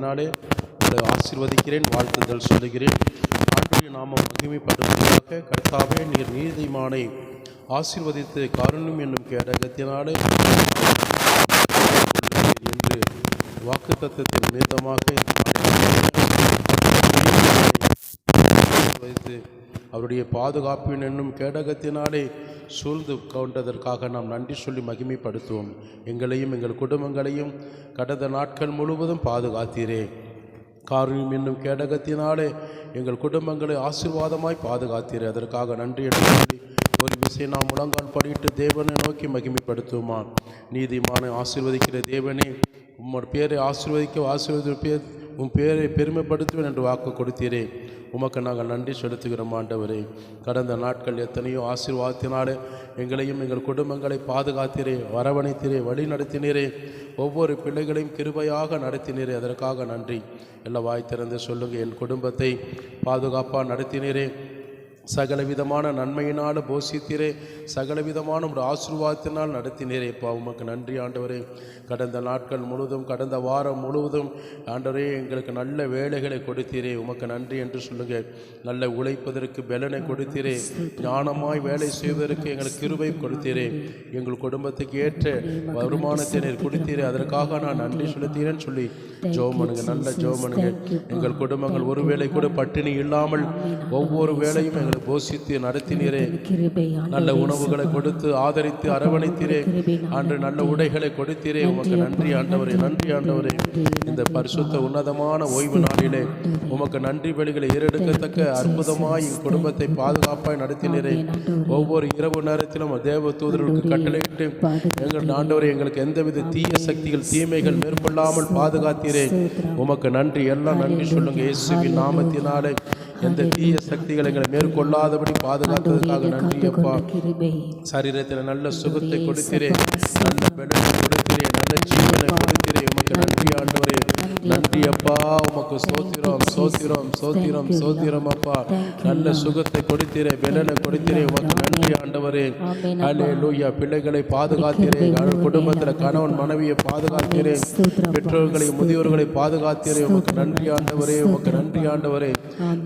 நாமத்தினாலே உங்களை ஆசீர்வதிக்கிறேன், வாழ்த்துதல் சொல்லுகிறேன். ஆண்டுடைய நாமம் மகிமைப்படுவதாக. கர்த்தாவே, நீர் நீதிமானை ஆசீர்வதித்து காருண்யம் என்னும் கேடகத்தினாலே என்று வாக்குத்தத்தத்தின் மீதமாக வைத்து அவருடைய பாதுகாப்பின் என்னும் கேடகத்தினாலே சூழ்ந்து கொண்டதற்காக நாம் நன்றி சொல்லி மகிமைப்படுத்துவோம். எங்களையும் எங்கள் குடும்பங்களையும் கடந்த நாட்கள் முழுவதும் பாதுகாத்தீரே. காருண்யம் என்னும் கேடகத்தினாலே எங்கள் குடும்பங்களை ஆசீர்வாதமாய் பாதுகாத்தீரே. அதற்காக நன்றி என்று சொல்லி ஒரு விஷயம் நாம் முழங்கால் படிட்டு தேவனை நோக்கி மகிமைப்படுத்துவோமா. நீதிமானை ஆசீர்வதிக்கிற தேவனே, உம்மோட பேரை ஆசீர்வதிக்க உன் பேரை பெருமைப்படுத்துவேன் என்று வாக்கு கொடுத்தீரே. உமக்கு நாங்கள் நன்றி செலுத்துகிறோம் ஆண்டவரே. கடந்த நாட்கள் எத்தனையோ ஆசீர்வாதத்தினாலே எங்களையும் எங்கள் குடும்பங்களை பாதுகாத்தீரே, வரவணைத்தீரே, வழி நடத்தினீரே. ஒவ்வொரு பிள்ளைகளையும் கிருபையாக நடத்தினீரே. அதற்காக நன்றி. எல்லாம் வாய் திறந்து சொல்லுங்கள். என் குடும்பத்தை பாதுகாப்பாக நடத்தினீரே, சகலவிதமான நன்மையினால் போஷித்தீரே, சகலவிதமான ஒரு ஆசீர்வாதத்தினால் நடத்தினீரே. அப்பா, உமக்கு நன்றி ஆண்டவரே. கடந்த நாட்கள் முழுவதும், கடந்த வாரம் முழுவதும் ஆண்டவரே எங்களுக்கு நல்ல வேலைகளை கொடுத்தீரே. உமக்கு நன்றி என்று சொல்லுங்கள். நல்ல உழைப்பதற்கு பலனை கொடுத்தீரே, ஞானமாய் வேலை செய்வதற்கு எங்களுக்கு கிருபை கொடுத்தீரே, எங்கள் குடும்பத்துக்கு ஏற்ற வருமானத்தை நீர் கொடுத்தீரே. அதற்காக நான் நன்றி செலுத்தீரேன்னு சொல்லி ஜெபம் பண்ணுங்க. நல்ல ஜெபம் பண்ணுங்க. எங்கள் குடும்பங்கள் ஒரு வேளை கூட பட்டினி இல்லாமல் ஒவ்வொரு வேளையும் எங்களை போஷித்து நடத்தினீரே. நல்ல உணவுகளை கொடுத்து ஆதரித்து அரவணைத்தீரே. அன்று நல்ல உடைகளை கொடுத்தீரே. உமக்கு நன்றி ஆண்டவரே, நன்றி ஆண்டவரே. இந்த பரிசுத்த உன்னதமான ஓய்வு நாளிலே உமக்கு நன்றி பலிகளை ஏறெடுக்கத்தக்க அற்புதமாய் என் குடும்பத்தை பாதுகாப்பாய் நடத்தினீரே. ஒவ்வொரு இரவு நேரத்திலும் தேவ தூதர்களுக்கு கட்டளையிட்டு எங்கள் ஆண்டவரே எங்களுக்கு எந்தவித தீய சக்திகள் தீமைகள் மேற்கொள்ளாமல் பாதுகாத்தீரே. உமக்கு நன்றி. எல்லாம் நன்றி சொல்லுங்க. இயேசுவின் நாமத்தினாலே எந்த தீய சக்திகள் எங்களை மேற்கொள்ளாதபடி பாதுகாத்ததுக்காக நன்றி அப்பா. சரீரத்தில் நல்ல சுகத்தை கொடுத்தீரே, நல்ல பலனை கொடுத்தீரே, நல்ல ஜீவனை கொடுத்தீரே. உமக்கு நன்றி ஆண்டவரே, நன்றி அப்பா. உமக்கு சோத்திரம் சோத்திரம் சோத்திரம் சோத்திரம் அப்பா. நல்ல சுகத்தை கொடுத்தீரே, பலனை கொடுத்தீரே. உமக்கு நன்றி ஆண்டவரே. ஹல்லேலூயா. பிள்ளைகளை பாதுகாத்தீரே, குடும்பத்தில் கணவன் மனைவியை பாதுகாத்தீரே, பெற்றோர்களை முதியோர்களை பாதுகாத்தீரே. உமக்கு நன்றி ஆண்டவரே, உமக்கு நன்றி ஆண்டவரே.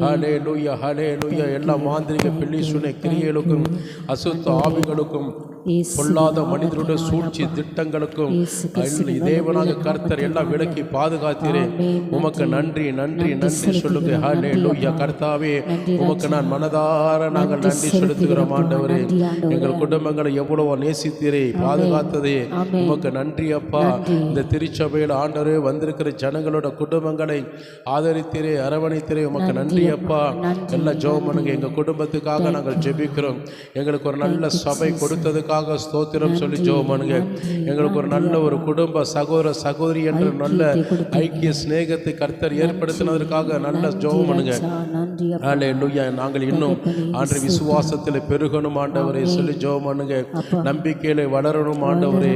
ஹல்லேலூயா, ஹல்லேலூயா. எல்லா மாந்திரிக பில்லி கிரியைகளுக்கும் அசுத்த ஆவிகளுக்கும் பொல்லாத மனிதருடைய சூழ்ச்சி திட்டங்களுக்கும் தேவனாக கர்த்தர் எல்லாம் விலக்கி பாதுகாத்தீரே. உமக்கு நன்றி நன்றி நன்றி சொல்லுங்க. ஹல்லேலூயா. கர்த்தாவே, உமக்கு நான் மனதார நாங்கள் நன்றி செலுத்துகிறோம் ஆண்டவரே. எங்கள் குடும்பங்களை எவ்வளவோ நேசித்தீரே, பாதுகாத்ததே. உமக்கு நன்றி அப்பா. இந்த திருச்சபையில் ஆண்டவரே வந்திருக்கிற ஜனங்களோட குடும்பங்களை ஆதரித்தீரே, அரவணைத்தீரே. உமக்கு நன்றி அப்பா. எல்லாம் ஜெபம் பண்ணுங்க. எங்கள் குடும்பத்துக்காக நாங்கள் ஜெபிக்கிறோம். எங்களுக்கு ஒரு நல்ல சபை கொடுத்ததுக்காக ஸ்தோத்திரம் சொல்லி ஜெபம் பண்ணுங்க. எங்களுக்கு ஒரு நல்ல ஒரு குடும்ப சகோதர சகோதரி என்ற நல்ல ஐக்கிய சிநேகத்தை கர்த்தர் ஏற்படுத்தினதற்காக நல்ல ஜெபம் பண்ணுங்க. ஹல்லேலூயா. நாங்கள் இன்னும் ஆண்டு விசுவாசத்தில் பெருகணும் ஆண்டவரே சொல்லி ஜெபம் பண்ணுங்க. நம்பிக்கையில வளரணும் ஆண்டவரே.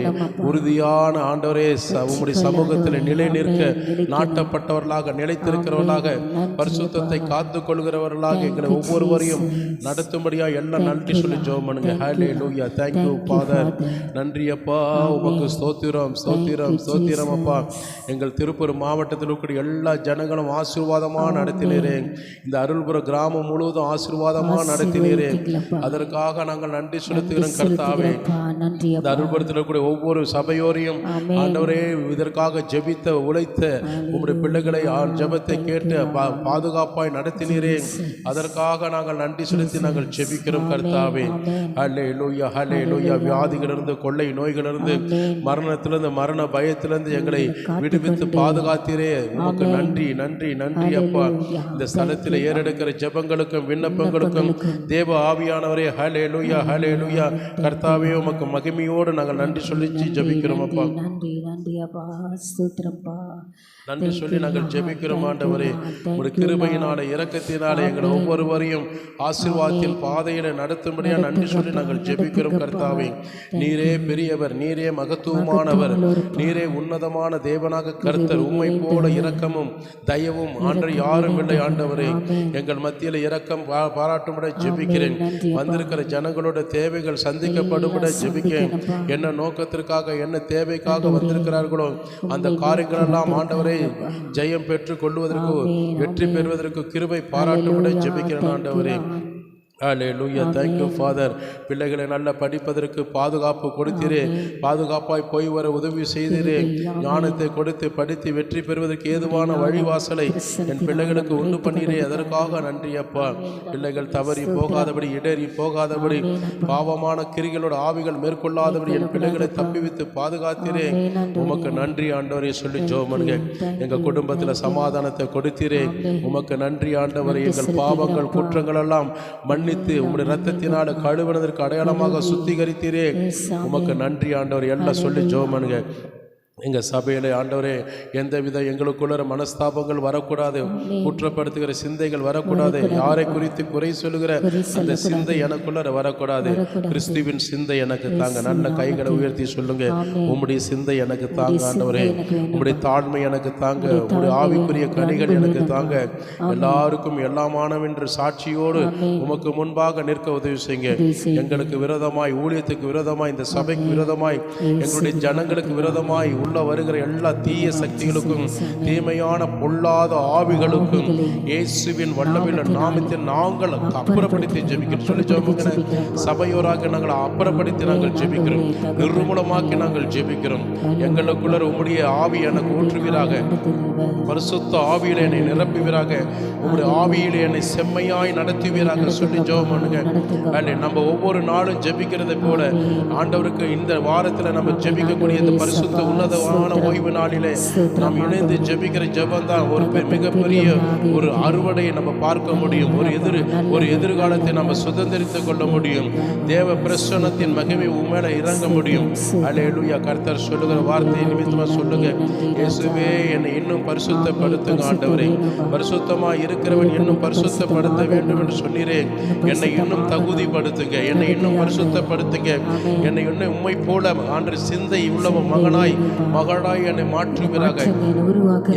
உறுதியான ஆண்டவரே உம்முடைய சமூகத்தில் நிலை நிற்க நாட்டப்பட்டவர்களாக, நிலைத்திருக்கிறவர்களாக, பரிசுத்தத்தை காத்து கொள்கிறவர்களாக எங்களை ஒவ்வொருவரையும் நடத்தும்படியா எல்லாம் நன்றி சொல்லி ஜெபம் பண்ணுங்க. ஹல்லேலூயா. Thank you father. நன்றி அப்பா. உமக்கு ஸ்தோத்திரம் ஸ்தோத்திரம் ஸ்தோத்திரம் அப்பா. எங்கள் திருப்பூர் மாவட்டத்தில் இருக்கிற எல்லா ஜனங்களும் ஆசீர்வாதமாக நடத்தினீரே. இந்த அருள்புர கிராமம் முழுவதும் ஆசீர்வாதமாக நடத்தினீரே. அதற்காக நாங்கள் நன்றி செலுத்துகிறோம் கர்த்தாவே. இந்த அருள்புரத்தில் இருக்கக்கூடிய ஒவ்வொரு சபையோரையும் ஆண்டவரே இதற்காக ஜெபித்த உழைத்த உங்களுடைய பிள்ளைகளை ஜெபத்தை கேட்டு பாதுகாப்பாய் நடத்தினீரே. அதற்காக நாங்கள் நன்றி செலுத்தி நாங்கள் ஜெபிக்கிறோம் கர்த்தாவே. ஹல்லேலூயா, ஹல்லேலூயா. வியாதிகளிலிருந்து, கொள்ளை நோய்களிலிருந்து, மரணத்திலிருந்து, மரண பயத்திலிருந்து எங்களை விடுவித்து பாதுகாத்தீரே. உமக்கு நன்றி நன்றி நன்றி அப்பா. இந்த ஸ்தலத்தில் ஏறெடுக்கிற ஜெபங்களுக்கும் விண்ணப்பங்களுக்கும் தேவ ஆவியானவரே ஹல்லேலூயா, ஹல்லேலூயா. கர்த்தாவே, உமக்கு மகிமையோடு நாங்கள் நன்றி சொல்லி ஜெபிக்கிறோம் அப்பா. நன்றி சொல்லி நாங்கள் ஜெபிக்கிறோம் ஆண்டவரே. உங்களுடைய கிருபையினாலே இரக்கத்தினாலே எங்கள் ஒவ்வொருவரையும் ஆசீர்வாதத்தில் பாதையில நடத்தும்படியா நன்றி சொல்லி நாங்கள் ஜெபிக்கிறோம் கர்த்தா. கர்த்தாவே. நீரே பெரியவர், நீரே மகத்துவமானவர், நீரே உன்னதமான தேவனாக கர்த்தர். உம்மை போல இரக்கமும் தயவும் ஆண்டு யாரும் இல்லை ஆண்டவரே. எங்கள் மத்தியில் இரக்கம் பாராட்டும்பட ஜெபிக்கிறேன். வந்திருக்கிற ஜனங்களோட தேவைகள் சந்திக்கப்படும்பட ஜெபிக்கிறேன். என்ன நோக்கத்திற்காக என்ன தேவைக்காக வந்திருக்கிறார்களோ அந்த காரியங்களெல்லாம் ஆண்டவரே ஜெயம் பெற்று கொள்வதற்கு வெற்றி பெறுவதற்கு கிருபை பாராட்டும்பட ஜெபிக்கிறேன் ஆண்டவரே. ஹல்லேலூயா. Thank you father. பிள்ளைகளை நல்ல படிப்பதற்கு பாதுகாப்பு கொடுத்தீரே, பாதுகாப்பாய் போய் வர உதவி செய்தீரே, ஞானத்தை கொடுத்து படித்து வெற்றி பெறுவதற்கு ஏதுவான வழிவாசலை என் பிள்ளைகளுக்கு உண்டு பண்ணீரே, அதற்காக நன்றி அப்பா. பிள்ளைகள் தவறி போகாதபடி, இடறி போகாதபடி, பாவமான கிரிகளோட ஆவிகள் மேற்கொள்ளாதபடி என் பிள்ளைகளை தப்பிவித்து பாதுகாத்தீரே, உமக்கு நன்றி ஆண்டவரே சொல்லி ஜெபமனுங்க. எங்கள் குடும்பத்தில் சமாதானத்தை கொடுத்தீரே, உமக்கு நன்றி ஆண்டவரே. எங்கள் பாவங்கள் குற்றங்கள் எல்லாம் மன்னித்து உங்களுடைய ரத்தத்தினால கழுவினதற்கு அடையாளமாக சுத்திகரித்தீரே, உமக்கு நன்றி ஆண்டவர். எல்லாம் சொல்லி ஜெபமனுங்க. எங்கள் சபையில் ஆண்டவரே எந்தவித எங்களுக்குள்ள மனஸ்தாபங்கள் வரக்கூடாது, குற்றப்படுத்துகிற சிந்தைகள் வரக்கூடாது, யாரை குறித்து குறை சொல்லுகிற அந்த சிந்தை எனக்குள்ள வரக்கூடாது. கிறிஸ்துவின் சிந்தை எனக்கு தாங்க. நல்ல கைகளை உயர்த்தி சொல்லுங்க, உம்முடைய சிந்தை எனக்கு தாங்க ஆண்டவரே. உம்முடைய தாழ்மை எனக்கு தாங்க, உம்முடைய ஆவிக்குரிய கனிகள் எனக்கு தாங்க. எல்லாருக்கும் எல்லாமானவென்று சாட்சியோடு உமக்கு முன்பாக நிற்க உதவி செய்யுங்க. எங்களுக்கு விரோதமாய், ஊழியத்துக்கு விரோதமாய், இந்த சபைக்கு விரோதமாய், எங்களுடைய ஜனங்களுக்கு விரோதமாய் உள்ள வருகிற எல்லா தீய சக்திகளுக்கும், தீமையான பொல்லாத ஆவிகளுக்கும் இயேசுவின் வல்லமையுள்ள நாமத்தில் நாங்கள் அப்புறப்படுத்தி ஜெபிக்கிறோம் சொல்லி ஜெபிக்கிறோம். சபையோராக நாங்கள் அப்புறப்படுத்தி நாங்கள் ஜெபிக்கிறோம், நிர்மூலமாக்கி நாங்கள் ஜெபிக்கிறோம். எங்களுக்குள்ள உம்முடைய ஆவி எனக்கு ஊற்றுவீராக, பரிசுத்த ஆவியில என்னை நிரப்புவீராக, உம்முடைய ஆவியிலே என்னை செம்மையாய் நடத்துவீராக சொல்லி ஜெபம் பண்ணுங்க. நம்ம ஒவ்வொரு நாளும் ஜெபிக்கிறதை போல ஆண்டவருக்கு இந்த வாரத்தில் நம்ம ஜெபிக்கக்கூடிய இந்த பரிசுத்த உன்னதமான ஓய்வு நாளிலே நாம் இணைந்து ஜெபிக்கிற ஜெபம் தான் ஒரு மிகப்பெரிய ஒரு அறுவடையை நம்ம பார்க்க முடியும். ஒரு எதிர்காலத்தை நம்ம சுதந்திரித்துக் கொள்ள முடியும். தேவ பிரசன்னத்தின் மகிமை உண்மையில இறங்க முடியும். அல்லேலூயா. கர்த்தர் சொல்லுகிற வார்த்தை நிமித்தமா சொல்லுங்க, இயேசுவே என்னை இன்னும் பரிசுத்தப்படுத்துங்க ஆண்டவரே. பரிசுத்தமா இருக்கிறவன் இன்னும் பரிசுத்தப்படுத்த வேண்டும் என்று சொன்னீரே, என்னை இன்னும் தகுதிப்படுத்துங்க, என்னை இன்னும் பரிசுத்தப்படுத்துங்க, என்னை இன்னும் உம்மை போல ஆண்டு சிந்தை உள்ளவன் மகளாய் என்னை மாற்றுவீராக.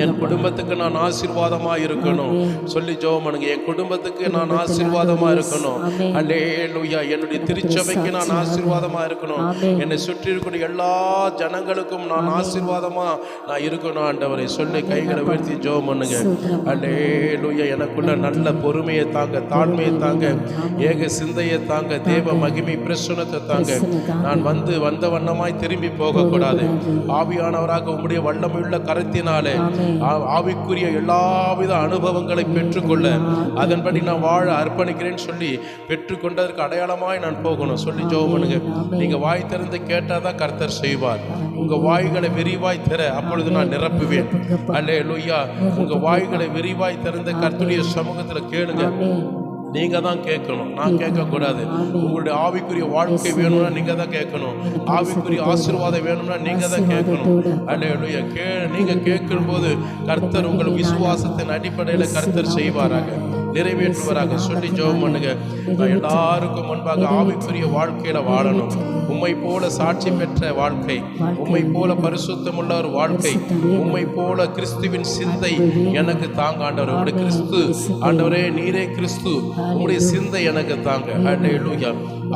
என் குடும்பத்துக்கு நான் ஆசீர்வாதமா இருக்கணும் சொல்லி ஜெபம் பண்ணுங்க. என் குடும்பத்துக்கு நான் ஆசீர்வாதமா இருக்கணும். அல்லேலூயா. என்னுடைய திருச்சபைக்கு நான் ஆசீர்வாதமா இருக்கணும். என்னை சுற்றி இருக்கிற எல்லா ஜனங்களுக்கும் நான் ஆசீர்வாதமா நான் இருக்கணும் ஆண்டவரை சொல்லி கைகளை உயர்த்தி ஜெபம் பண்ணுங்க. அல்லேலூயா. எனக்குள்ள நல்ல பொறுமையை தாங்க, தாழ்மையை தாங்க, ஏக சிந்தையை தாங்க, தேவ மகிமை பிரசன்னத்தை தாங்க. நான் வந்த வண்ணமாய் திரும்பி போகக்கூடாது. ஆவியானவராக உம்முடைய வல்லமையுள்ள கரத்தினாலே ஆவிக்குரிய எல்லாவித அனுபவங்களை பெற்றுக்கொள்ள, அதன்படி நான் வாழ அர்ப்பணிக்கிறேன்னு சொல்லி பெற்றுக்கொண்டதற்கு அடையாளமாய் நான் போகணும் சொல்லி ஜெபம் பண்ணுங்க. நீங்க வாய் திறந்து கேட்டாதான் கர்த்தர் செய்வார். உங்க வாய்களை விரிவாய் திற, அப்பொழுது நான் நிரப்புவேன். அல்லேலூயா. உங்க வாய்களை விரிவாய் திறந்து கர்த்தருடைய சமூகத்துல கேளுங்க. நீங்க தான் கேட்கணும், நான் கேட்கக்கூடாது. உங்களுடைய ஆவிக்குரிய வாழ்க்கை வேணும்னா நீங்க தான் கேட்கணும். ஆவிக்குரிய ஆசீர்வாதம் வேணும்னா நீங்க தான் கேட்கணும். அல்லேலூயா. நீங்க கேட்கும் போது கர்த்தர் உங்கள் விசுவாசத்தின் அடிப்படையில் கர்த்தர் செய்வாராக, நிறைவேற்றுவாராக சொல்லி ஜெபம் பண்ணுங்க. எல்லாருக்கும் முன்பாக ஆவிக்குரிய வாழ்க்கையில வாழணும். உம்மை போல சாட்சி பெற்ற வாழ்க்கை, உம்மை போல பரிசுத்தமுள்ள ஒரு வாழ்க்கை, உம்மை போல கிறிஸ்துவின் சிந்தை எனக்கு தாங்க ஆண்டவர். உங்களுடைய கிறிஸ்து ஆண்டவரே, நீரே கிறிஸ்து, உங்களுடைய சிந்தை எனக்கு தாங்க. அல்லேலூயா.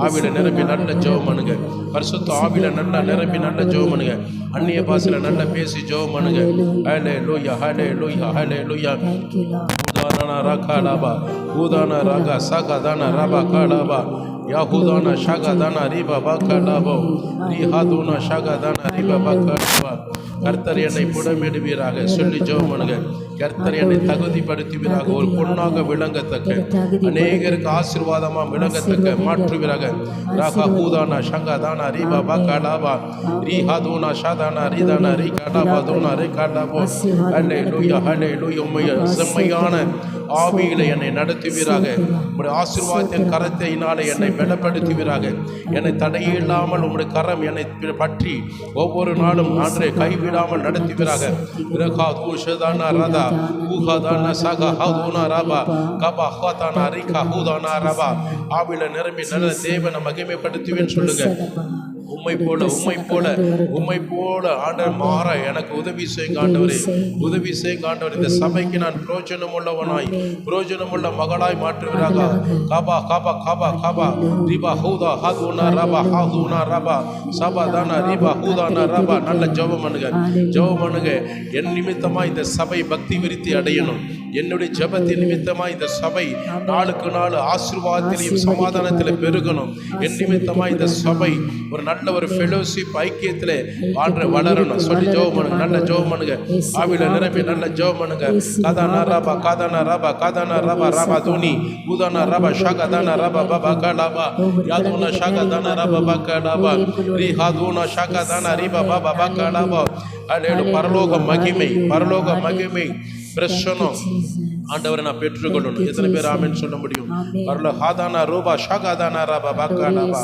ஆவில நிரம்பி நல்ல ஜெபம் பண்ணுங்க. பரிசுத்த ஆவில நல்லா நிரம்பி நல்ல ஜெபம் பண்ணுங்க. அந்நிய பாஷையில நல்லா பேசி ஜெபம் பண்ணுங்க. ஹல்லேலூயா, ஹல்லேலூயா, ஹல்லேலூயா. உதாரண ரகாலாபா, உதாரண ரகா சகதான ரபா காலாபா, யாஹுதான ஷகதான ரிபா பகலாபா, ரிஹாதுன ஷகதான ரிபா பகலாபா. கர்த்தர் என்னை புடமிடுவீராக சொல்லி ஜெபம் பண்ணுங்க. கர்த்தர் என்னை தகுதிப்படுத்துவீராக, ஒரு பொண்ணாக விளங்கத்தக்க, அநேகருக்கு ஆசீர்வாதமா விளங்கத்தக்க மாற்றுவீராக. ரகா ஹூதானா ஷங்கதானா ரிபா பகலாபா, ரிஹாதுன ஷதானா ரிதானா ரிகலாபா துனா ரிகலாபா. ஹல்லேலூயா, ஹல்லேலூயா. உம்முடைய செம்மையான ஆவியிலே என்னை நடத்துவீராக. உம்முடைய ஆசீர்வாதத்தின் கரத்தினாலே என்னை பலப்படுத்துவீராக. என்னை தடையில்லாமல் உம்முடைய கரம் என்னை பற்றி ஒவ்வொரு நாளும் ஆண்டவரே கைவிடாமல் நடத்துவீராக. ஆவில நிரம்பி நல்ல தேவனை மகிமைப்படுத்துவேன்னு சொல்லுங்க. உம்மை போல ஆண்டவர் மாற எனக்கு உதவி செய்யுங்க ஆண்டவரே, உதவி செய்யுங்க ஆண்டவரே. இந்த சபைக்கு நான் பிரயோஜனம் உள்ளவனாய், பிரயோஜனம் உள்ள மகளாய் மாற்றுவீராக. காபா காபா காபா காபா ரிபா ஹூதா ஹாதுனா ரபா ஹாதுனா ரபா சபா தானா ரிபா ஹூதானா ரபா. நல்ல ஜெபம் பண்ணுங்க, ஜெபம் பண்ணுங்க. என் நிமித்தமா இந்த சபை பக்தி விருத்தி அடையணும். என்னுடைய ஜெபத்தின் நிமித்தமா இந்த சபை நாளுக்கு நாள் ஆசீர்வாதத்திலையும் சமாதானத்தில் பெருகணும். என் நிமித்தமா இந்த சபை ஒரு நல்ல ஒரு ஃபெலோஷிப் ஐக்கியத்திலே வளரணும் சொல்லி ஜெபம் பண்ணுங்க. நல்ல ஜெபம் பண்ணுங்க. ஆவில நிரம்பி நல்ல ஜெபம் பண்ணுங்க. காதானா ரபா காதானா ரபா காதானா ரபா ரபா தூணி ஊதானா ரபா ஷாகதானா ரபா பபா கலாபா யாதுனா ஷாகதானா ரபா பகலாபா ரி ஹாதுனா ஷாகதானா ரிபா பபா பகலாபா. அல்லேலூயா. பரலோக மகிமை, பரலோக மகிமை பிரசன்னம் ஆண்டவரை நான் பெற்றுக்கொள்ளணும். எத்தனை பேர் ஆமென் சொல்ல முடியும்? பரலோக ஹாதானா ரூபா ஷாகதானா ரபா பகலாபா.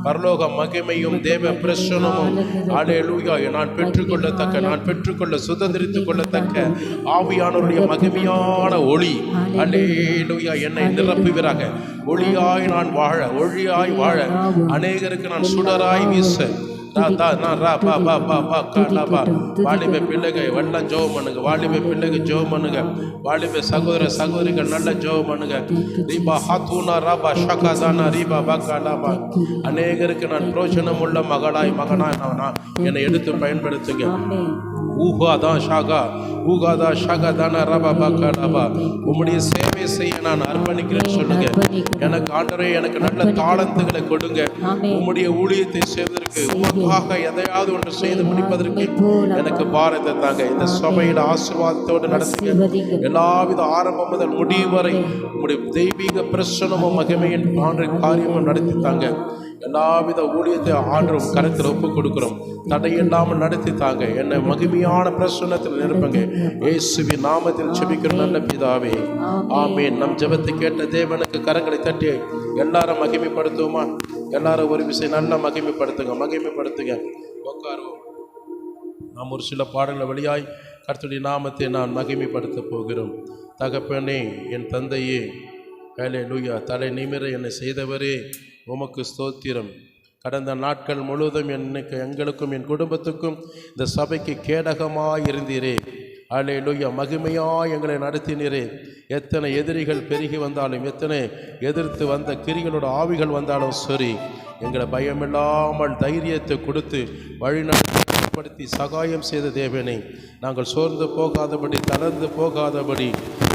பரலோக மகிமையும் தேவ பிரசன்னமும் அல்லேலூயா நான் பெற்றுக்கொள்ளத்தக்க, நான் பெற்றுக்கொள்ள சுதந்திரித்துக் கொள்ளத்தக்க ஆவியானவருடைய மகிமையான ஒளி அல்லேலூயா என்னை நிரப்புவீராக. ஒளியாய் நான் வாழ, ஒளியாய் வாழ, அநேகருக்கு நான் சுடராய் வீச. வாலிப பிள்ளைகள் வெள்ளம் ஜெபம் பண்ணுங்க, வாலிப பிள்ளைகள் ஜெபம் பண்ணுங்க, வாலிப சகோதர சகோதரிகள் நல்ல ஜெபம் பண்ணுங்க. ரீபா ஹாத்தூனா ரபா ஷகாதானா ரீபா பகலாபா. அநேகருக்கு நான் பிரோஜனம் உள்ள மகளாய் மகனாய் என்னை எடுத்து பயன்படுத்துங்க. ஊகாதான் ஷாகா ஊகாதா ஷாகதானா ரபா பகலாபா. உம்முடைய சேவை செய்ய நான் அர்ப்பணிக்கிறேன்னு சொல்லுங்க. எனக்கு ஆண்டவரே எனக்கு நல்ல தாளந்துகளை கொடுங்க. உம்முடைய ஊழியத்தை செய்வதற்கு, உமக்காக எதையாவது ஒன்று செய்து முடிப்பதற்கு எனக்கு பாரத்தை தாங்க. இந்த சபையில் ஆசீர்வாதத்தோடு நடத்துங்க. எல்லாவித ஆரம்பம் முதல் முடிவு வரை உம்முடைய தெய்வீக பிரசன்னமும் மகிமையின் காரியமும் நடத்தி தாங்க. எல்லாவித ஊழியத்தை ஆண்டவரும் கருத்தில் ஒப்பு கொடுக்கிறோம். தடையில்லாமல் நடத்தி தாங்க. என்னை மகிமையான பிரசன்னத்தில் நிரப்புங்க. இயேசுவின் நாமத்தில் ஜெபிக்கிற நல்ல பிதாவே, ஆமென். நம் ஜெபத்தை கேட்ட தேவனுக்கு கரங்களை தட்டி எல்லாரும் மகிமைப்படுத்துவோமா? எல்லாரும் ஒரு விஷயம் நல்லா மகிமைப்படுத்துங்க, மகிமைப்படுத்துங்க. உட்காருவோம். நாம் ஒரு சில பாடல்கள் வழியாய் கர்த்தருடைய நாமத்தை நான் மகிமைப்படுத்த போகிறோம். தகப்பனே, என் தந்தையே, அல்லேலூயா. தலை நிமிர என்னை செய்தவரே உமக்கு ஸ்தோத்திரம். கடந்த நாட்கள் முழுவதும் எங்களுக்கும் என் குடும்பத்துக்கும் இந்த சபைக்கு கேடகமாய் இருந்தீரே. அல்லேலூயா. மகிமையாய் எங்களை நடத்தினீரே. எத்தனை எதிரிகள் பெருகி வந்தாலும், எத்தனை எதிர்த்து வந்த கிரிகளோட ஆவிகள் வந்தாலும் சரி, எங்களை பயமில்லாமல் தைரியத்தை கொடுத்து வழிநடத்தி சகாயம் செய்த தேவனை, நாங்கள் சோர்ந்து போகாதபடி, தளர்ந்து போகாதபடி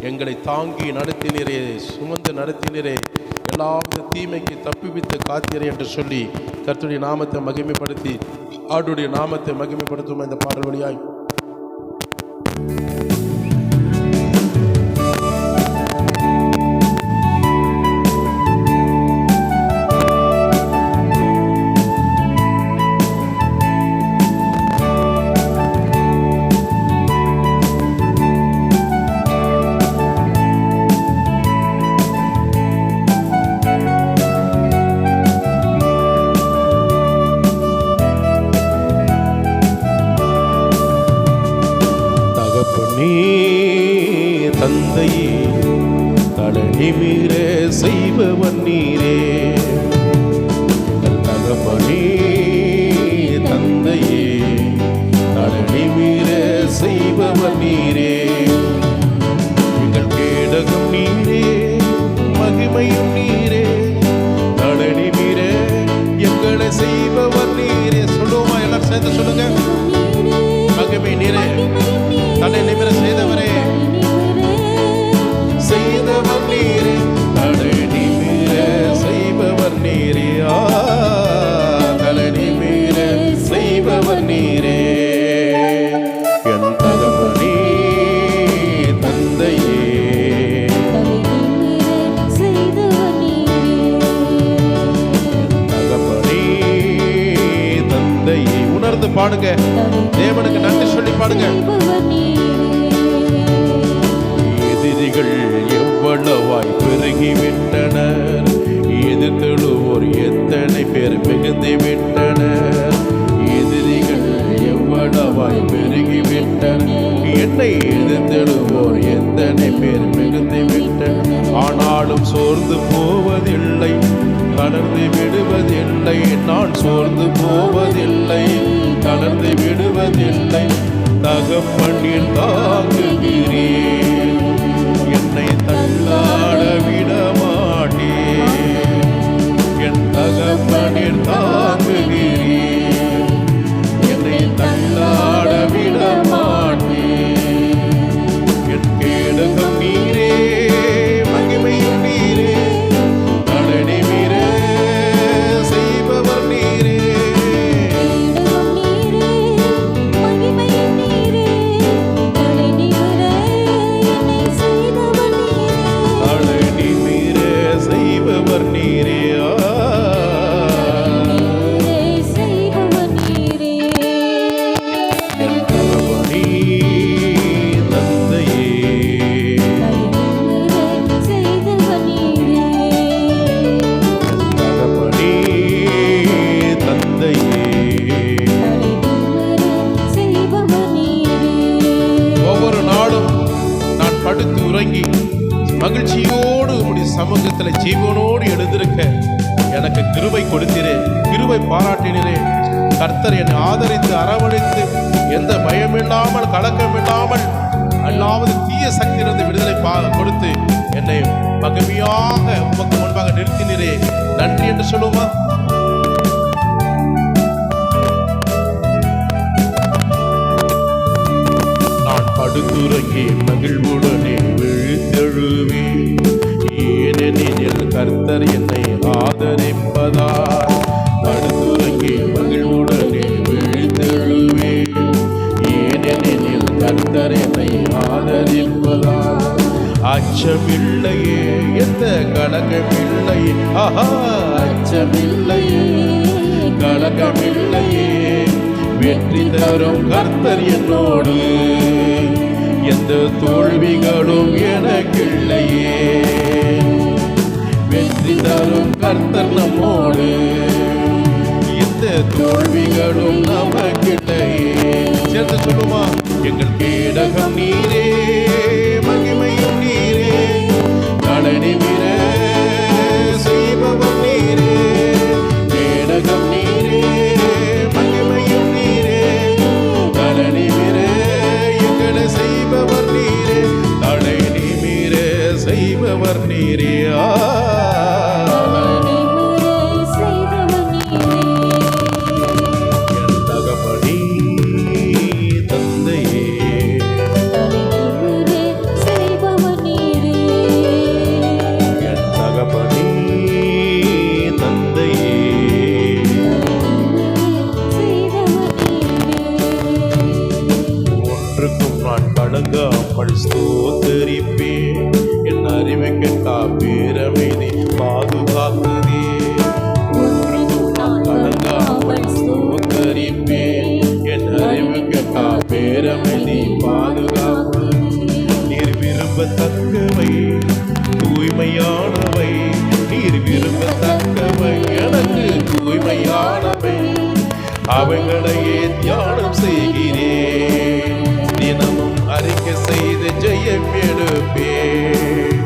எங்களை தாங்கி நடத்தினீரே, சுமந்து நடத்தினீரே. எல்லாவித தீமைக்கு தப்பிவித்து காத்தீரே என்று சொல்லி கர்த்தருடைய நாமத்தை மகிமைப்படுத்தி ஆண்டுடைய நாமத்தை மகிமைப்படுத்தும் இந்த பாடல் வழியாய் தந்தையே, தலநிமிர செய்பவன் நீரே. தகப்பனே, தந்தையே, தலநிமிர செய்பவன் நீரே. எங்கள் கேடகம் நீரே, மகிமையும் நீரே. தலநிமிர எங்களை செய்பவன் நீரே. சொல்லுவோமா? எல்லாரும் சேர்ந்து சொல்லுங்க. மகிமை நீரே, தலை நிமிர செய்தவரே, செய்தவர் நீரே. தலை நிமிர செய்பவர் நீரே. தலை நிமிர செய்பவர் நீரே. என் தகப்பனே, தந்தையே, தகப்பனே, தந்தையே. உணர்ந்து பாடுங்க, தேவனுக்கு நன்றி சொல்லி பாடுங்க. எதிரிகள் எவ்வளவாய் பெருகிவிட்டனர், எதிர்த்தெழுவோர் எத்தனை பேர் மிகுந்து விட்டனர். எதிரிகள் எவ்வளவாய் பெருகிவிட்டனர், என்னை எதிர்த்தெழுவோர் எத்தனை பேர் மிகுந்து விட்டனர். ஆனாலும் சோர்ந்து போவதில்லை, தளர்ந்து விடுவதில்லை. நான் சோர்ந்து போவதில்லை, தளர்ந்து விடுவதில்லை. தகப்பனில் தாங்குகிறேன், என்னை தள்ளாட விட மாட்டேன். என் தகப்பனில் தாங்குகிறேன், என்னை தள்ளாட விட மாட்டேன். என் கேடகம் நீரே, மகிமையும் நீரே, நலனை மீற செய்பவர் நீரே. நலனை மீற செய்பவர் நீரே. என் தகப்பனே, தந்தையே, தகப்பனே, தந்தையே. ஒவ்வொரு நாளும் நான் படுத்து உறங்கி மகிழ்ச்சியோடு உம்முடைய சமூகத்தில் ஜீவனோடு எழுந்திருக்க எனக்கு கிருபை கொடுத்தீரே, கிருபை பாராட்டினரே. கர்த்தர் என்னை ஆதரித்து அரவணைத்து எந்த பயமில்லாமல் கலக்கமில்லாமல் அல்லாவது தீய சக்தியிலிருந்து விடுதலை கொடுத்து என்னை மகிமையாக உமக்கு முன்பாக நிறுத்தினரே, நன்றி என்று சொல்லுமா? நான் படுத்துறங்கி மகிழ்வுடனே விழித்தெழுவேன், ஏனெனில் கர்த்தர் என்னை ஆதரிப்பதால். படுத்துறங்கி மகிழ்வுடனே விழித்தெழுவேன், ஏனெனில் கர்த்தர் என்னை ஆதரிப்பதால். அச்சமில்லையே, எந்த கலக்கமில்லையே, ஆஹா, அச்சமில்லையே, கலக்கமில்லையே. வெற்றி தரும் கர்த்தர் என்னோடு, எந்த தோல்விகளும் எனக்கில்லையே. வெற்றி தரும் கர்த்தர் நம்மோடு, எந்த தோல்விகளும் நமக்கில்லையே. சேர்த்து சொல்லுமா? எங்கள் கேடகம் நீரே, மகிமையும் நீரே, நலனை மீற செய்பவர் நீரே. கேடகம் நீரே, மகிமையும் நீரே, நலனை மீற எங்களை செய்பவர் நீரே. நலனை மீற செய்பவர் நீரே. என் தகப்பனே, தந்தையே, என் தகப்பனே, தந்தையே. ஒன்றுக்கும் நான் கலங்காமல் ஸ்தோத்தரிப்பேன், என் அறிவை கெட்டா பேரமைதி பாதுகாக்குதே. ஒன்றுக்கும் நான் கலங்காமல் ஸ்தோத்தரிப்பேன், என் அறிவு கெட்டா பேரமைதி பாதுகாக்குதே. நீர் விரும்பத்தக்கவை தூய்மையானவை, நீர் விரும்பத்தக்கவை எனக்கு தூய்மையானவை. அவைகளையே தியானம் செய்கிறேன், தினமும் அறிக்கை செய்து ஜெயம் எடுப்பேன்.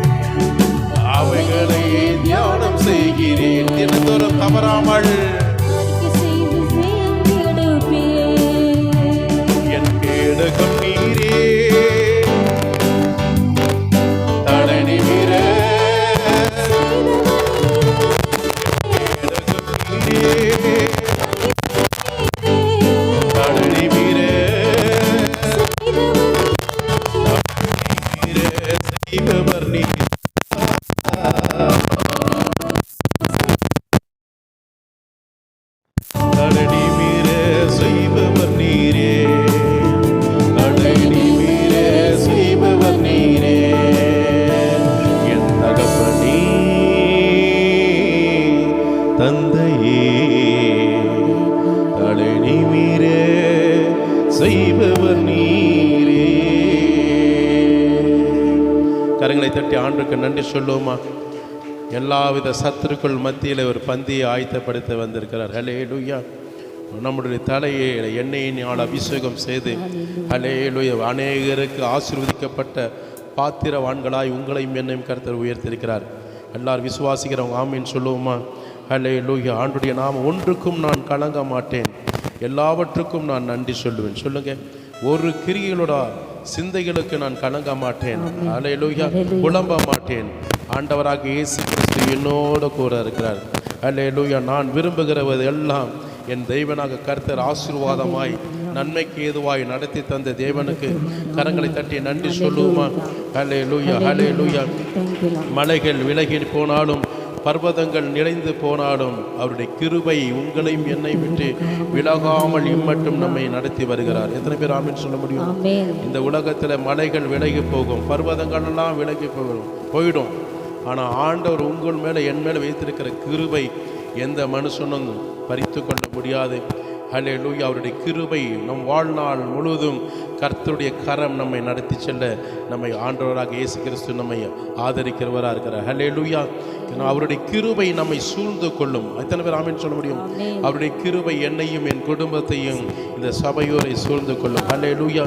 அவைகளையே தியானம் செய்கிறேன், தினந்தோறும் தவறாமல். என் கேடகம் நீரே, தலனை மீற கேடகம் நீரே, தலனை மீற செய்பவர் நீர். தலனை மீற செய்பவர் நீரே, தலனை மீற செய்பவர் நீரே. என் தகப்பனே, தந்தையே, தலனை மீற செய்பவர் நீரே. கரங்களை கரங்களை தட்டி ஆண்டுக்கு நன்றி சொல்லுவோமா? எல்லாவித சத்துருக்கள் மத்தியில் ஒரு பந்தியை ஆயத்தப்படுத்த வந்திருக்கிறார். ஹல்லேலூயா. நம்முடைய தலையை எண்ணெயினால் அபிஷேகம் செய்து ஹல்லேலூயா அநேகருக்கு ஆசீர்வதிக்கப்பட்ட பாத்திரவான்களாய் உங்களையும் என்னையும் கர்த்தர் உயர்த்திருக்கிறார். எல்லாரும் விசுவாசிக்கிறவங்க ஆமீன் சொல்லுவோமா? ஹல்லேலூயா. ஆண்டுடைய நாம ஒன்றுக்கும் நான் கலங்க மாட்டேன், எல்லாவற்றுக்கும் நான் நன்றி சொல்லுவேன். சொல்லுங்க. ஒரு கிரிகளோட சிந்தைகளுக்கு நான் கலங்க மாட்டேன், ஹல்லேலூயா, புலம்ப மாட்டேன். ஆண்டவராக இயேசு கிறிஸ்து என்னோடு கூட இருக்கிறார். ஹல்லேலூயா. நான் விரும்புகிறது எல்லாம் என் தேவனாக கர்த்தர் ஆசீர்வாதமாய் நன்மைக்கு ஏதுவாய் நடத்தி தந்த தேவனுக்கு கரங்களை தட்டி நன்றி சொல்லுவோமா? ஹல்லேலூயா, ஹல்லேலூயா. மலைகள் விலகி போனாலும் பர்வதங்கள் நிறைந்து போனாலும் அவருடைய கிருபை உங்களையும் என்னை விட்டு விலகாமல் இம்மட்டும் நம்மை நடத்தி வருகிறார். எத்தனை பேர் ஆமீன் சொல்ல முடியும்? இந்த உலகத்தில் மலைகள் விலகி போகும், பர்வதங்கள் எல்லாம் விலகி போயிடும். ஆனால் ஆண்டவர் உங்கள் மேலே என் மேலே வைத்திருக்கிற கிருபை எந்த மனுஷனும் பறித்து கொள்ள முடியாது. ஹல்லேலூயா. அவருடைய கிருபை நம் வாழ்நாள் முழுவதும் கர்த்தருடைய கரம் நம்மை நடத்தி செல்ல நம்மை ஆண்டவராக இயேசு கிறிஸ்து நம்மை ஆதரிக்கிறவராக இருக்கிறார். ஹல்லேலூயா. அவருடைய கிருபை நம்மை சூழ்ந்து கொள்ளும். எத்தனை பேர் ஆமீன் சொல்ல முடியும்? அவருடைய கிருபை என்னையும் என் குடும்பத்தையும் இந்த சபையோரை சூழ்ந்து கொள்ளும். ஹல்லேலூயா.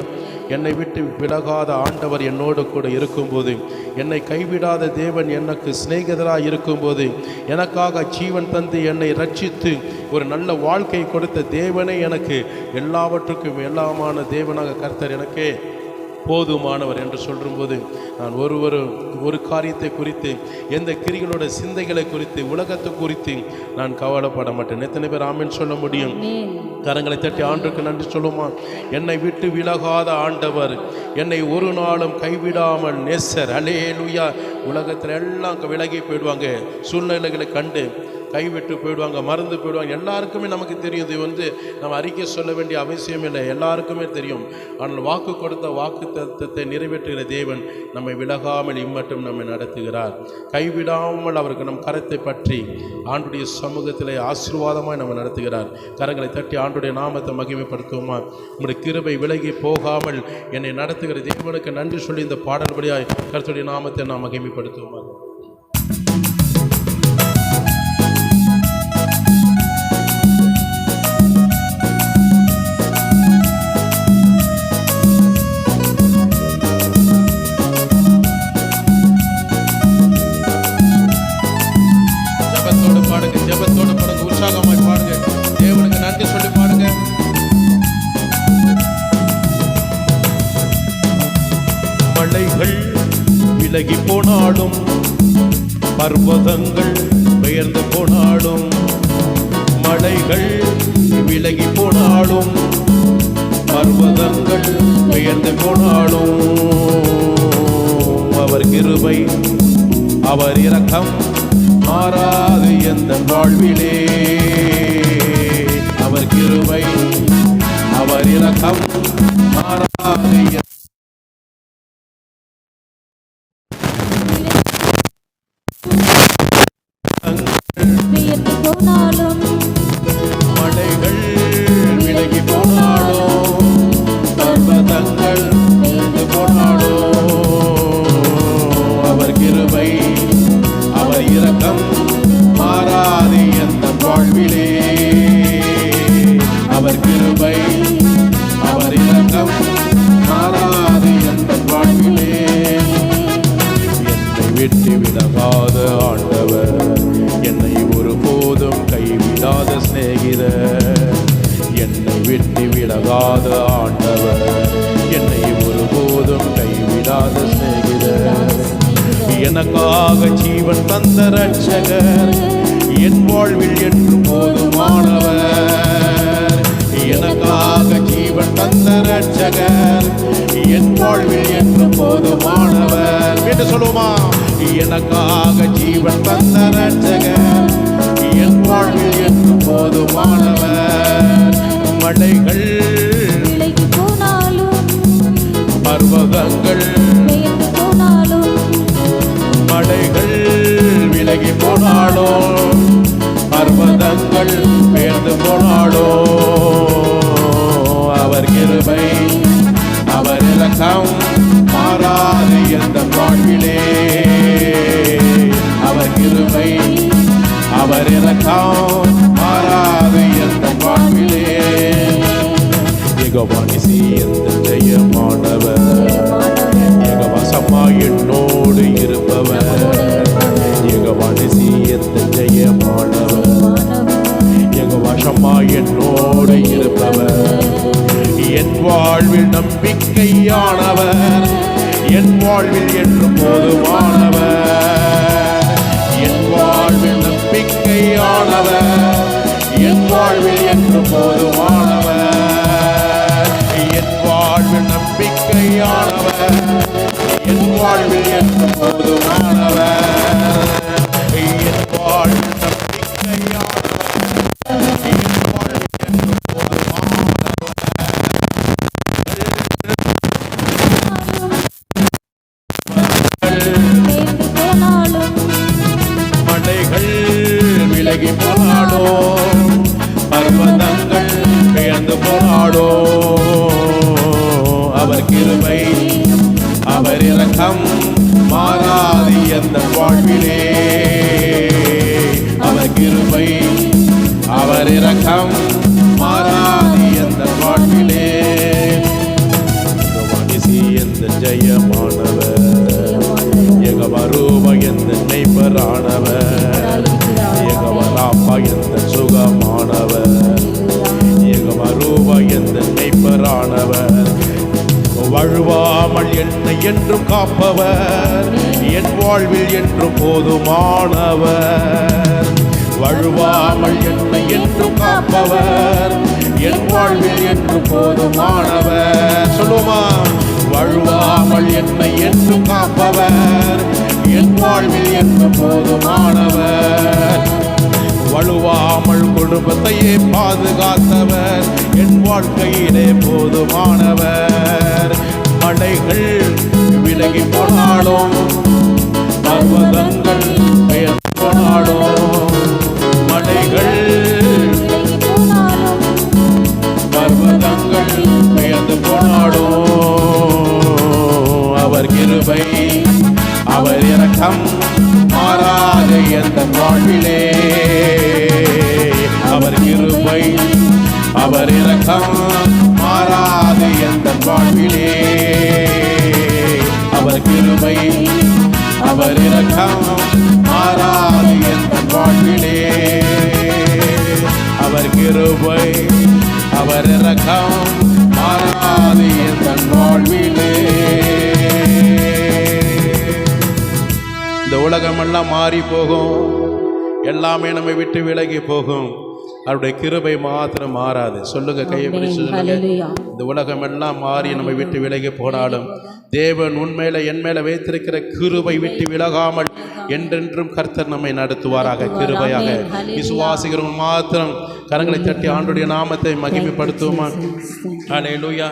என்னை விட்டு விலகாத ஆண்டவர் என்னோடு கூட இருக்கும்போது, என்னை கைவிடாத தேவன் எனக்கு சிநேகிதராக இருக்கும்போது, எனக்காக ஜீவன் தந்து என்னை ரட்சித்து ஒரு நல்ல வாழ்க்கை கொடுத்த தேவனே எனக்கு எல்லாவற்றுக்கும் எல்லாமான தேவனாக கர்த்தர் எனக்கே போதுமானவர் என்று சொல்லும்போது, நான் ஒரு காரியத்தை குறித்து, எந்த கிரிகளோட சிந்தைகளை குறித்து, உலகத்தை குறித்து நான் கவலைப்பட மாட்டேன். எத்தனை பேர் ஆமீன் சொல்ல முடியும்? கரங்களை தட்டி ஆண்டுக்கு நன்றி சொல்லுமா? என்னை விட்டு விலகாத ஆண்டவர், என்னை ஒரு நாளும் கைவிடாமல் நேசர். ஹல்லேலூயா. உலகத்தில் எல்லாம் விலகி போயிடுவாங்க, சூழ்நிலைகளை கண்டு கைவிட்டு போயிடுவாங்க, மறந்து போயிடுவாங்க. எல்லாருக்குமே நமக்கு தெரியும். இது நம்ம அறிக்கை சொல்ல வேண்டிய அவசியம் இல்லை, எல்லாருக்குமே தெரியும். ஆனால் வாக்கு கொடுத்த வாக்கு தத்தத்தை நிறைவேற்றுகிற தேவன் நம்மை விலகாமல் இம்மட்டும் நம்மை நடத்துகிறார். கைவிடாமல் அவருக்கு நம் கரத்தை பற்றி ஆண்டுடைய சமூகத்திலே ஆசீர்வாதமாய் நம்ம நடத்துகிறார். கரங்களை தட்டி ஆண்டுடைய நாமத்தை மகிமைப்படுத்துவோமா? உங்களுடைய கிருபை விலகி போகாமல் என்னை நடத்துகிற தேவனுக்கு நன்றி சொல்லி இந்த பாடல்படியாய் கர்த்தருடைய நாமத்தை நாம் மகிமைப்படுத்துவோமா? ஜெபத்தோடு பாடுங்க, உற்சாகமாய் பாடுங்க, தேவனுக்கு நன்றி சொல்லி பாடுங்க. மலைகள் விலகி போனாலும், பர்வதங்கள் பெயர்ந்து போனாலும், மலைகள் விலகி போனாலும், பர்வதங்கள் பெயர்ந்து போனாலும், அவர் கிருபை அவர் இரக்கம் மாறாது எந்த வாழ்விலே. அவர் கிருபை அவர் இரக்கம் மாறாது போனாலும், மலைகள் விலகி போனாலும், பர்வதங்கள் பெயர்ந்து போனாலும், அவர் கிருபை அவர் இரக்கம் மாறாது எந்த வாழ்விலே. அவர் கிருபை அவர் இரக்கம் மாறாது எந்த வாழ்விலே. என்னை விட்டு விலகாத ஆண்டவர், என்னை ஒருபோதும் கைவிடாத சிநேகிதர். என்னை விட்டு விலகாத ஆண்டவர், என்னை ஒருபோதும் கைவிடாத சிநேகிதர். எனக்காக ஜீவன் தந்த ரட்சகர், என் வாழ்வில் என்று போதுமானவர். எனக்காக ஜீவன் தந்த ரட்சகர், என் வாழ்வில் என்று போதுமானவர். என்று சொல்லுவோமா? எனக்காக ஜீவன் தந்த ரட்சகர், என் வாழ்வில் என்று போதுமானவர். மலைகள் விலகி போனாலும், பர்வதங்கள் பெயர்ந்து போனாலும், மலைகள் விலகி போனாலும், பர்வதங்கள் பெயர்ந்து போனாலும், அவர் கிருபை அவர் இரக்கம் மாறாது எந்த வாழ்விலே. யெகோவானிசி எந்த ஜெயமானவர், யெகோவா என்னோடு இருப்பவர், யெகோவானிசி எந்த ஜெயமானவர், யெகோவா என்னோடு இருப்பவர். என் வாழ்வில் நம்பிக்கையானவர், என் வாழ்வில் என்று போதுமானவர். என் வாழ்வில் நம்பிக்கையானவர், என் வாழ்வில் என்று போதுமானவர். என் வாழ்வில் நம்பிக்கையானவர், என் வாழ்வில் என்று போதுமானவர். என் வாழ்வில் நம்பிக்கையானவர், என் வாழ்வில் என்று போதுமானவர். மலைகள் விலகி போனாலோ, பர்வதங்கள் பெயர்ந்து போனாலோ, அவர் கிருபை அவர் இரக்கம் மாறாது எந்த வாழ்விலே. அவர் கிருபை அவர் இரக்கம் மாறாது எந்த வாழ்விலே. யெகோவானிசி எந்த ஜெயமானவர், யெகோவா எந்த நெய்பரானவர், யெகோவா ராப்பா எந்த சுகமானவர், யெகோவா எந்த நெய்பரானவர். வழுவாமல் என்னை என்றும் காப்பவர், என் வாழ்வில் என்றும் போதுமானவர். வழுவாமல் என்னை என்றும் காப்பவர், என் வாழ்வில் என்றும் போதுமானவர். சொல்லுமா, வழுவாமல் என்னை என்றும் காப்பவர், என் வாழ்வில் என்றும் போதுமானவர். வழுவாமல் குடும்பத்தையே பாதுகாத்தவர், என் வாழ்க்கையிலே போதுமானவர். மலைகள் விலகி போனாலும், பர்வதங்கள் பெயர்ந்து போனாலும், மலைகள் பர்வதங்கள் பெயர்ந்து போனாலும், அவர் கிருபை அவர் இரக்கம் மாறாத எந்த வாழ்விலே. அவர் கிருபை அவர் இரக்கம் மாறாத எந்த வாழ்விலே. அவர் கிருபை அவர் இரக்கம் மாறாத எந்த வாழ்விலே. அவர் கிருபை அவர் இரக்கம் மாறாத எந்த வாழ்விலே. இந்த உலகமெல்லாம் மாறி போகும், எல்லாமே நம்மை விட்டு விலகி போகும், அவருடைய கிருபை மாத்திரம் மாறாது. சொல்லுங்க, கையை பிடிச்சு சொல்லுங்க. இந்த உலகம் எல்லாம் மாறி நம்மை விட்டு விலகி போனாலும் தேவன் உண்மையில என் மேல வைத்திருக்கிற கிருபை விட்டு விலகாமல் என்றென்றும் கர்த்தர் நம்மை நடத்துவாராக. கிருபையாக விசுவாசிக்கிறவங்க மாத்திரம் கரங்களை தட்டி ஆண்டுடைய நாமத்தை மகிமைப்படுத்துவோமா? ஹல்லேலூயா.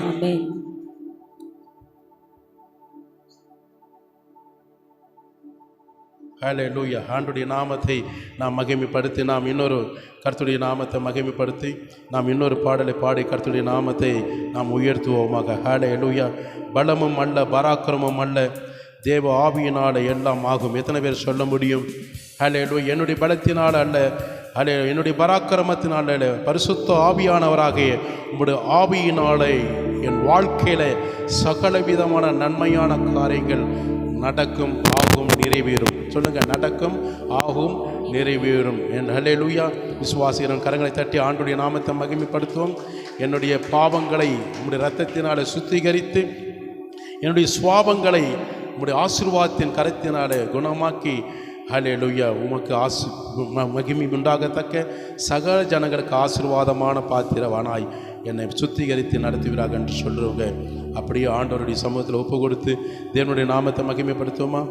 ஹல்லேலூயா. ஆண்டுடைய நாமத்தை நாம் மகிமைப்படுத்தி, நாம் இன்னொரு கர்த்தருடைய நாமத்தை மகிமைப்படுத்தி, நாம் இன்னொரு பாடலை பாடி கர்த்தருடைய நாமத்தை நாம் உயர்த்துவோமாக. ஹல்லேலூயா. பலமும் அல்ல, பராக்கிரமும் அல்ல, தேவ ஆவியினால் எல்லாம் ஆகும். எத்தனை பேர் சொல்ல முடியும்? ஹல்லேலூயா. என்னுடைய பலத்தினால் அல்ல, ஹல்லேலூயா, என்னுடைய பராக்கிரமத்தினால் அல்ல, பரிசுத்த ஆவியானவராகிய உம்முடைய ஆவியினாலே என் வாழ்க்கையில சகல விதமான நன்மையான காரியங்கள் நடக்கும், ஆகும், நிறைவேறும். சொல்லுங்க, நடக்கும், ஆகும், நிறைவேறும். என் ஹல்லேலூயா. விசுவாசிக்கிறவன் கரங்களை தட்டி ஆண்டுடைய நாமத்தை மகிமைப்படுத்துவோம். என்னுடைய பாவங்களை உம்முடைய இரத்தத்தினாலே சுத்திகரித்து, என்னுடைய சுவாபங்களை உம்முடைய ஆசீர்வாதத்தின் கரத்தினாலே குணமாக்கி, ஹல்லேலூயா, உமக்கு மகிமை உண்டாகத்தக்க சகல ஜனங்களுக்கு ஆசீர்வாதமான பாத்திரவானாய் என்னை சுத்திகரித்து நடத்துவீராக என்று சொல்கிறவங்க அப்படியே ஆண்டவருடைய சமூகத்தில் ஒப்பு கொடுத்து தேவனுடைய நாமத்தை மகிமைப்படுத்துவோமா?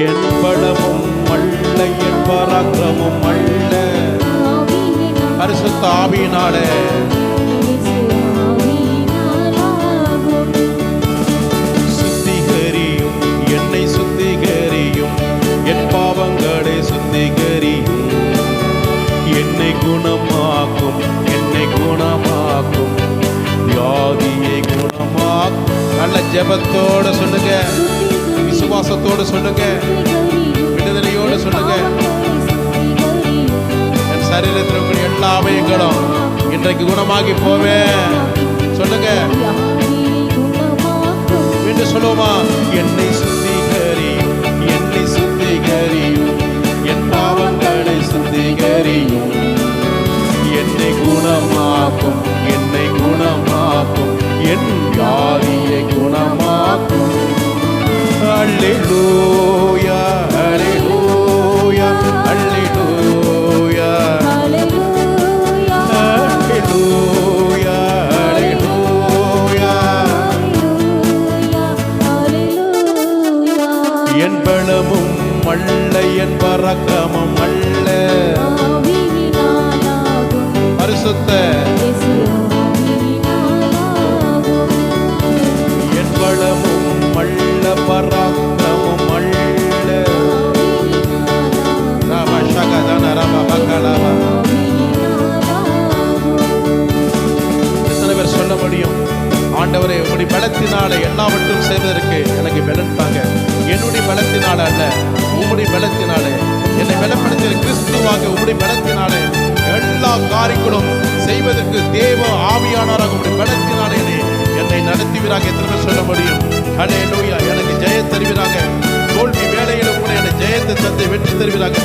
என் என் பராக்கிரமம் அல்ல. பரிசுத்த ஆவியினாலே சுத்திகரியும், என்னை சுத்திகரியும், என் பாவங்களை சுத்திகரியும், என்னை குணமாக்கும், என்னை குணமாக்கும், வியாதியை குணமாக்கும். நல்ல ஜெபத்தோட சொல்லுங்க, விசுவாசத்தோடு சொல்லுங்க, விடுதலையோடு சொல்லுங்க. என் சரீரத்தில் இருக்கிற எல்லா அவயங்களும் இன்றைக்கு குணமாகி போவேன் சொல்லுங்க. மீண்டும் சொல்லுவோமா? என்னை சுத்திகரியும், என்னை சுத்திகரியும், என் பாவங்களை சுத்திகரியும், என்னை குணமாக்கும், என்னை குணமாக்கும், என் வியாதியை குணமாக்கும். அல்லேலூயா, அல்லேலூயா, அல்லேலூயா, அல்லேலூயா, அல்லேலூயா. என் பலமும் அல்ல, என் பராக்கிரமம் அல்ல, பரிசுத்த என் பலமும் அல்ல, பராக்கிரமம் அல்ல. எத்தனை பேர் சொல்ல முடியும்? ஆண்டவரே, உம்முடைய பலத்தினால எல்லாவற்றும் செய்வதற்கு எனக்கு பலன் தாங்க. என்னுடைய பலத்தினால அல்ல, உம்முடைய பலத்தினாலே என்னை பலப்படுத்திய கிறிஸ்துவாக உம்முடைய பலத்தினாலே எல்லா காரியங்களும் செய்வதற்கு தேவ ஆவியானவராக உம்முடைய பலத்தினாலே என்னை நடத்துவீராக. எத்தனை பேர் சொல்ல முடியும்? அல்லேலூயா. எனக்கு ஜெயம் தருவீராக. தோல்வி வேலையிலும் கூட எனக்கு ஜெயத்தை தந்தை வெற்றி தருவீராக.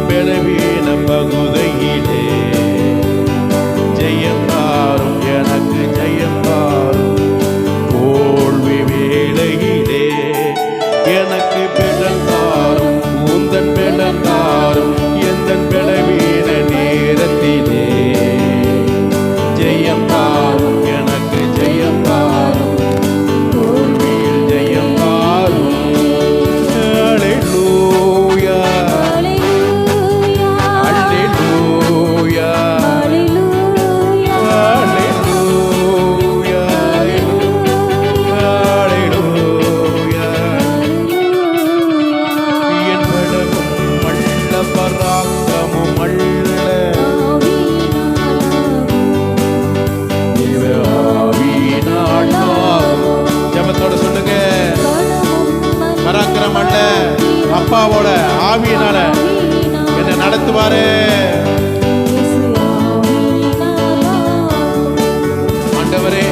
பலவீன பகுதியிலே ஜெயம் தாரும், எனக்கு ஜெயம் தாரும். தோல்வி வேளையிலே எனக்கு பலன் தாரும், உந்தன் பலன் தாரும். எந்தன் பலவீன நேரத்திலே ஜெயம் தாரும், எனக்கு ஜெயம் தாரும். தோல்வியில் ஜெயம் தாரும். அல்லேலூயா, அல்லேலூயா, அல்லேலூயா, அல்லேலூயா. என் பலமும் அல்ல, பராக்கிரமம் அல்ல, தேவ ஆவியினால் ஆகும். ஜெபத்தோட சொல்லுங்க. பராக்கிரமம் அல்ல, அப்பாவோட ஆவியினால என்னை நடத்துவாரு. ஆண்டவரே,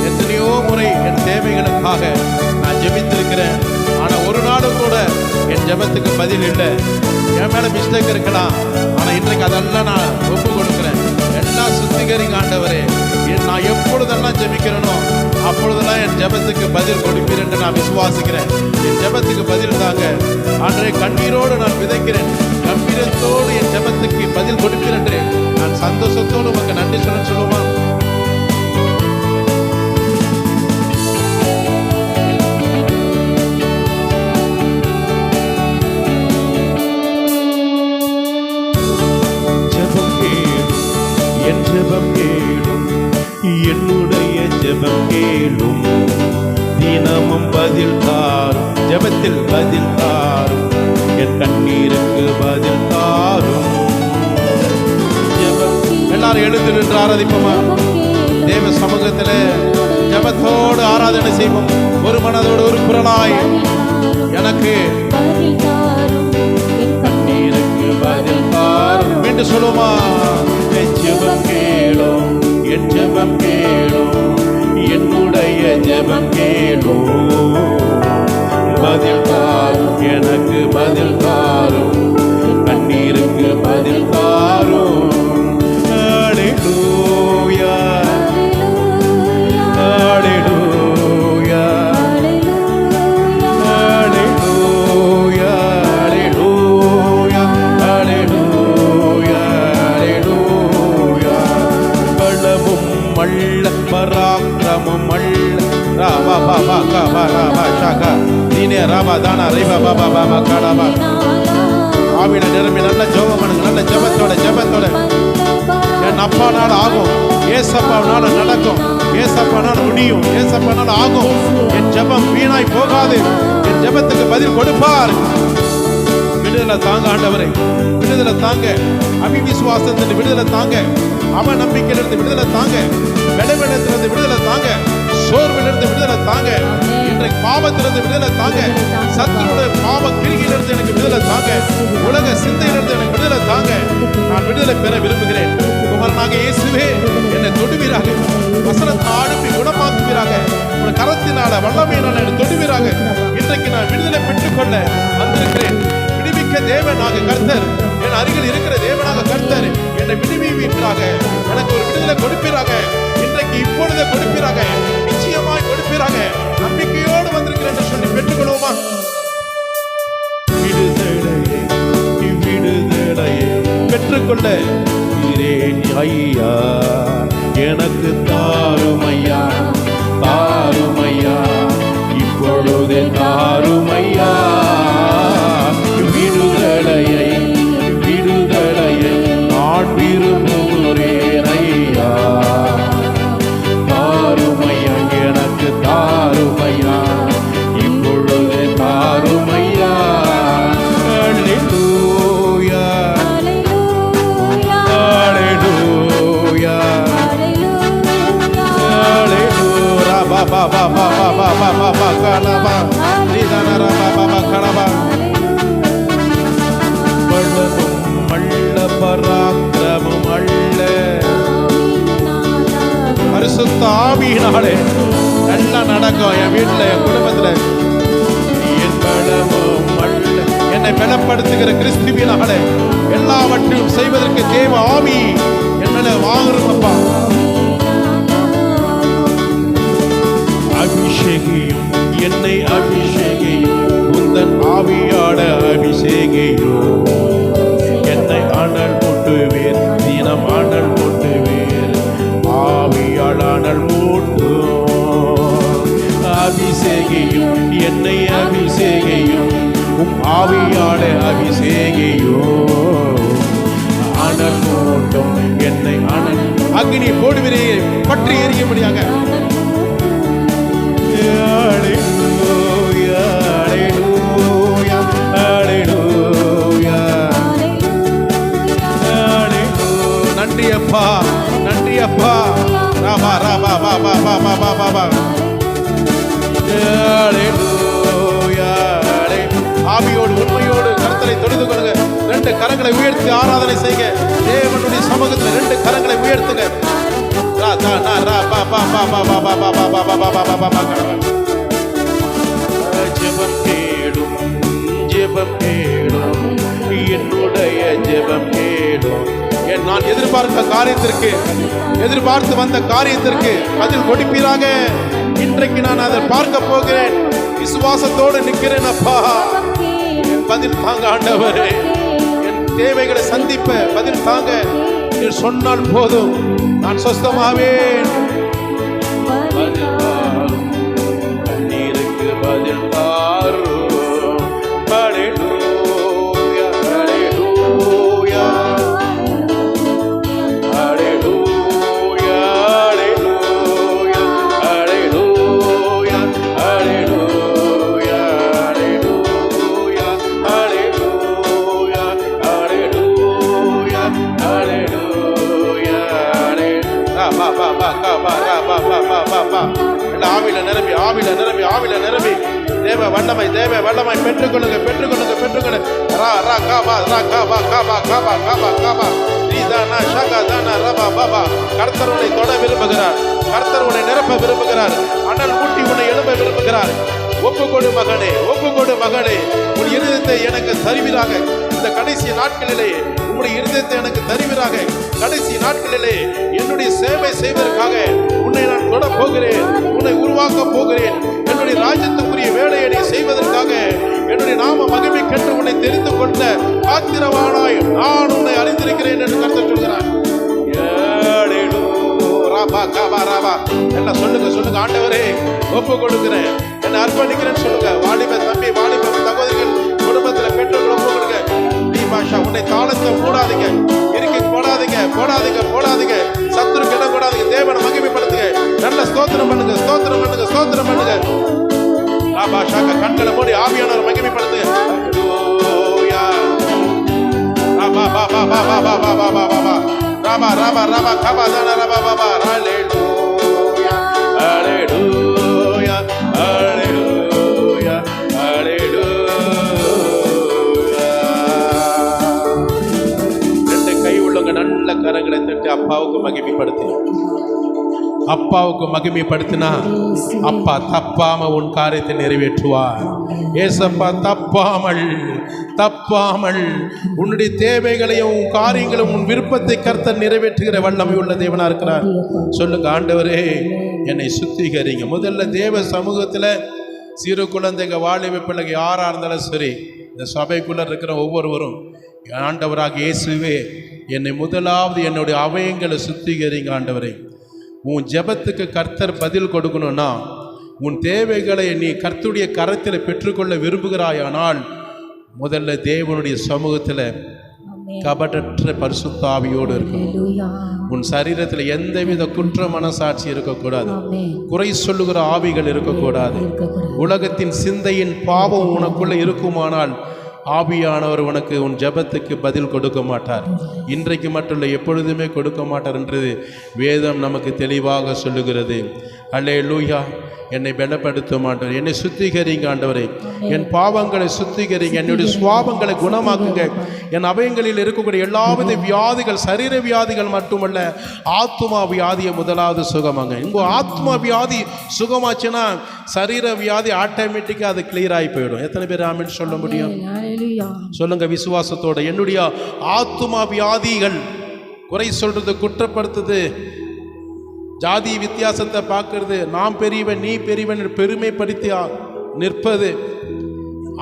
எத்தனையோ முறை என் தேவைகளுக்காக நான் ஜெபித்திருக்கிறேன். ஆனா ஒரு நாளும் கூட என் ஜெபத்துக்கு பதில் இல்லை. என் மேல மிஸ்டேக் இருக்கலாம், ஆனா இன்றைக்கு அதெல்லாம் நான் ஒப்பு கொடுக்கிறேன். எல்லாம் சுத்திகரிங்க ஆண்டவரே. நான் எப்பொழுதெல்லாம் ஜெபிக்கிறேனோ அப்பொழுதெல்லாம் என் ஜெபத்துக்கு பதில் கொடுப்பீர் என்று நான் விசுவாசிக்கிறேன். என் ஜெபத்துக்கு பதில் தாங்க ஆண்டவரே. கண்ணீரோடு நான் விதைக்கிறேன், கம்பீரத்தோடு என் ஜெபத்துக்கு பதில் கொடுப்பீர் என்று நான் சந்தோஷத்தோடு உங்களுக்கு நன்றி சொல்லுமா? என் ஜெபம் கேளும், என்னுடைய ஜெபம் கேளும், தினமும் பதில் தாரும், ஜெபத்தில் பதில் தாரும், என் கண்ணீருக்கு பதில் தாரும். ஜெபம். எல்லாரும் எழுந்து நின்று ஆராதிப்போமா? தேவ சமூகத்தில் ஜெபத்தோடு ஆராதனை செய்வோம். ஒரு மனதோடு ஒரு குரலாய் எனக்கு கண்ணீருக்கு பதில் தாரும் என்று சொல்லுமா? என் ஜெபம் கேளும், என் ஜெபம் கேளும், என்னுடைய ஜெபம் கேளும், பதில் தாரும், எனக்கு பதில் தாரும், கண்ணீருக்கு பதில் தாரும். அல்லேலூயா, அல்லேலூயா, அல்லேலூயா, அல்லேலூயா, அல்லேலூயா, அல்லேலூயா. பலமும் அல்ல, பராக்கிரமம் அல்ல, ராபா பாபா காபா ராபா ஷாகா நீனே ராபா தானா ரைபா பாபா பாபா காடாபா. ஆவியில நிரம்பி நல்ல ஜெபம் பண்ணுங்க. நல்ல ஜெபத்தோட என் அப்பானால ஆகும், ஏசப்பானால நடக்கும், ஏசப்பானால முடியும், ஏசப்பானால ஆகும். என் ஜெபம் வீணாய் போகாது. என் ஜெபத்துக்கு பதில் கொடுப்பார். விடுதலை தாங்க ஆண்டவரை, விடுதலை தாங்க. அவிவிசுவாசத்திலிருந்து விடுதலை தாங்க, அவநம்பிக்கையிலிருந்து விடுதலை தாங்க, பலவீனத்திலிருந்து விடுதலை தாங்க, சோர்விலிருந்து விடுதலை தாங்க, இன்றைக்கு பாவத்திலிருந்து விடுதலை தாங்க, சத்துருடைய பாவ கிரியிலிருந்து எனக்கு விடுதலை தாங்க, உலக சிந்தையிலிருந்து எனக்கு விடுதலை தாங்க. நான் விடுதலை பெற விரும்புகிறேன். குமாரனாக இயேசுவே என்னை தொடுவீராக, வசனத்தை அனுப்பி குணமாக்குவீராக, ஒரு கரத்தினால வல்லமையினால என்னை தொடுவீராக. இன்றைக்கு நான் விடுதலை பெற்றுக்கொள்ள வந்திருக்கிறேன். விடுவிக்க தேவனாக கர்த்தர், என் அருகில் இருக்கிற தேவனாக கர்த்தர் என்னை விடுவிப்பீராக. எனக்கு ஒரு விடுதலை கொடுப்பீராக. இன்றைக்கு இப்பொழுதே கொடுப்பீராக, நிச்சயமாய் கொடுப்பீராக. நம்பிக்கையோடு வந்திருக்கிறேன் என்று சொல்லி பெற்றுக்கொள்வோமா? விடுதலையே விடுதலையே பெற்றுக்கொள்ள ஐயா எனக்கு தாருமையா, தாருமையா, இப்பொழுதே தாருமையா. விடுதலையை விடுதலையை நான் விரும்புகிறேன் ஐயா, தாருமையா, எனக்கு தாருமையா, இப்பொழுது தாருமையா. அல்லேலூயா, அல்லேலூயா, அல்லேலூயா. பாபா பாபா பாபா பாபா கலபா நிதனரா பாபா கலபா. பலமும் அல்ல பராக்கிரமும் அல்ல, பரிசுத்த ஆவியினாலே எல்லாம் நடக்கும் என் வீட்டுல, என் குடும்பத்துல. என் பலமும் அல்ல, என்னை பலப்படுத்துகிற கிறிஸ்துவினாலே எல்லாவற்றையும் செய்வதற்கு தேவ ஆவி என்னை வாங்குறப்பா. அபிஷேகியும் என்னை அபிஷேகியும், உந்தன் ஆவியாட அபிஷேகியும். என்னை அனல் மூட்டுவேர், தினம் அனல் மூட்டுவேர், ஆவியால் அனல் மூட்டும். அபிஷேகியும் என்னை அபிஷேகியும், ஆவியாட அபிஷேகியும். அனல் மூட்டும் என்னை அனல் அக்னி போடுவீரே பற்றி எரியும்படியாக. நன்றி அப்பா, நன்றி அப்பா. ராபா ராபா பாபா பாபா பாபா பாபா. ஆவியோடு உண்மையோடு கரங்களை தொழுது கொள்ளுங்க. ரெண்டு கரங்களை உயர்த்தி ஆராதனை செய்யுங்க. தேவனுடைய சமூகத்தில் ரெண்டு கரங்களை உயர்த்துங்க. ஜெபம் கேடும், ஜெபம் கேடும், என்னுடைய ஜெபம் கேடும். நான் எதிர்பார்த்த காரியத்திற்கு, எதிர்பார்த்து வந்த காரியத்திற்கு பதில் கொடுப்பீராக. இன்றைக்கு நான் அதை பார்க்க போகிறேன். விசுவாசத்தோடு நிற்கிறேன் அப்பா. என் பதில் தாங்க ஆண்டவரே. என் தேவைகளை சந்திப்ப பதில் தாங்க. நீ சொன்னால் போதும், நான் சொஸ்தமாவேன். கண்ணீருக்கு பதில் தாரும். அல்லேலூயா, அல்லேலூயா, அல்லேலூயா, அல்லேலூயா, அல்லேலூயா, அல்லேலூயா, அல்லேலூயா, அல்லேலூயா, அல்லேலூயா, அல்லேலூயா. ஆவில நிரம்பி, ஆவில நிரம்பி, ஆவில நிரம்பி தேவ வல்லமை, தேவ வல்லமை பெற்றுக்கொள்ளுங்க, பெற்றுக்கொள்ளுங்க, பெற்றுக்கொள்ளுங்க. ரா ரா காபா, ரா காபா, காபா, காபா, காபா, காபா. நீதானா ஷகா தானா ரபா பாபா. கர்த்தர் உன்னை தொட விரும்புகிறார். கர்த்தர் உன்னை நிரப்ப விரும்புகிறார். அனல் மூட்டி உன்னை எழுப்ப விரும்புகிறார். ஒப்புக்கொடு மகனே, ஒப்புக்கொடு மகனே. உன் இருதயத்தை எனக்கு தருவீராக. இந்த கடைசி நாட்களிலே உன்னுடைய இருதயத்தை எனக்கு தருவீராக. கடைசி நாட்களிலே என்னுடைய சேவை செய்வதற்காக உன்னை நான் தொட போகிறேன், உன்னை உருவாக்க போகிறேன். என்னுடைய ராஜ்யத்துக்குரிய வேலையை செய்வதற்காக, என்னுடைய நாம மகிமை கண்டு உன்னை தெரிந்து கொண்ட பாத்திரவானாய் நான் உன்னை அறிந்திருக்கிறேன் என்று கர்த்தர் சொல்கிறார். எல்லாம் சொல்லுங்க சொல்லுங்க. ஆண்டவரே ஒப்பு கொடுக்கிறேன், என்னை அர்ப்பணிக்கிறேன்னு சொல்லுங்க. வாலிப தம்பி, வாலிப சகோதரிகள், குடும்பத்தில் பெற்றோர்கள் ஒப்பு கொடுங்க. உன்னை தாளத்தை மூடாதீங்க, இறுக்கி போடாதீங்க, போடாதீங்க, போடாதீங்க. சத்துருக்கு இடம் கூடாதீங்க. தேவனை மகிமைப்படுத்துங்க. நல்ல ஸ்தோத்திரம் பண்ணுங்க, ஸ்தோத்திரம் பண்ணுங்க, ஸ்தோத்திரம் பண்ணுங்க. கண்களை மூடி ஆவியானவர் மகிமைப்படுத்துங்க. ராபா ராபா ராபா கபா தான ராபா பாபா. ஹalleluya ஹalleluya ஹalleluya ஹalleluya. ரெண்டு கை உள்ளவங்க நல்ல கரங்களை தட்டி அப்பாவுக்கு மகிமைப்படுத்து. அப்பாவுக்கு மகிமைப்படுத்தினா அப்பா தப்பாம உன் காரியத்தை நிறைவேற்றுவார். ஏசப்பா தப்பாமல் தப்பாமல் உன்னுடைய தேவைகளையும் உன் காரியங்களையும் உன் விருப்பத்தை கர்த்தர் நிறைவேற்றுகிற வல்லமை உள்ள தேவனா இருக்கிறார். சொல்லுங்க, ஆண்டவரே என்னை சுத்திகரிங்க. முதல்ல தேவ சமூகத்தில் சிறு குழந்தைங்க, வாலிப பிள்ளைங்க யாரா இருந்தாலும் சரி, இந்த சபைக்குள்ள இருக்கிற ஒவ்வொருவரும் ஆண்டவராக இயேசுவே என்னை முதலாவது என்னுடைய அவயங்களை சுத்திகரிங்க. ஆண்டவரே, உன் ஜெபத்துக்கு கர்த்தர் பதில் கொடுக்கணும்னா உன் தேவைகளை நீ கர்த்தருடைய கரத்தில் பெற்றுக்கொள்ள விரும்புகிறாயானால் முதல்ல தேவனுடைய சமூகத்தில் கபடற்ற பரிசுத்த ஆவியோடு இருக்கணும். உன் சரீரத்தில் எந்தவித குற்ற மனசாட்சி இருக்கக்கூடாது, குறை சொல்லுகிற ஆவிகள் இருக்கக்கூடாது. உலகத்தின் சிந்தையின் பாவம் உனக்குள்ள இருக்குமானால் ஆவியானவர் உனக்கு உன் ஜெபத்துக்கு பதில் கொடுக்க மாட்டார். இன்றைக்கு மட்டும் இல்லை, எப்பொழுதுமே கொடுக்க மாட்டார் என்றது வேதம் நமக்கு தெளிவாக சொல்லுகிறது. அல்லேலூயா. என்னை பலப்படுத்த மாட்டார். என்னை சுத்திகரிங்க ஆண்டவரே, என் பாவங்களை சுத்திகரிங்க, என்னுடைய சுவாபங்களை குணமாக்குங்க. என் அவயங்களில் இருக்கக்கூடிய எல்லாவித வியாதிகள், சரீர வியாதிகள் மட்டுமல்ல, ஆத்மா வியாதியை முதலாவது சுகமாங்க. உங்க ஆத்மா வியாதி சுகமாச்சுன்னா சரீர வியாதி ஆட்டோமேட்டிக்காக அது கிளியர் ஆகி போயிடும். எத்தனை பேர் ஆமென் சொல்ல முடியும்? சொல்லுங்க விசுவாசத்தோட. என்னுடைய ஆத்மா வியாதிகள், குறை சொல்றது, குற்றப்படுத்துது, ஜாதி வித்தியாசத்தை பார்க்கறது, நாம் பெரியவன் நீ பெரியவன் பெருமைப்படுத்தி நிற்பது,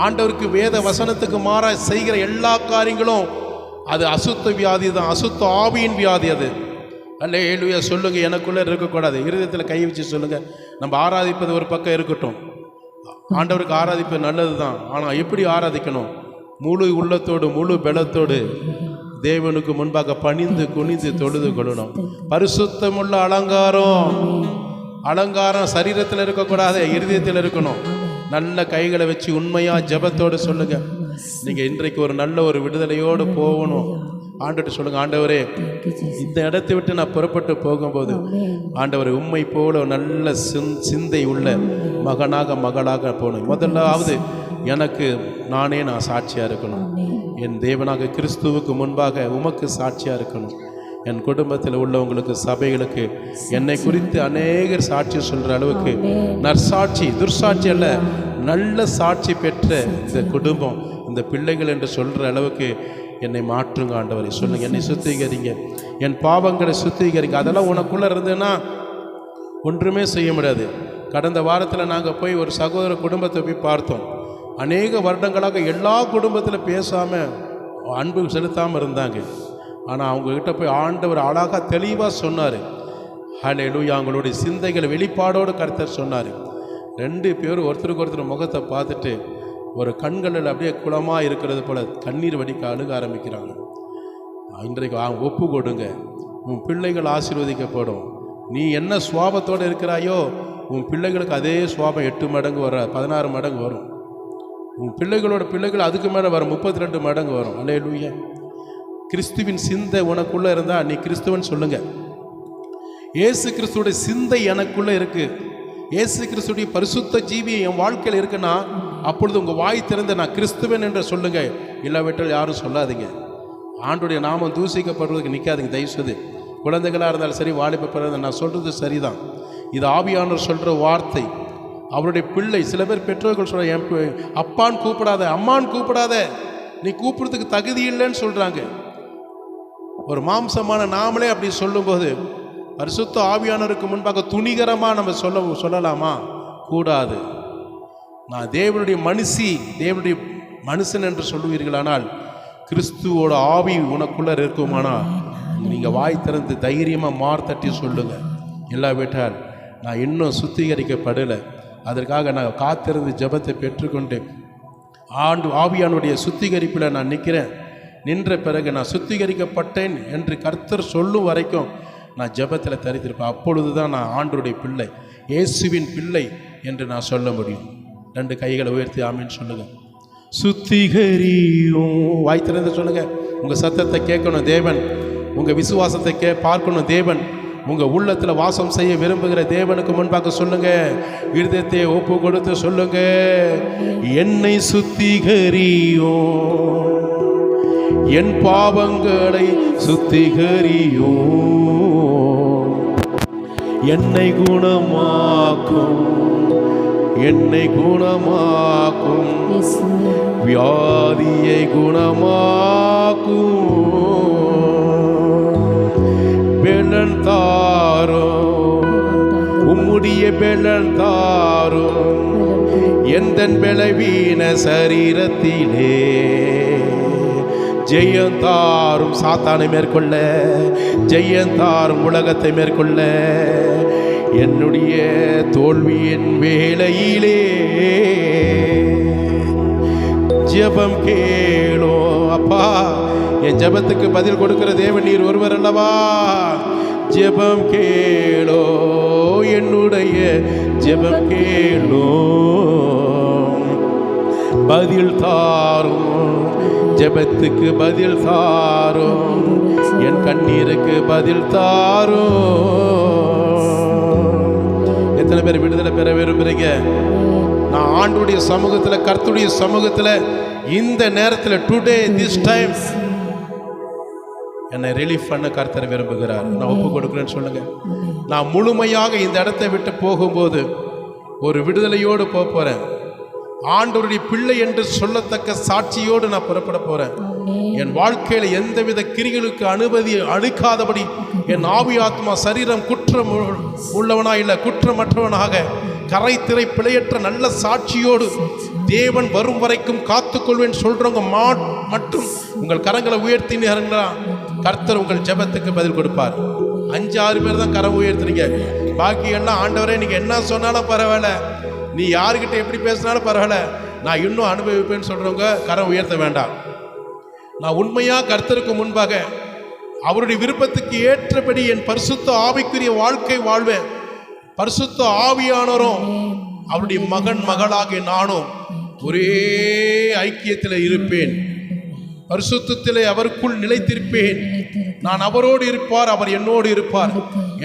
ஆண்டவருக்கு வேத வசனத்துக்கு மாற செய்கிற எல்லா காரியங்களும் அது அசுத்த வியாதி தான், அசுத்த ஆவியின் வியாதி அது. அல்லேலூயா. சொல்லுங்க, எனக்குள்ளே இருக்கக்கூடாது. இருதயத்தில் கை வச்சு சொல்லுங்க, நம்ம ஆராதிப்பது ஒரு பக்கம் இருக்கட்டும், ஆண்டவருக்கு ஆராதிப்பது நல்லது தான். ஆனால் எப்படி ஆராதிக்கணும்? முழு உள்ளத்தோடு முழு பலத்தோடு தேவனுக்கு முன்பாக பணிந்து குனிந்து தொழுது கொள்ளணும். பரிசுத்தமுள்ள அலங்காரம் சரீரத்தில் இருக்கக்கூடாது, இருதயத்தில் இருக்கணும். நல்ல கைகளை வச்சு உண்மையா ஜெபத்தோடு சொல்லுங்க. நீங்க இன்றைக்கு ஒரு நல்ல ஒரு விடுதலையோடு போகணும். ஆண்டவர்கிட்ட சொல்லுங்க, ஆண்டவரே இந்த இடத்தை விட்டு நான் புறப்பட்டு போகும்போது ஆண்டவரை உண்மை போல நல்ல சிந்தை உள்ள மகனாக மகளாக போகணும். முதலாவது எனக்கு நான் சாட்சியாக இருக்கணும். என் தேவனாக கிறிஸ்துவுக்கு முன்பாக உமக்கு சாட்சியாக இருக்கணும். என் குடும்பத்தில் உள்ளவங்களுக்கு, சபைகளுக்கு என்னை குறித்து அநேகர் சாட்சி சொல்கிற அளவுக்கு நற்சாட்சி, துர்சாட்சி அல்ல, நல்ல சாட்சி பெற்ற இந்த குடும்பம், இந்த பிள்ளைகள் என்று சொல்கிற அளவுக்கு என்னை மாற்றுங்க ஆண்டவரை. சொல்லுங்க, என்னை சுத்திகரிங்க, என் பாவங்களை சுத்திகரிங்க. அதெல்லாம் உனக்குள்ளே இருந்ததுன்னா ஒன்றுமே செய்ய முடியாது. கடந்த வாரத்தில் நாங்கள் போய் ஒரு சகோதர குடும்பத்தை போய் பார்த்தோம். அநேக வருடங்களாக எல்லா குடும்பத்தில் பேசாமல் அன்பு செலுத்தாமல் இருந்தாங்க. ஆனால் அவங்கக்கிட்ட போய் ஆண்டவர் அழகாக தெளிவாக சொன்னார். ஹல்லேலூயா. அவங்களுடைய சிந்தைகளை வெளிப்பாடோடு கர்த்தர் சொன்னார். ரெண்டு பேரும் ஒருத்தருக்கு ஒருத்தர் முகத்தை பார்த்துட்டு ஒரு கண்களில் அப்படியே குளமாக இருக்கிறது போல் கண்ணீர் வடிக்க அழுக ஆரம்பிக்கிறாங்க. இன்றைக்கு ஒப்பு கொடுங்க, உன் பிள்ளைகள் ஆசீர்வதிக்கப்படும். நீ என்ன சுவாபத்தோடு இருக்கிறாயோ உன் பிள்ளைகளுக்கு அதே சுவாபம் 8 மடங்கு வர 16 மடங்கு வரும். உன் பிள்ளைகளோட பிள்ளைகள் அதுக்கு மேலே வரும், 32 மடங்கு வரும். அல்லேலூயா. கிறிஸ்துவின் சிந்தை உனக்குள்ளே இருந்தால் நீ கிறிஸ்துவன் சொல்லுங்க. இயேசு கிறிஸ்துவோட சிந்தை எனக்குள்ளே இருக்குது, இயேசு கிறிஸ்துடைய பரிசுத்த ஜீவி என் வாழ்க்கையில் இருக்குன்னா அப்பொழுது உங்கள் வாய் திறந்து நான் கிறிஸ்துவன் என்று சொல்லுங்க. இல்லாவிட்டால் யாரும் சொல்லாதீங்க. ஆண்டுடைய நாமம் தூசிக்கப்படுறதுக்கு நிற்காதீங்க தயவுசெய்து. குழந்தைகளாக இருந்தாலும் சரி, வாலிப பிறந்த, நான் சொல்கிறது சரிதான். இது ஆவியானவர் சொல்கிற வார்த்தை. அவருடைய பிள்ளை, சில பேர் பெற்றோர்கள் சொல்ற, என் அப்பான்னு கூப்பிடாத, அம்மான்னு கூப்பிடாத, நீ கூப்பிடுறதுக்கு தகுதி இல்லைன்னு சொல்கிறாங்க. ஒரு மாம்சமான நாமளே அப்படி சொல்லும்போது பரிசுத்த ஆவியானவருக்கு முன்பாக துணிகரமாக நம்ம சொல்லலாமா? கூடாது. நான் தேவனுடைய தேவனுடைய மனுஷன் என்று சொல்லுவீர்களானால் கிறிஸ்துவோட ஆவி உனக்குள்ள இருக்குமானால் நீங்கள் வாய் திறந்து தைரியமாக மார்த்தட்டி சொல்லுங்க. இல்லாவிட்டால் நான் இன்னும் சுத்திகரிக்கப்படலை. அதற்காக நான் காத்திருந்து ஜெபத்தை பெற்றுக்கொண்டு ஆவியானுடைய சுத்திகரிப்பில் நான் நிற்கிறேன். நின்ற பிறகு நான் சுத்திகரிக்கப்பட்டேன் என்று கர்த்தர் சொல்லும் வரைக்கும் நான் ஜெபத்தில் தரித்திருப்பேன். அப்பொழுது தான் நான் ஆண்டவருடைய பிள்ளை, இயேசுவின் பிள்ளை என்று நான் சொல்ல முடியும். 2 கைகளை உயர்த்தி ஆமீன் சொல்லுங்க. சுத்திகரியும் வாய் திறந்து சொல்லுங்க. உங்கள் சத்தத்தை கேட்கணும் தேவன், உங்கள் விசுவாசத்தை பார்க்கணும் தேவன், உங்கள் உள்ளத்தில் வாசம் செய்ய விரும்புகிற தேவனுக்கு முன்பாக சொல்லுங்க. இருதயத்தை ஒப்பு கொடுத்து சொல்லுங்க. என்னை சுத்திகரியும், என் பாவங்களை சுத்திகரியும், என்னை குணமாக்கும், என்னை குணமாக்கும், வியாதியை குணமாக்கும், பெலன் தாரும், உம்முடைய பெலன் தாரும், எந்தன் பலவீன சரீரத்திலே ஜெயந்தாரும், சாத்தானை மேற்கொள்ள ஜெயந்தாரும், உலகத்தை மேற்கொள்ள என்னுடைய தோல்வியின் வேளையிலே ஜெபம் கேளோ. அப்பா, என் ஜெபத்துக்கு பதில் கொடுக்கிற தேவன் நீர் ஒருவர் அல்லவா. ஜெபம் கேளோ, என்னுடைய ஜெபம் கேளோ, பதில் தாரும், ஜெபத்துக்கு பதில் தாரும், என் கண்ணீருக்கு பதில் தாரும். எத்தனை பேர் விடுதலை பெற விரும்புறீங்க? நான் ஆண்டவருடைய சமூகத்தில், கர்த்தருடைய சமூகத்தில் இந்த நேரத்தில் டுடே திஸ் டைம் என்னை ரிலீஃப் பண்ண கர்த்தர் விரும்புகிறார். நான் ஒப்பு கொடுக்குறேன்னு சொல்லுங்க. நான் முழுமையாக இந்த இடத்தை விட்டு போகும்போது ஒரு விடுதலையோடு போகிறேன். ஆண்டவருடைய பிள்ளை என்று சொல்லத்தக்க சாட்சியோடு நான் புறப்பட போறேன். என் வாழ்க்கையில எந்தவித கிரிகளுக்கு அனுமதி அளிக்காதபடி என் ஆவி ஆத்மா சரீரம் குற்றம் உள்ளவனா இல்ல குற்றமற்றவனாக கரை திரை பிழையற்ற நல்ல சாட்சியோடு தேவன் வரும் வரைக்கும் காத்துக்கொள்வேன் சொல்றவங்க மட்டும் உங்கள் கரங்களை உயர்த்தினீர்களா, கர்த்தர் உங்கள் ஜெபத்துக்கு பதில் கொடுப்பார். 5-6 பேர் தான் கரம் உயர்த்துறீங்க. பாக்கி எல்லாம் ஆண்டவரே நீங்க என்ன சொன்னாலும் பரவாயில்ல, நீ யாருக்கிட்ட எப்படி பேசினாலும் பரவாயில்ல, நான் இன்னும் அனுபவிப்பேன்னு சொல்றவங்க கரம் உயர்த்த வேண்டாம். நான் உண்மையா கர்த்தருக்கு முன்பாக அவருடைய விருப்பத்துக்கு ஏற்றபடி என் பரிசுத்த ஆவிக்குரிய வாழ்க்கை வாழ்வேன். பரிசுத்த ஆவியானவரும் அவருடைய மகன் மகளாக நானும் ஒரே ஐக்கியத்தில் இருப்பேன். பரிசுத்தத்திலே அவருக்குள் நிலைத்திருப்பேன். நான் அவரோடு இருப்பார், அவர் என்னோடு இருப்பார்.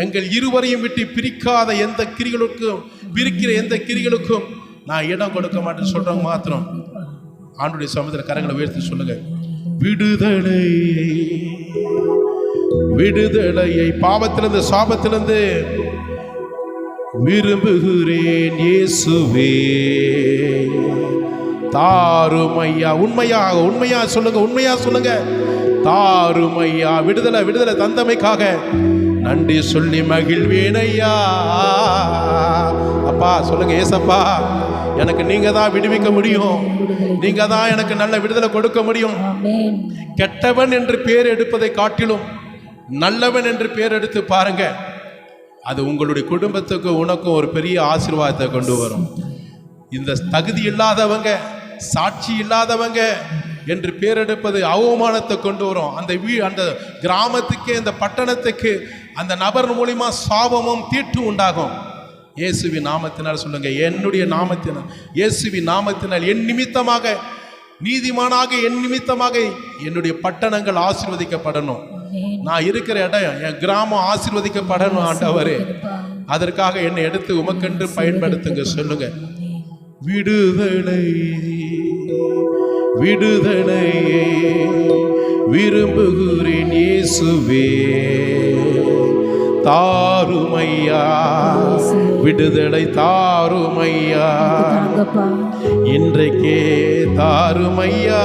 எங்கள் இருவரையும் விட்டு பிரிக்காத எந்த கிரிகளுக்கும், பிரிக்கிற எந்த கிரிகளுக்கும் நான் இடம் கொடுக்க மாட்டேன்னு சொல்றவங்க மாத்திரம் ஆண்டுடைய சமூகத்தில் கரங்களை உயர்த்தி சொல்லுங்க. விடுதலை, விடுதலையை பாவத்திலிருந்து சாபத்திலிருந்து விரும்புகிறேன் இயேசுவே தாருமையா. உண்மையா சொல்லுங்க, உண்மையா சொல்லுங்க. தாருமையா. விடுதலை, விடுதலை தந்தமைக்காக நன்றி சொல்லி மகிழ்வேனையா. அப்பா சொல்லுங்க, ஏசப்பா எனக்கு நீங்க தான் விடுவிக்க முடியும், நீங்க தான் எனக்கு நல்ல விடுதலை கொடுக்க முடியும். கெட்டவன் என்று பேர் எடுப்பதை காட்டிலும் நல்லவன் என்று பேர் எடுத்து பாருங்க, அது உங்களுடைய குடும்பத்துக்கு உனக்கும் ஒரு பெரிய ஆசீர்வாதத்தை கொண்டு வரும். இந்த தகுதி இல்லாதவங்க, சாட்சி இல்லாதவங்க என்று பேரெடுப்பது அவமானத்தை கொண்டு வரும். அந்த கிராமத்துக்கு, அந்த பட்டணத்துக்கு, அந்த நபர் மூலியமா சாபமும் தீட்டு உண்டாகும். இயேசுவின் நாமத்தினால் சொல்லுங்க, என்னுடைய நாமத்தினால், இயேசுவின் நாமத்தினால் என் நிமித்தமாக, நீதிமானாக என் நிமித்தமாக என்னுடைய பட்டணங்கள் ஆசீர்வதிக்கப்படணும். நான் இருக்கிற இடம், என் கிராமம் ஆசீர்வதிக்கப்படணும் ஆண்டவரே. அதற்காக என்னை எடுத்து உமக்கென்று பயன்படுத்துங்க. சொல்லுங்க, விடுதலை, விடுதலை விரும்புகிறேன் இயேசுவே தாருமையா. விடுதலை தாருமையா, இன்றைக்கே தாருமையா.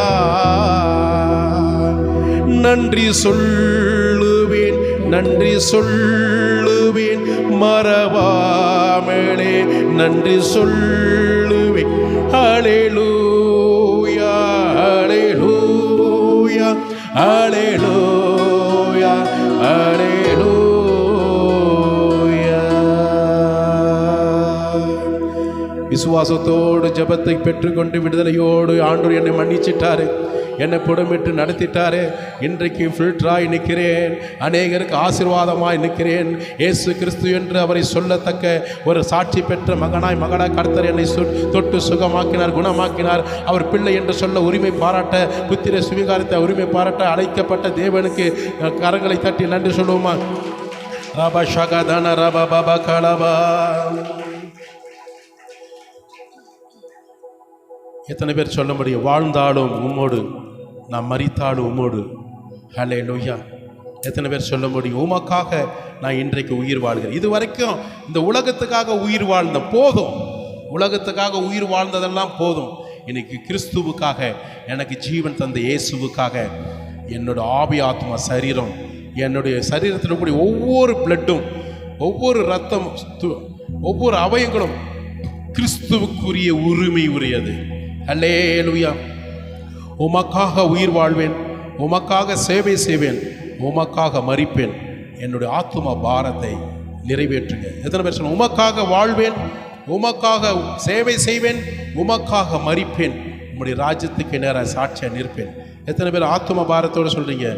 நன்றி சொல்லுவேன், நன்றி சொல்லுவேன், மறவாமலே நன்றி சொல்லுவேன். ஹல்லேலூயா, ஹல்லேலூயா, ஹல்லேலூயா, ஹல்லேலூயா. விசுவாசத்தோடு ஜெபத்தை பெற்றுக்கொண்டு விடுதலையோடு ஆண்டவர் என்னை மன்னிச்சிட்டாரு, என்னை புடமிட்டு நடத்திட்டாரு. இன்றைக்கு ஃபில்டராய் நிற்கிறேன், அநேகருக்கு ஆசீர்வாதமாய் நிற்கிறேன். இயேசு கிறிஸ்து என்று அவரை சொல்லத்தக்க ஒரு சாட்சி பெற்ற மகனாய் மகனாய் கர்த்தர் என்னை தொட்டு சுகமாக்கினார், குணமாக்கினார். அவர் பிள்ளை என்று சொல்ல உரிமை பாராட்ட, புத்திர சுவீகாரத்தை உரிமை பாராட்ட அழைக்கப்பட்ட தேவனுக்கு கரங்களை தட்டி நன்றி சொல்லுவோமா? ரபா ஷகதன ரபா பாபா கலபா. எத்தனை பேர் சொல்ல முடியும், வாழ்ந்தாலும் உம்மோடு, நான் மரித்தாலும் உம்மோடு? ஹல்லேலூயா. எத்தனை பேர் சொல்ல முடியும், உமக்காக நான் இன்றைக்கு உயிர் வாழ்கிறேன்? இது வரைக்கும் இந்த உலகத்துக்காக உயிர் வாழ்ந்த போதும், உலகத்துக்காக உயிர் வாழ்ந்ததெல்லாம் போதும். இன்னைக்கு கிறிஸ்துவுக்காக, எனக்கு ஜீவன் தந்த இயேசுவுக்காக என்னோட ஆவி ஆத்மா சரீரம், என்னுடைய சரீரத்தில் கூடிய ஒவ்வொரு பிளட்டும், ஒவ்வொரு ரத்தம், ஒவ்வொரு அவயங்களும் கிறிஸ்துவுக்குரிய உரிமை உரியது. அல்லேலூயா. உமக்காக உயிர் வாழ்வேன், உமக்காக சேவை செய்வேன், உமக்காக மரிப்பேன். என்னுடைய ஆத்தும பாரத்தை நிறைவேற்றுங்க. எத்தனை பேர் சொல்லுங்க, உமக்காக வாழ்வேன், உமக்காக சேவை செய்வேன், உமக்காக மரிப்பேன், உம்முடைய ராஜ்யத்துக்கு நேராக சாட்சியாக நிற்பேன். எத்தனை பேர் ஆத்தும பாரத்தோடு சொல்றீங்க?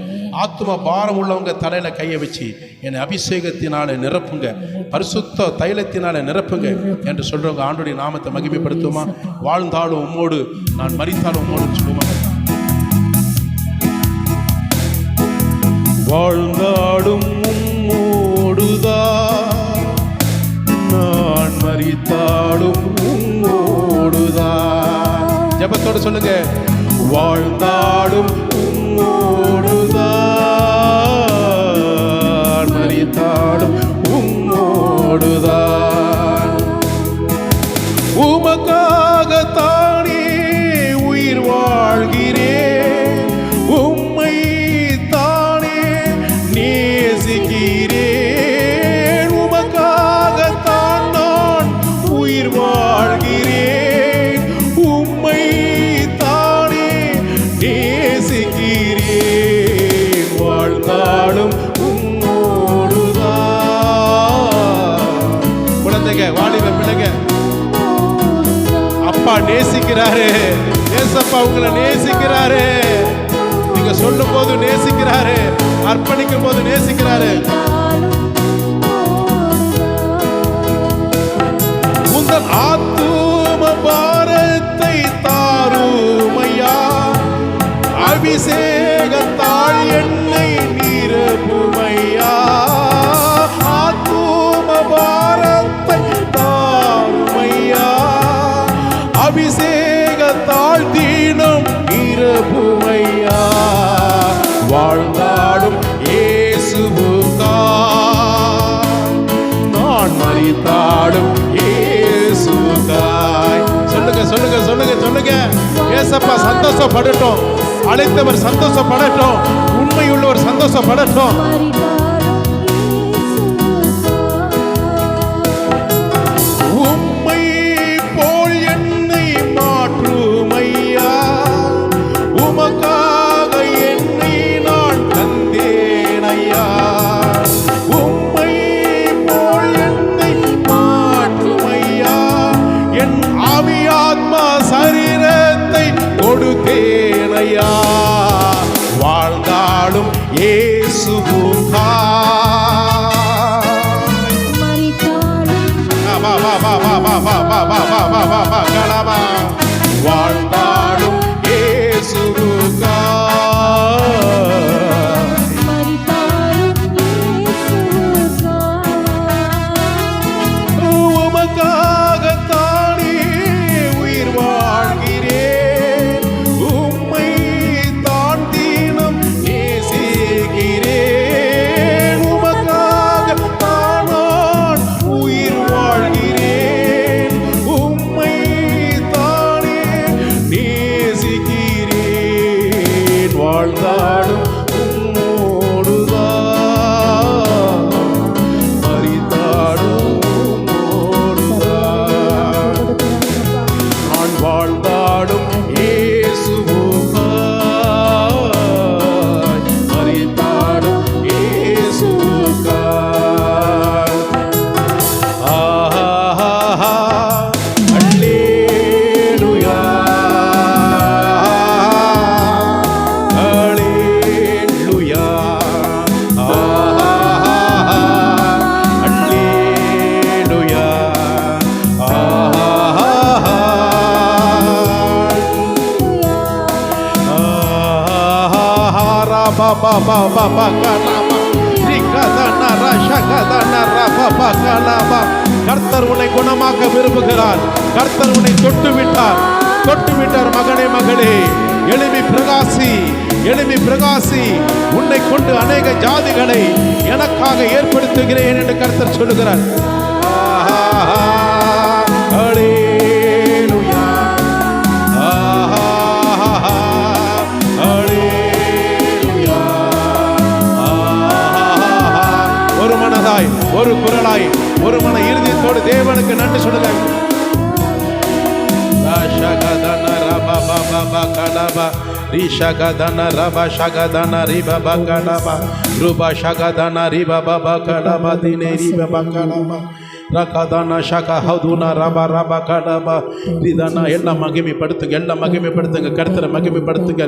ஆத்தும பாரம் உள்ளவங்க தலையில கையை வச்சு என்னை அபிஷேகத்தினால நிரப்புங்க, பரிசுத்த தைலத்தினால நிரப்புங்க என்று சொல்றவங்க ஆண்டோடைய நாமத்தை மகிமைப்படுத்துமா? வாழ்ந்தாலும் உம்மோடு, நான் மரித்தாலும் உம்மோடு சொல்லுமா? வாழ்ந்தாலும் உம்மோடுதான், நான் மரித்தாலும் உம்மோடுதான். ஜெபத்தோடு சொல்லுங்க, வாழ்ந்தாலும் உம்மோடுதான், மரித்தாலும் உம்மோடுதான். உமக்காகத்தானே உயிர் வாழ்கிறேன், உம்மை தானே நேசிக்கிறேன். உமக்காகத்தான் நான் உயிர் வாழ்கிறேன், உம்மை நேசிக்கிறேன். வாழ்ந்தாலும் உம்மோடுதான். குழந்தைங்க, வாலிப பிள்ளைங்க, அப்பா நேசிக்கிறாரு, ஏசப்பா உங்களை நேசிக்கிறாரு. நீங்க சொல்லும் போது நேசிக்கிறாரு, அர்ப்பணிக்கும் போது நேசிக்கிறாரு. உங்கள் ஆத்தும பாரத்தை தாருமையா, அபிஷேகத்தால் என்னை நிரப்புமையா. ஆத்தும பாரத்தை தாருமையா, அபிஷேகத்தால் தீனம் நிரப்புமையா. வாழ்ந்தாலும் இயேசுவுக்காய், நான் மரித்தாலும் இயேசுவுக்காய். சொல்லுங்க சொல்லுங்க சொல்லுங்க சொல்லுங்க. ஏசப்பா சந்தோஷப்படட்டும், அழைத்தவர் சந்தோஷப்படட்டும், உண்மையுள்ளவர் சந்தோஷப்படட்டும். உம்மை போல் என்னை மாற்றுமையா, உமக்காக என்னை நான் தந்தேனையா. உம்மை போல் என்னை மாற்றுமையா, என் ஆவியாத்மா சரீரத்தை கொடுத்தேனையா. வாழ்ந்தாலும் இயேசுவுக்காய், வாழ்ந்தாலும் உமக்காகத்தானே உயிர் வாழ்கிறேன், உம்மை தான் தீனம் நேசிக்கிறேன். உமக்காகத்தான் நான் உயிர் வாழ்கிறேன், உம்மை தானே நேசிக்கிறேன். கர்த்தர் உன்னை குணமாக்க விரும்புகிறார். கர்த்தர் உன்னை தொட்டு விட்டார். மகனே மகளே, எழும்பி பிரகாசி, எழும்பி பிரகாசி. உன்னை கொண்டு அநேக ஜாதிகளை எனக்காக ஏற்படுத்துகிறேன் என்று கர்த்தர் சொல்லுகிறார். ஒரு மனதாய், ஒரு குரலாய், ஒரு மன இறுதியத்தோடு தேவனுக்கு நன்றி சொல்லுங்க. Rishagadana Raba Shagadana Riba Bakalaba Ruba Shagadana Riba Baba Kalaba Dine Riba Bakalaba Rakadana Shaka Haduna Raba Raba Kalaba Ridana எல்லா மகிமைப்படுத்துங்க, எல்லா மகிமைப்படுத்துங்க. கர்த்தரை மகிமைப்படுத்துங்க.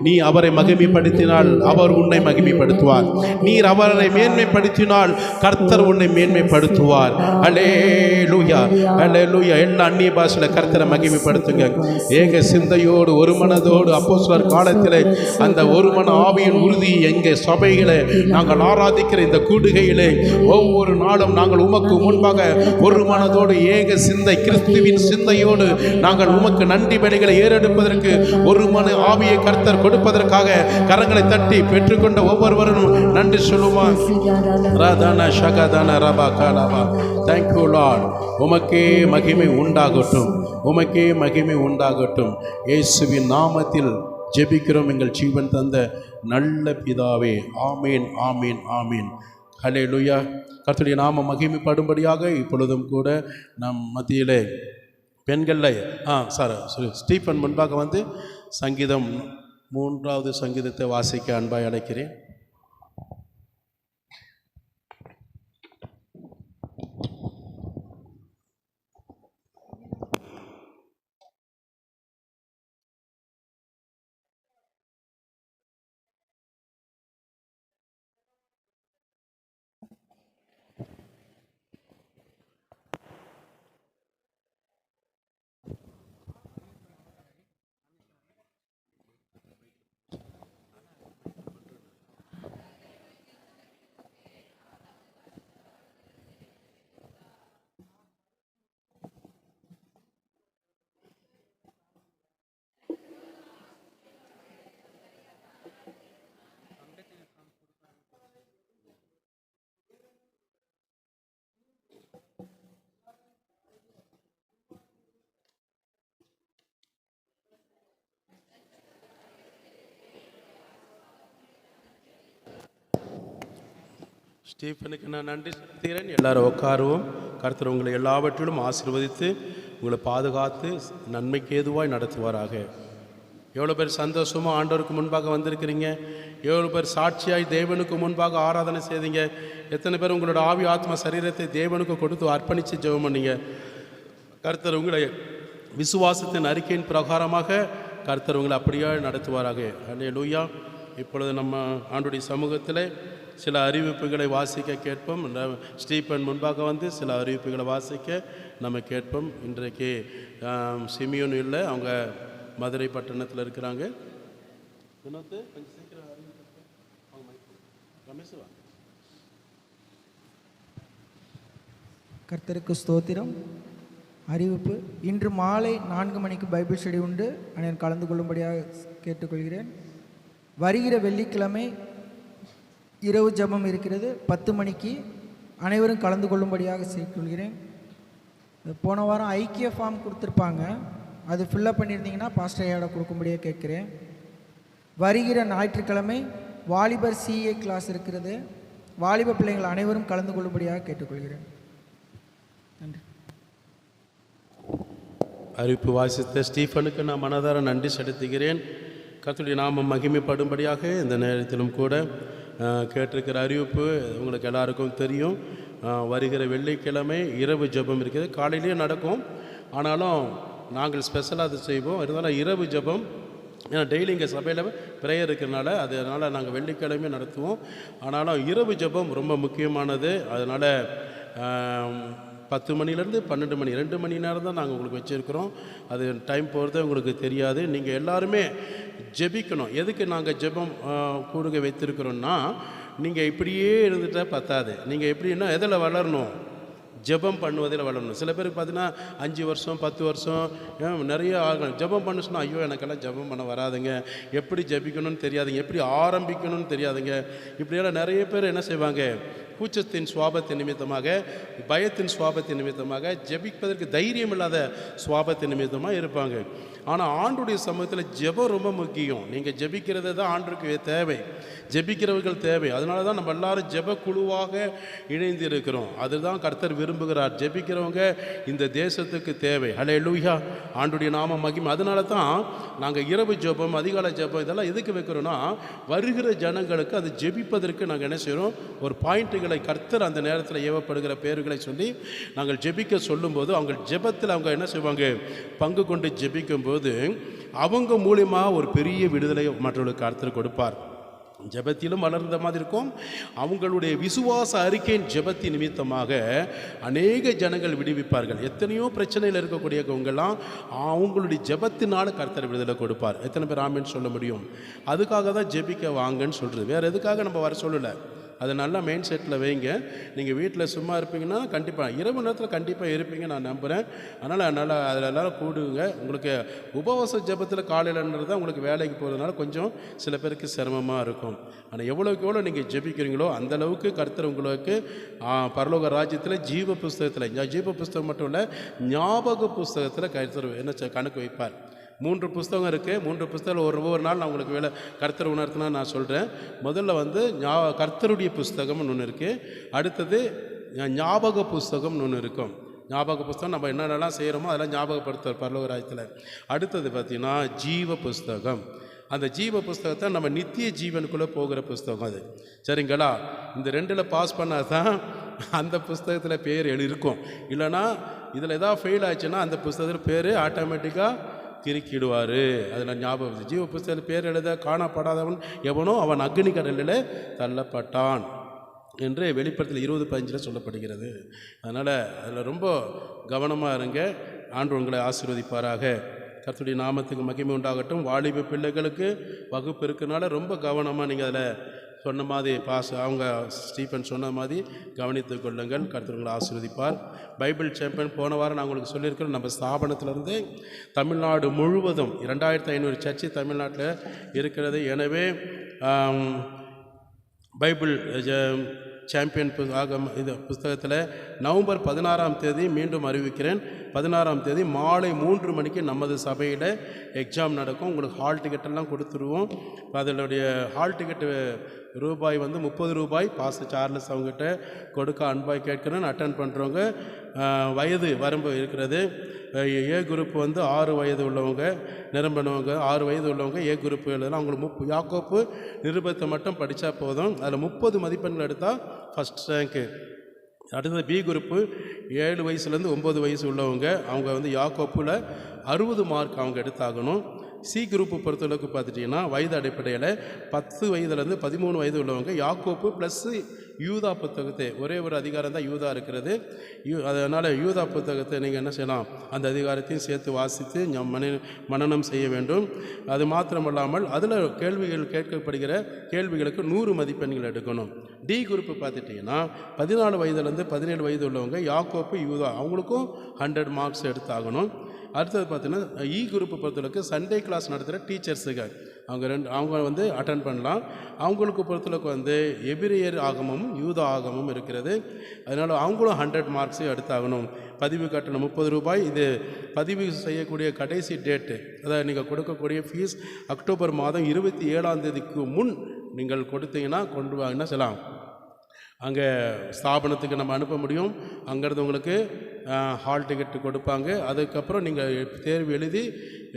நீ அவரை மகிமைப்படுத்தினால் அவர் உன்னை மகிமைப்படுத்துவார். நீர் அவரை மேன்மைப்படுத்தினால் கர்த்தர் உன்னை மேன்மைப்படுத்துவார். அல்லேலூயா, அல்லேலூயா. எல்லா அந்நிய பாஷையில கர்த்தரை மகிமைப்படுத்துங்க. ஏக சிந்தையோடு, ஒரு மனதோடு. அப்போஸ்தலர் காலத்திலே அந்த ஒரு மன ஆவியின் உறுதி எங்கே சபைகளை நாங்கள் ஆராதிக்கிற இந்த கூடுகையிலே ஒவ்வொரு நாளும் நாங்கள் உமக்கு முன்பாக ஒரு மனதோடு ஏக சிந்தை, கிறிஸ்துவின் சிந்தையோடு நாங்கள் உமக்கு நன்றி பலிகளை ஏறெடுப்பதற்கு ஒரு மன ஆவியை கர்த்தர் கொடுப்பதற்காக கரங்களை தட்டி பெற்றுக்கொண்ட ஒவ்வொருவரும் நன்றி சொல்லுவான். ராதானா ஷகதானா ரபா காலாபா. Thank you Lord. உமக்கே மகிமை உண்டாகட்டும், உமக்கே மகிமை உண்டாகட்டும். இயேசுவின் நாமத்தில் ஜெபிக்கிறோம் எங்கள் ஜீவன் தந்த நல்ல பிதாவே. ஆமீன், ஆமீன், ஆமீன். ஹல்லேலூயா. கர்த்தருடைய நாம மகிமைப்படும்படியாக இப்பொழுதும் கூட நம் மத்தியிலே பெண்களில் ஸ்டீஃபன் முன்பாக வந்து சங்கீதம் 3வது சங்கீதத்தை வாசிக்க அன்பாய் அழைக்கிறேன். ஸ்டீஃபனுக்கு நான் நன்றி செலுத்துகிறேன். எல்லாரும் உட்காருவோம். கர்த்தர் உங்களை எல்லாவற்றிலும் ஆசீர்வதித்து உங்களை பாதுகாத்து நன்மைக்கு ஏதுவாய் நடத்துவாராக. எவ்வளோ பேர் சந்தோஷமாக ஆண்டவருக்கு முன்பாக வந்திருக்கிறீங்க. எவ்வளோ பேர் சாட்சியாய் தேவனுக்கு முன்பாக ஆராதனை செய்தீங்க. எத்தனை பேர் உங்களோட ஆவி ஆத்மா சரீரத்தை தேவனுக்கு கொடுத்து அர்ப்பணித்து ஜெபம் பண்ணீங்க. கர்த்தர் உங்களை விசுவாசத்தின் அறிக்கையின் பிரகாரமாக கர்த்தர் உங்களை அப்படியே நடத்துவாராக. அல்லேலூயா. இப்பொழுது நம்ம ஆண்டுடைய சமூகத்தில் சில அறிவிப்புகளை வாசிக்க கேட்போம். ஸ்டீஃபன் முன்பாக வந்து சில அறிவிப்புகளை வாசிக்க நம்ம கேட்போம். இன்றைக்கு சிமியோன் இல்லை, அவங்க மதுரை பட்டணத்தில் இருக்கிறாங்க. கர்த்தருக்கு ஸ்தோத்திரம். அறிவிப்பு: இன்று மாலை 4 மணிக்கு பைபிள் ஸ்டடி உண்டு. அனைவரும் கலந்து கொள்ளும்படியாக கேட்டுக்கொள்கிறேன். வருகிற வெள்ளிக்கிழமை இரவு ஜெபம் இருக்கிறது 10 மணிக்கு. அனைவரும் கலந்து கொள்ளும்படியாக கேட்டுக்கொள்கிறேன். போன வாரம் ஐக்கிய ஃபார்ம் கொடுத்துருப்பாங்க, அது ஃபில்லப் பண்ணியிருந்தீங்கன்னா பாஸ்டர் ஐயாவோட கொடுக்கும்படியாக கேட்குறேன். வருகிற ஞாயிற்றுக்கிழமை வாலிபர் சிஏ கிளாஸ் இருக்கிறது. வாலிப பிள்ளைகள் அனைவரும் கலந்து கொள்ளும்படியாக கேட்டுக்கொள்கிறேன். நன்றி. அறிவிப்பு வாசித்த ஸ்டீஃபனுக்கு நான் மனதார நன்றி செலுத்துகிறேன். கர்த்தருடைய நாமம் மகிமைப்படும்படியாக இந்த நேரத்திலும் கூட கேட்டிருக்கிற அறிவிப்பு உங்களுக்கு எல்லாருக்கும் தெரியும். வருகிற வெள்ளிக்கிழமை இரவு ஜெபம் இருக்குது. காலையிலேயே நடக்கும், ஆனாலும் நாங்கள் ஸ்பெஷலாக அது செய்வோம். இருந்தாலும் இரவு ஜெபம், ஏன்னா டெய்லி இங்கே சபையில் ப்ரேயர் இருக்கிறனால அதனால் நாங்கள் வெள்ளிக்கிழமை நடத்துவோம். ஆனாலும் இரவு ஜெபம் ரொம்ப முக்கியமானது. அதனால் 10 மணிலேருந்து 12 மணி 2 மணி நேரம் தான் நாங்கள் உங்களுக்கு வச்சுருக்கிறோம். அது டைம் போகிறதே உங்களுக்கு தெரியாது. நீங்கள் எல்லாருமே ஜெபிக்கணும். எதுக்கு நாங்கள் ஜெபம் கூடுகை வைத்திருக்கிறோன்னா, நீங்கள் இப்படியே இருந்துட்டால் பத்தாது. நீங்கள் எப்படின்னா எதில் வளரணும்? ஜெபம் பண்ணுவதில் வளரணும். சில பேருக்கு பார்த்தீங்கன்னா 5 வருஷம் 10 வருஷம் நிறைய ஆகும். ஜெபம் பண்ண சொன்னால், ஐயோ எனக்கெல்லாம் ஜெபம் பண்ண வராதுங்க, எப்படி ஜெபிக்கணும்னு தெரியாதுங்க, எப்படி ஆரம்பிக்கணும்னு தெரியாதுங்க. இப்படியெல்லாம் நிறைய பேர் என்ன செய்வாங்க, கூச்சத்தின் சுவாபத்தின் நிமித்தமாக, பயத்தின் சுவாபத்தின் நிமித்தமாக, ஜெபிப்பதற்கு தைரியம் இல்லாத சுவாபத்தின் நிமித்தமாக இருப்பாங்க. ஆனால் ஆண்டுடைய சமூகத்தில் ஜெபம் ரொம்ப முக்கியம். நீங்கள் ஜெபிக்கிறது தான் ஆண்டுக்கு தேவை, ஜெபிக்கிறவர்கள் தேவை. அதனால தான் நம்ம எல்லாரும் ஜெப குழுவாக இணைந்து இருக்கிறோம். அதுதான் கர்த்தர் விரும்புகிறார். ஜெபிக்கிறவங்க இந்த தேசத்துக்கு தேவை. ஹல்லேலூயா, ஆண்டுடைய நாம மகிமை. அதனால தான் நாங்கள் இரவு ஜெபம், அதிகாலை ஜெபம் இதெல்லாம் எதுக்கு வைக்கிறோன்னா, வருகிற ஜனங்களுக்கு அது ஜெபிப்பதற்கு நாங்கள் என்ன செய்கிறோம், ஒரு பாயிண்ட்டுகளை கர்த்தர் அந்த நேரத்தில் ஏவப்படுகிற பேர்களை சொல்லி நாங்கள் ஜெபிக்க சொல்லும்போது, அவங்க ஜெபத்தில் அவங்க என்ன செய்வாங்க, பங்கு கொண்டு ஜெபிக்கும்போது அவங்க மூலியமாக ஒரு பெரிய விடுதலை மற்றவர்களுக்கு கர்த்தர் கொடுப்பார். ஜெபத்திலும் வளர்ந்த மாதிரி இருக்கும். அவங்களுடைய விசுவாச அறிக்கையின் ஜெபத்தின் நிமித்தமாக அநேக ஜனங்கள் விடுவிப்பார்கள். எத்தனையோ பிரச்சனையில் இருக்கக்கூடியவங்கெல்லாம் அவங்களுடைய ஜெபத்தினால கர்த்தர் விடுதலை கொடுப்பார். எத்தனை பேர் ஆமென் சொல்ல முடியும்? அதுக்காக தான் ஜெபிக்க வாங்கன்னு சொல்கிறது. வேறு எதுக்காக நம்ம வர சொல்லலை. அதை நல்லா மெயின் செட்டில் வைங்க. நீங்கள் வீட்டில் சும்மா இருப்பீங்கன்னா கண்டிப்பாக இரவு நேரத்தில் கண்டிப்பாக இருப்பீங்க, நான் நம்புகிறேன். அதனால் அதில் எல்லோரும் கூடுங்க. உங்களுக்கு உபவாச ஜெபத்தில் காலையிலன்றது தான் உங்களுக்கு வேலைக்கு போகிறதுனால கொஞ்சம் சில பேருக்கு சிரமமாக இருக்கும். ஆனால் எவ்வளோக்கு எவ்வளோ நீங்கள் ஜெபிக்கிறீங்களோ அந்தளவுக்கு கர்த்தர் உங்களுக்கு பரலோக ராஜ்யத்தில் ஜீவ புஸ்தகத்தில், ஜீவ புஸ்தகம் மட்டும் இல்லை, ஞாபக புஸ்தகத்தில் கர்த்தர் என்ன கணக்கு வைப்பார். 3 புஸ்தகம் இருக்குது. 3 புஸ்தகம் ஒவ்வொரு நாள் நான் உங்களுக்கு கர்த்தர் உணர்த்தினா நான் சொல்கிறேன். முதல்ல வந்து கர்த்தருடைய புஸ்தகம்னு ஒன்று இருக்குது. அடுத்தது ஞாபக புஸ்தகம்னு ஒன்று இருக்கும். ஞாபக புஸ்தகம் நம்ம என்னென்னலாம் செய்கிறோமோ அதெல்லாம் ஞாபகப்படுத்துவார் பரலோக ராஜ்யத்தில். அடுத்தது பார்த்திங்கன்னா ஜீவ புஸ்தகம். அந்த ஜீவ புஸ்தகத்தை நம்ம நித்திய ஜீவனுக்குள்ளே போகிற புஸ்தகம் அது. சரிங்களா? இந்த 2ல் பாஸ் பண்ணால் தான் அந்த புஸ்தகத்தில் பேர் இருக்கும். இல்லைனா இதில் எதாவது ஃபெயில் ஆச்சுன்னா அந்த புஸ்தகத்தில் பேர் ஆட்டோமேட்டிக்காக கிறுக்கிடுவார். அதில் ஞாபகம். ஜீவ புஸ்தகத்தில் பேர் எழுத காணப்படாதவன் எவனோ அவன் அக்னி கடலில் தள்ளப்பட்டான் என்று வெளிப்படுத்தல் 20:15 சொல்லப்படுகிறது. அதனால் அதில் ரொம்ப கவனமாக இருங்க. ஆண்டவர் உங்களை ஆசீர்வதிப்பாராக. கர்த்தருடைய நாமத்துக்கு மகிமை உண்டாகட்டும். வாலிப பிள்ளைகளுக்கு வகுப்பு இருக்கிறனால ரொம்ப கவனமாக நீங்கள் அதில் சொன்ன மாதிரி அவங்க ஸ்டீஃபன் சொன்ன மாதிரி கவனித்து கொள்ளுங்கள். கர்த்தர் உங்களை ஆசீர்வதிப்பார். பைபிள் சாம்பியன் போன வாரம் நான் உங்களுக்கு சொல்லியிருக்கிறேன். நம்ம ஸ்தாபனத்திலேருந்து தமிழ்நாடு முழுவதும் 2500 சர்ச்சு தமிழ்நாட்டில் இருக்கிறது. எனவே பைபிள் சாம்பியன் இது புஸ்தகத்தில் நவம்பர் 16ஆம் தேதி மீண்டும் அறிவிக்கிறேன். 16ஆம் தேதி மாலை 3 மணிக்கு நமது சபையில் எக்ஸாம் நடக்கும். உங்களுக்கு ஹால் டிக்கெட்டெல்லாம் கொடுத்துருவோம். அதனுடைய ஹால் டிக்கெட்டு ரூபாய் வந்து 30 ரூபாய். பாஸ்டர் சார்லஸ் அவங்ககிட்ட கொடுக்க அன்பாய் கேட்கிறேன். அட்டன் பண்ணுறவங்க வயது வரம்பு இருக்கிறது. ஏ குரூப் வந்து 6 வயது உள்ளவங்க, நிரம்பினவங்க 6 வயது உள்ளவங்க ஏ குரூப் எழுதலாம். அவங்களுக்கு யாக்கோப்பு நிருபத்தை மட்டும் படித்தா போதும். அதில் 30 மதிப்பெண்கள் எடுத்தால் ஃபஸ்ட் ரேங்க்கு. அடுத்தது பி குரூப்பு 7 வயசுலேருந்து 9 வயசு உள்ளவங்க, அவங்க வந்து யாக்கோப்பில் 60 மார்க் அவங்க எடுத்தாகணும். சி குரூப்பு பொறுத்தளவுக்கு பார்த்துட்டிங்கன்னா வயது அடிப்படையில் 10 வயதுலேருந்து 13 வயது உள்ளவங்க யாக்கோப்பு ப்ளஸ்ஸு யூதா புத்தகத்தை, ஒரே ஒரு அதிகாரம் தான் யூதா இருக்கிறது. அதனால் யூதா புத்தகத்தை நீங்கள் என்ன செய்யலாம், அந்த அதிகாரத்தையும் சேர்த்து வாசித்து மனனம் செய்ய வேண்டும். அது மாத்திரமல்லாமல் அதில் கேள்விகள் கேட்கப்படுகிற கேள்விகளுக்கு 100 மதிப்பெண்கள் எடுக்கணும். டி குரூப்பு பார்த்துட்டிங்கன்னா 14 வயதுலேருந்து 17 வயது உள்ளவங்க யாக்கோப்பு யூதா, அவங்களுக்கும் 100 மார்க்ஸ் எடுத்தாகணும். அடுத்தது பார்த்தீங்கன்னா இ குரூப்பு பொறுத்தளவுக்கு சண்டே கிளாஸ் நடத்துகிற டீச்சர்ஸுங்க, அவங்க வந்து அட்டன் பண்ணலாம். அவங்களுக்கு பொறுத்தளவுக்கு வந்து எபிரேயர் ஆகமும் யூதா ஆகமும் இருக்கிறது. அதனால் அவங்களும் 100 மார்க்ஸு எடுத்தாகணும். பதிவு கட்டணம் 30 ரூபாய். இது பதிவு செய்யக்கூடிய கடைசி டேட்டு, அதாவது நீங்கள் கொடுக்கக்கூடிய ஃபீஸ் அக்டோபர் மாதம் 27ஆம் தேதிக்கு முன் நீங்கள் கொடுத்தீங்கன்னா கொண்டு வாங்கினா செல்லாம் அங்கே ஸ்தாபனத்துக்கு நம்ம அனுப்ப முடியும். அங்கேருந்து உங்களுக்கு ஹால் டிக்கெட்டு கொடுப்பாங்க. அதுக்கப்புறம் நீங்கள் தேர்வு எழுதி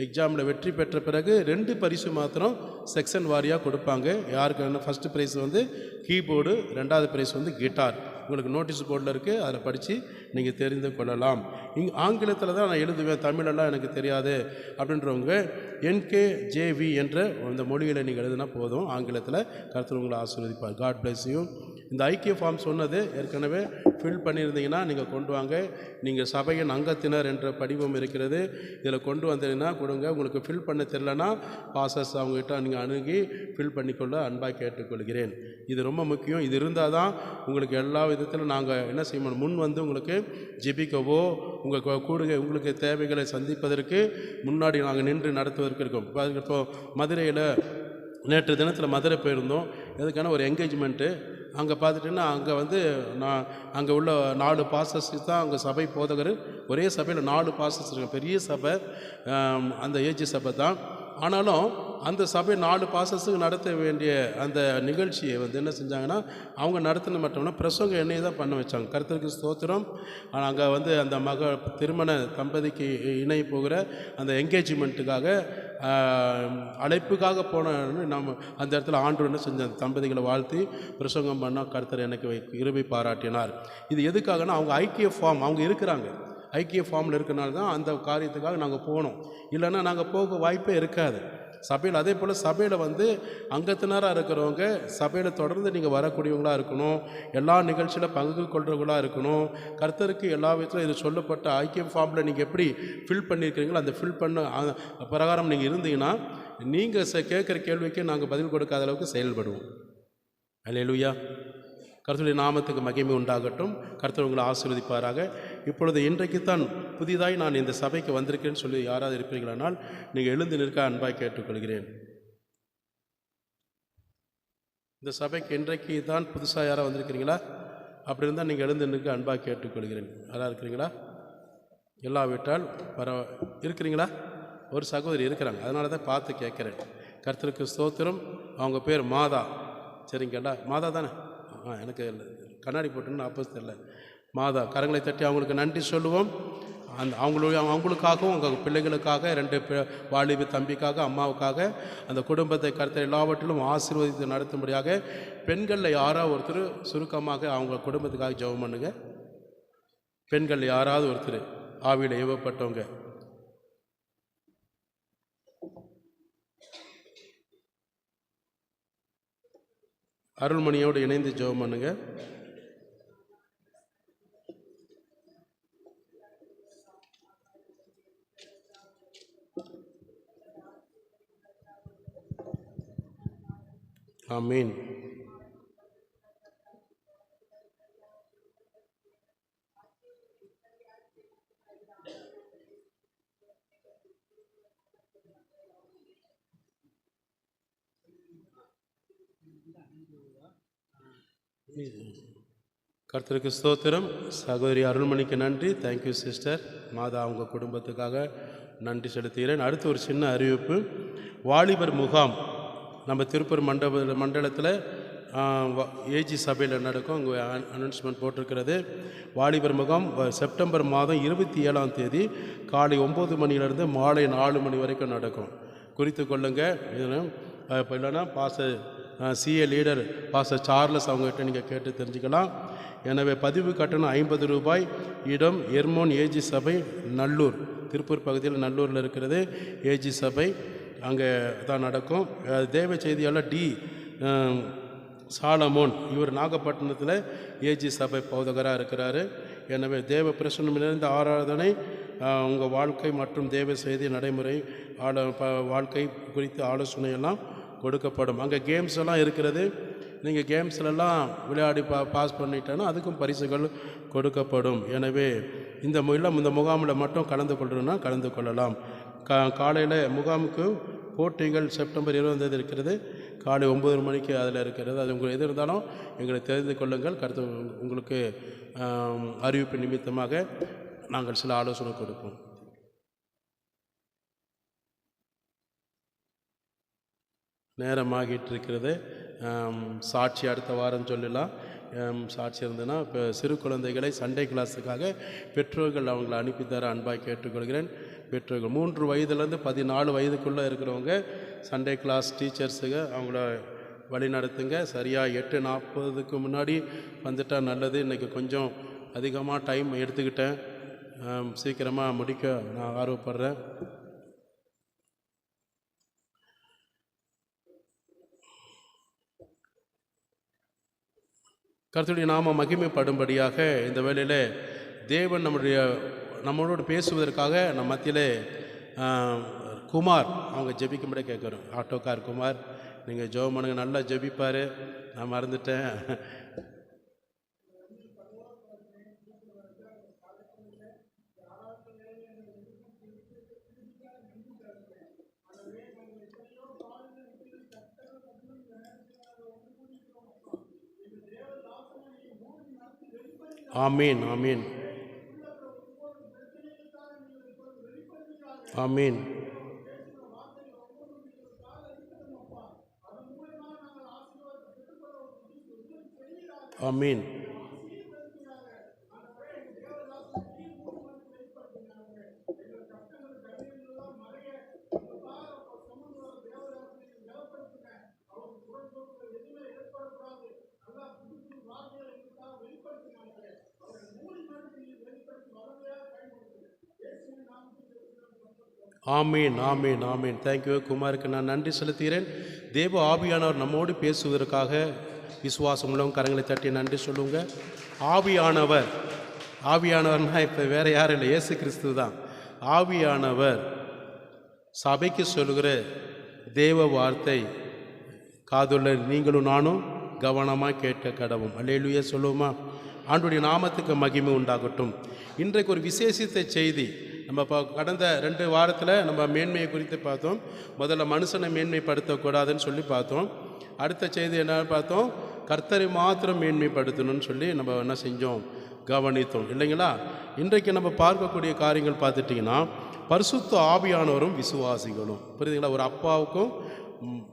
எக்ஸாமில் வெற்றி பெற்ற பிறகு 2 பரிசு மாத்திரம் செக்ஷன் வாரியாக கொடுப்பாங்க. யாருக்கு ஃபஸ்ட்டு ப்ரைஸ் வந்து கீபோர்டு, 2வது ப்ரைஸ் வந்து கிட்டார். உங்களுக்கு நோட்டீஸ் போர்டில் இருக்குது, அதில் படித்து நீங்கள் தெரிந்து கொள்ளலாம். ஆங்கிலத்தில் தான் நான் எழுதுவேன், தமிழெல்லாம் எனக்கு தெரியாது அப்படின்றவங்க NKJV என்ற அந்த மொழியில் நீங்கள் எழுதுனா போதும். ஆங்கிலத்தில் கர்த்தர் உங்களை ஆசீர்வதிப்பார். God bless you. இந்த ஐக்கிய ஃபார்ம் சொன்னது ஏற்கனவே ஃபில் பண்ணியிருந்தீங்கன்னா நீங்கள் கொண்டு வாங்க. நீங்கள் சபையின் அங்கத்தினர் என்ற படிவம் இருக்கிறது, இதில் கொண்டு வந்தீங்கன்னா கொடுங்க. உங்களுக்கு ஃபில் பண்ண தெரிலனா பாசஸ் அவங்ககிட்ட நீங்கள் அணுகி ஃபில் பண்ணிக்கொள்ள அன்பாக கேட்டுக்கொள்கிறேன். இது ரொம்ப முக்கியம். இது இருந்தால் தான் உங்களுக்கு எல்லா விதத்திலும் நாங்கள் என்ன செய்யணும், முன் வந்து உங்களுக்கு ஜெபிக்கவோ உங்கள் கூடுகை உங்களுக்கு தேவைகளை சந்திப்பதற்கு முன்னாடி நாங்கள் நின்று நடத்துவதற்கு இருக்கோம். இப்போ மதுரையில் நேற்று தினத்தில் மதுரை போயிருந்தோம். எதுக்கான ஒரு என்கேஜ்மெண்ட்டு. அங்கே பார்த்துட்டிங்கன்னா அங்கே வந்து நான் அங்கே உள்ள 4 பாஸ்டர்ஸ் தான் அங்கே சபை போதகர். ஒரே சபையில் 4 பாஸ்டர்ஸ் இருக்காங்க. பெரிய சபை, அந்த ஏஜி சபை தான். ஆனாலும் அந்த சபை 4 பாஸ்டர்ஸுக்கு நடத்த வேண்டிய அந்த நிகழ்ச்சியை வந்து என்ன செஞ்சாங்கன்னா, அவங்க நடத்தின மட்டும்னா பிரசங்க எண்ணெயை தான் பண்ண வச்சாங்க. கர்த்தருக்கு ஸ்தோத்திரம். ஆனால் அங்கே வந்து அந்த திருமண தம்பதிக்கு இணை போகிற அந்த என்கேஜ்மெண்ட்டுக்காக அழைப்புக்காக போன நம்ம அந்த இடத்துல ஆண்டு என்ன செஞ்ச தம்பதிகளை வாழ்த்தி பிரசங்கம் பண்ணால் கர்த்தர் எனக்கு கிருபை பாராட்டினார். இது எதுக்காகனா, அவங்க ஐக்கிய ஃபார்ம் அவங்க இருக்கிறாங்க. ஐக்கிய ஃபார்மில் இருக்கிறனால தான் அந்த காரியத்துக்காக நாங்கள் போனோம். இல்லைன்னா நாங்கள் போக வாய்ப்பே இருக்காது. சபையில் அதே போல் சபையில் வந்து அங்கத்தினராக இருக்கிறவங்க சபையில் தொடர்ந்து நீங்கள் வரக்கூடியவங்களாக இருக்கணும். எல்லா நிகழ்ச்சியில் பங்கு கொள்றவங்களாக இருக்கணும். கர்த்தருக்கு எல்லா விதத்திலும் இது சொல்லப்பட்ட ஐக்கியம் ஃபார்மில் நீங்கள் எப்படி ஃபில் பண்ணியிருக்கிறீங்களோ அந்த ஃபில் பண்ண பிரகாரம் நீங்கள் இருந்தீங்கன்னா நீங்கள் கேட்குற கேள்விக்கு நாங்கள் பதில் கொடுக்காத அளவுக்கு செயல்படுவோம். அல்லேலூயா. கர்த்தருடைய நாமத்துக்கு மகிமை உண்டாகட்டும். கர்த்தர் உங்களை ஆசீர்வதிப்பாராக. இப்பொழுது இன்றைக்குத்தான் புதிதாய் நான் இந்த சபைக்கு வந்திருக்கேன்னு சொல்லி யாராவது இருப்பீர்களானால் நீங்கள் எழுந்து நிற்க அன்பாய் கேட்டுக்கொள்கிறேன். இந்த சபைக்கு இன்றைக்கு தான் புதுசாக யாராவது வந்திருக்கிறீங்களா? அப்படி இருந்தால் நீங்கள் எழுந்து நிற்க அன்பாய் கேட்டுக்கொள்கிறேன். யாராக இருக்கிறீங்களா? எல்லாவிட்டால் இருக்கிறீங்களா? ஒரு சகோதரி இருக்கிறாங்க, அதனால தான் பார்த்து கேட்குறேன். கர்த்தருக்கு ஸ்தோத்திரம். அவங்க பேர் மாதா. சரிங்களா? மாதா தானே? எனக்கு கண்ணாடி போட்டுன்னு அப்போ தெரியல. மாதா, கரங்களை தட்டி அவங்களுக்கு நன்றி சொல்லுவோம். அவங்களுக்காகவும் உங்கள் பிள்ளைகளுக்காக 2 வாலிப தம்பிக்காக அம்மாவுக்காக அந்த குடும்பத்தை கர்த்தர் எல்லாவற்றிலும் ஆசீர்வதித்து நடத்தும்படியாக பெண்களில் யாராவது ஒருத்தர் சுருக்கமாக அவங்க குடும்பத்துக்காக ஜெபம் பண்ணுங்க. பெண்கள் யாராவது ஒருத்தர் ஆவியில் ஏவப்பட்டவங்க. அருள்மணியோடு இணைந்து ஜெபம் பண்ணுங்க. ஆமீன். கர்த்தருக்கு ஸ்தோத்திரம். சகோதரி அருள்மணிக்கு நன்றி. Thank you sister. மாதா அவங்க குடும்பத்துக்காக நன்றி செலுத்துகிறேன். அடுத்து ஒரு சின்ன அறிவிப்பு. வாலிபர் முகாம் நம்ம திருப்பூர் மண்டலத்தில் ஏஜி சபையில் நடக்கும். அங்கே அனௌன்ஸ்மெண்ட் போட்டிருக்கிறது. வாலிபர் முகாம் செப்டம்பர் மாதம் 27ஆம் தேதி காலை 9 மணியிலிருந்து மாலை 4 மணி வரைக்கும் நடக்கும். குறித்து கொள்ளுங்கள். இப்போ இல்லைன்னா சிஏ லீடர் பாஸ்டர் சார்லஸ் அவங்ககிட்ட நீங்கள் கேட்டு தெரிஞ்சுக்கலாம். எனவே பதிவு கட்டணம் 50 ரூபாய். இடம் எர்மோன் ஏஜி சபை, நல்லூர், திருப்பூர் பகுதியில் நல்லூரில் இருக்கிறது ஏஜி சபை. அங்கே தான் நடக்கும். தேவ செய்தியாளர் டி சாலமோன், இவர் நாகப்பட்டினத்தில் ஏஜி சபை போதகராக இருக்கிறாரு. எனவே தேவ பிரசன்னம் நிறைந்த ஆராதனை, உங்கள் வாழ்க்கை மற்றும் தேவ செய்தி நடைமுறை வாழ்க்கை குறித்து ஆலோசனையெல்லாம் கொடுக்கப்படும். அங்கே கேம்ஸ் எல்லாம் இருக்கிறது. நீங்கள் கேம்ஸ்லெல்லாம் விளையாடி பாஸ் பண்ணிட்டேன்னா அதுக்கும் பரிசுகள் கொடுக்கப்படும். எனவே இந்த முகாமில் மட்டும் கலந்து கொள்ளணும்னா கலந்து கொள்ளலாம். காலையில் முகாமுக்கு போட்டிகள் செப்டம்பர் 20 இருக்கிறது. காலை 9 மணிக்கு அதில் இருக்கிறது. அது உங்களுக்கு எது இருந்தாலும் எங்களை தெரிந்து கொள்ளுங்கள். கருத்து உங்களுக்கு அறிவிப்பு நிமித்தமாக நாங்கள் சில ஆலோசனை கொடுப்போம். நேரமாகிட்டு இருக்கிறது. சாட்சி அடுத்த வாரம் சொல்லலாம். சாட்சி இருந்ததுன்னா இப்போ சிறு குழந்தைகளை சண்டே கிளாஸுக்காக பெற்றோர்கள் அவங்கள அனுப்பித்தர அன்பாய் கேட்டுக்கொள்கிறேன். பெற்றோர்கள் 3 வயதுலேருந்து 14 வயதுக்குள்ளே இருக்கிறவங்க சண்டே கிளாஸ் டீச்சர்ஸுங்க அவங்கள வழி நடத்துங்க. சரியாக 8:40க்கு முன்னாடி வந்துட்டால் நல்லது. இன்றைக்கி கொஞ்சம் அதிகமாக டைம் எடுத்துக்கிட்டேன். சீக்கிரமாக முடிக்க நான் ஆர்வப்படுறேன். கர்த்தருடைய நாம மகிமைப்படும்படியாக இந்த வேளையில் தேவன் நம்மளோடு பேசுவதற்காக நம் மத்தியிலே குமார் அவங்க ஜெபிக்கும்படி கேட்குறோம். ஆட்டோக்கார் குமார், நீங்கள் ஜெபம் பண்ணுங்க, நல்லா ஜெபிப்பார். நான் மறந்துட்டேன். ஆமீன், ஆமீன், ஆமீன், ஆமீன், ஆமீன், ஆமீன், ஆமீன். தேங்க்யூ குமாருக்கு நான் நன்றி செலுத்துகிறேன். தேவ ஆவியானவர் நம்மோடு பேசுவதற்காக விசுவாசம் உள்ளவங்க கரங்களை தட்டி நன்றி சொல்லுங்க. ஆவியானவர்னா இப்போ வேற யாரும் இல்லை, இயேசு கிறிஸ்து தான். ஆவியானவர் சபைக்கு சொல்லுகிற தேவ வார்த்தை காதுள்ள நீங்களும் நானும் கவனமாக கேட்க கடவும். அல்லேலூயா சொல்லுவோமா? ஆண்டுடைய நாமத்துக்கு மகிமை உண்டாகட்டும். இன்றைக்கு ஒரு விசேஷித்த செய்தி. நம்ம இப்போ கடந்த 2 வாரத்தில் நம்ம மேன்மையை குறித்து பார்த்தோம். முதல்ல மனுஷனை மேன்மைப்படுத்தக்கூடாதுன்னு சொல்லி பார்த்தோம். அடுத்த செய்தி என்ன பார்த்தோம்? கர்த்தரை மாத்திரம் மேன்மைப்படுத்தணும்னு சொல்லி நம்ம என்ன செஞ்சோம்? கவனித்தோம் இல்லைங்களா? இன்றைக்கு நம்ம பார்க்கக்கூடிய காரியங்கள் பார்த்துட்டிங்கன்னா, பரிசுத்த ஆவியானவரும் விசுவாசிகளும். புரியுதுங்களா? ஒரு அப்பாவுக்கும்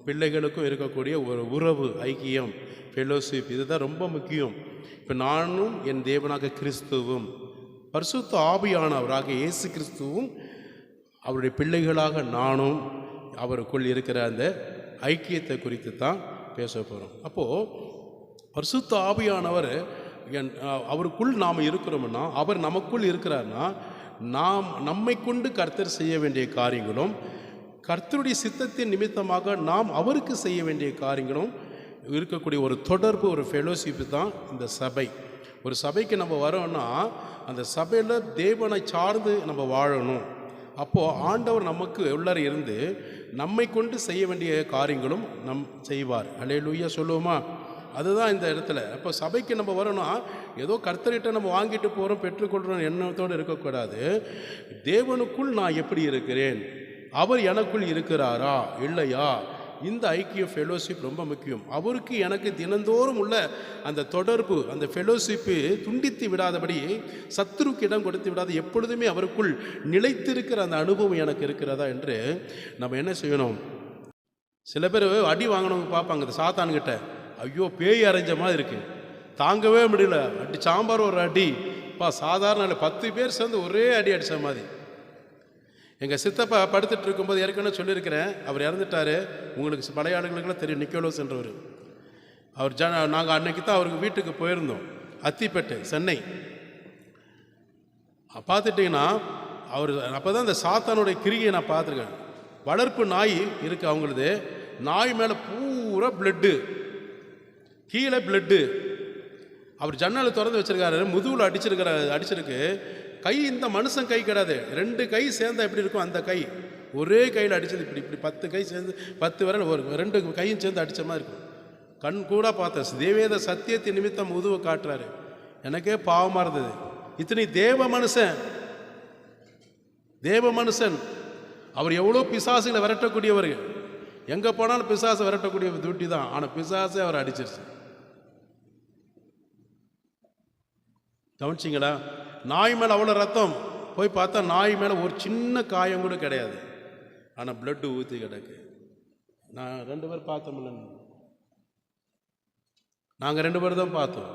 பிள்ளைகளுக்கும் இருக்கக்கூடிய ஒரு உறவு, ஐக்கியம், ஃபெலோஷிப், இதுதான் ரொம்ப முக்கியம். இப்போ நானும் என் தேவனாக கிறிஸ்துவும், பரிசுத்த ஆவியானவராக இயேசு கிறிஸ்துவும், அவருடைய பிள்ளைகளாக நானும் அவருக்குள் இருக்கிற அந்த ஐக்கியத்தை குறித்து தான் பேச போகிறோம். அப்போது பரிசுத்த ஆவியானவர் அவருக்குள் நாம் இருக்கிறோம்னா, அவர் நமக்குள் இருக்கிறார்னா, நம்மை கொண்டு கர்த்தர் செய்ய வேண்டிய காரியங்களும், கர்த்தருடைய சித்தத்தின் நிமித்தமாக நாம் அவருக்கு செய்ய வேண்டிய காரியங்களும் இருக்கக்கூடிய ஒரு தொடர்பு, ஒரு ஃபெலோஷிப்பு தான் இந்த சபை. ஒரு சபைக்கு நம்ம வரோம்னா அந்த சபையில் தேவனை சார்ந்து நம்ம வாழணும். அப்போது ஆண்டவர் நமக்கு உள்ளார இருந்து நம்மை கொண்டு செய்ய வேண்டிய காரியங்களும் செய்வார். அல்லேலூயா சொல்லுவோமா? அதுதான் இந்த இடத்துல. அப்போ சபைக்கு நம்ம வரணும்னா ஏதோ கர்த்தர்கிட்ட நம்ம வாங்கிட்டு போகிறோம், பெற்றுக்கொள்கிறோம் எண்ணத்தோடு இருக்கக்கூடாது. தேவனுக்குள் நான் எப்படி இருக்கிறேன், அவர் எனக்குள் இருக்கிறாரா இல்லையா, இந்த ஐக்கிய ஃபெலோஷிப் ரொம்ப முக்கியம். அவருக்கு எனக்கு தினந்தோறும் உள்ள அந்த தொடர்பு, அந்த ஃபெலோஷிப்பு துண்டித்து விடாதபடி, சத்துருக்கு இடம் கொடுத்து விடாது, எப்பொழுதுமே அவருக்குள் நிலைத்திருக்கிற அந்த அனுபவம் எனக்கு இருக்கிறதா என்று நம்ம என்ன செய்யணும்? சில பேர் அடி வாங்கினவங்க பார்ப்பாங்க இந்த சாத்தான்கிட்ட, ஐயோ பேய் அரைஞ்ச மாதிரி இருக்குது, தாங்கவே முடியல, அடி சாம்பார் ஒரு அடி, சாதாரண 10 பேர் சேர்ந்து ஒரே அடி அடித்த மாதிரி. எங்கள் சித்தப்பா படுத்துட்டு இருக்கும்போது ஏற்கனவே சொல்லியிருக்கிறேன், அவர் இறந்துட்டார். உங்களுக்கு பழைய ஆளுங்களுக்கெல்லாம் தெரியும், நிக்கோலோஸ் என்றவர். அவர் நாங்கள் அன்னைக்கு தான் அவருக்கு வீட்டுக்கு போயிருந்தோம், அத்திப்பேட்டை, சென்னை. பார்த்துட்டிங்கன்னா அவர் அப்போ தான் இந்த சாத்தானுடைய கிரியை நான் பார்த்துருக்கேன். வளர்ப்பு நாய் இருக்குது அவங்களது, நாய் மேலே பூரா பிளட்டு, கீழே பிளட்டு. அவர் ஜன்னலை திறந்து வச்சுருக்காரு, முதுகில் அடிச்சிருக்கு. கை இந்த மனுஷன் கை கிடையாது, 2 கை சேர்ந்தா எப்படி இருக்கும் அந்த கை, ஒரே கையில் அடித்தது. இப்படி 10 கை சேர்ந்து 10 விரல் ஒரு 2 கையும் சேர்ந்து அடித்த மாதிரி இருக்கும். கண் கூட பார்த்தேன். தேவேத சத்தியத்தின் நிமித்தம் முதுவை காட்டுறாரு. எனக்கே பாவமாக இருந்தது. இத்தனை தேவ மனுஷன் அவர் எவ்வளோ பிசாசுகளை விரட்டக்கூடியவர், எங்கே போனாலும் பிசாசை விரட்டக்கூடிய டியூட்டி தான். ஆனால் பிசாசே அவர் அடிச்சிருச்சு. கவனிச்சிங்களா? நாய் மேலே அவ்வளோ ரத்தம், போய் பார்த்தா நாய் மேலே ஒரு சின்ன காயம் கூட கிடையாது, ஆனால் பிளட்டு ஊற்றி கிடக்கு. நான் 2 பேர் பார்த்தோம்ல, நாங்கள் 2 பேர் தான் பார்த்தோம்.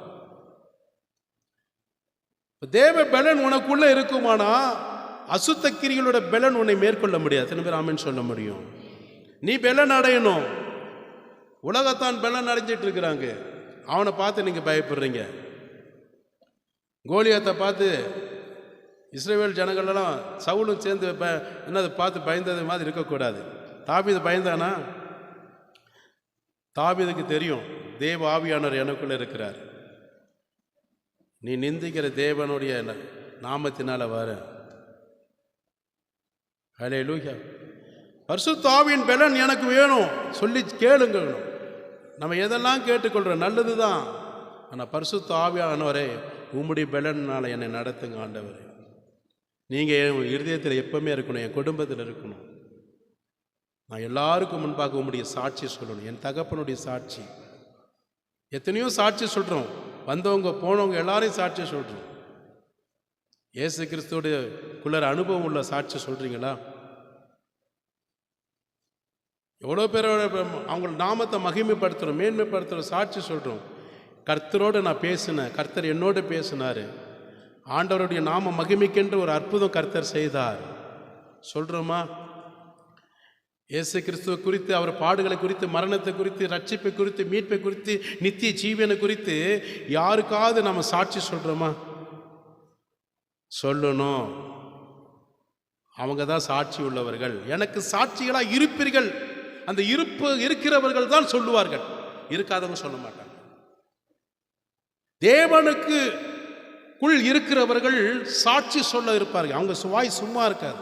தேவ பலன் உனக்குள்ள இருக்குமானா அசுத்த கிரிகளோட பலன் உன்னை மேற்கொள்ள முடியாது. எத்தனை பேர் ஆமென் சொல்ல முடியும்? நீ பலன் அடையணும். உலகத்தான் பலன் அடைஞ்சிட்டு இருக்கிறாங்க, அவனை பார்த்து நீங்கள் பயப்படுறீங்க. கோலியாத்தை பார்த்து இஸ்ரவேல் ஜனங்களெல்லாம் சவுலும் சேர்ந்து என்னது பார்த்து பயந்தது மாதிரி இருக்கக்கூடாது. தாவீது பயந்தானா? தாவீதுக்கு தெரியும் தேவ ஆவியானவர் எனக்குள்ளே இருக்கிறார். நீ நிந்திக்கிற தேவனுடைய நாமத்தினால வர. ஹல்லேலூயா. பரிசுத்த ஆவியின் பலன் எனக்கு வேணும் சொல்லி கேளுங்க. நம்ம எதெல்லாம் கேட்டுக்கொள்கிறோம் நல்லது தான். ஆனால் பரிசுத்த ஆவியானவரே உம்முடைய பலனால் என்னை நடத்துங்க ஆண்டவரே. நீங்கள் என் இருதயத்தில் எப்பவுமே இருக்கணும், என் குடும்பத்தில் இருக்கணும். நான் எல்லாருக்கும் முன்பாக உம்முடைய சாட்சி சொல்லணும், என் தகப்பனுடைய சாட்சி. எத்தனையோ சாட்சி சொல்கிறோம், வந்தவங்க போனவங்க எல்லாரையும் சாட்சி சொல்கிறோம். இயேசு கிறிஸ்துவோடைய குள்ளர் அனுபவம் உள்ள சாட்சி சொல்கிறீங்களா? எவ்வளோ பேரோட அவங்கள நாமத்தை மகிமைப்படுத்துகிறோம், மேன்மைப்படுத்துகிறோம், சாட்சி சொல்கிறோம். கர்த்தரோடு நான் பேசினேன், கர்த்தர் என்னோடு பேசினார், ஆண்டவருடைய நாம மகிமைக்கென்று ஒரு அற்புதம் கர்த்தர் செய்தார் சொல்கிறோமா? இயேசு கிறிஸ்துவ குறித்து, அவர் பாடுகளை குறித்து, மரணத்தை குறித்து, ரட்சிப்பை குறித்து, மீட்பை குறித்து, நித்திய ஜீவனை குறித்து யாருக்காவது நம்ம சாட்சி சொல்கிறோமா? சொல்லணும். அவங்க தான் சாட்சி உள்ளவர்கள். எனக்கு சாட்சிகளாக இருப்பீர்கள். அந்த இருப்பு இருக்கிறவர்கள் தான் சொல்லுவார்கள், இருக்காதவங்க சொல்ல மாட்டாங்க. தேவனுக்கு குள் இருக்கிறவர்கள் சாட்சி சொல்ல இருப்பார்கள். அவங்க வாய் சும்மா இருக்காது.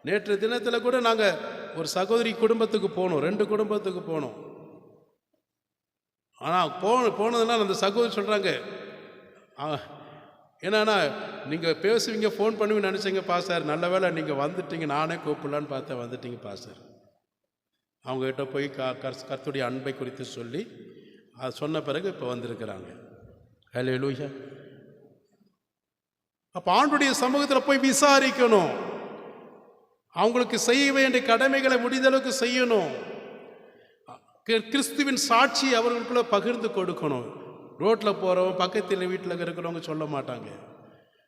நேற்று தினத்தில் கூட நாங்கள் ஒரு சகோதரி குடும்பத்துக்கு போனோம், 2 குடும்பத்துக்கு போனோம். ஆனால் போனதுனால அந்த சகோதரி சொல்கிறாங்க, என்னன்னா நீங்கள் பேசுவீங்க, ஃபோன் பண்ணுவீங்க நினச்சிங்க பாஸ்டர், நல்ல வேளை நீங்கள் வந்துட்டீங்க, நானே கூப்பிடலான்னு பார்த்தேன், வந்துட்டீங்க பாஸ்டர். அவங்ககிட்ட போய் கர்த்தருடைய அன்பை குறித்து சொல்லி அது சொன்ன பிறகு இப்போ வந்திருக்கிறாங்க. ஹல்லேலூயா. அப்போ ஆண்டுடைய சமூகத்தில் போய் விசாரிக்கணும், அவங்களுக்கு செய்ய வேண்டிய கடமைகளை முடிந்தளவுக்கு செய்யணும். கிறிஸ்துவின் சாட்சி அவர்களுக்குள்ள பகிர்ந்து கொடுக்கணும். ரோட்டில் போகிறவங்க, பக்கத்தில் வீட்டில் இருக்கிறவங்க சொல்ல மாட்டாங்க.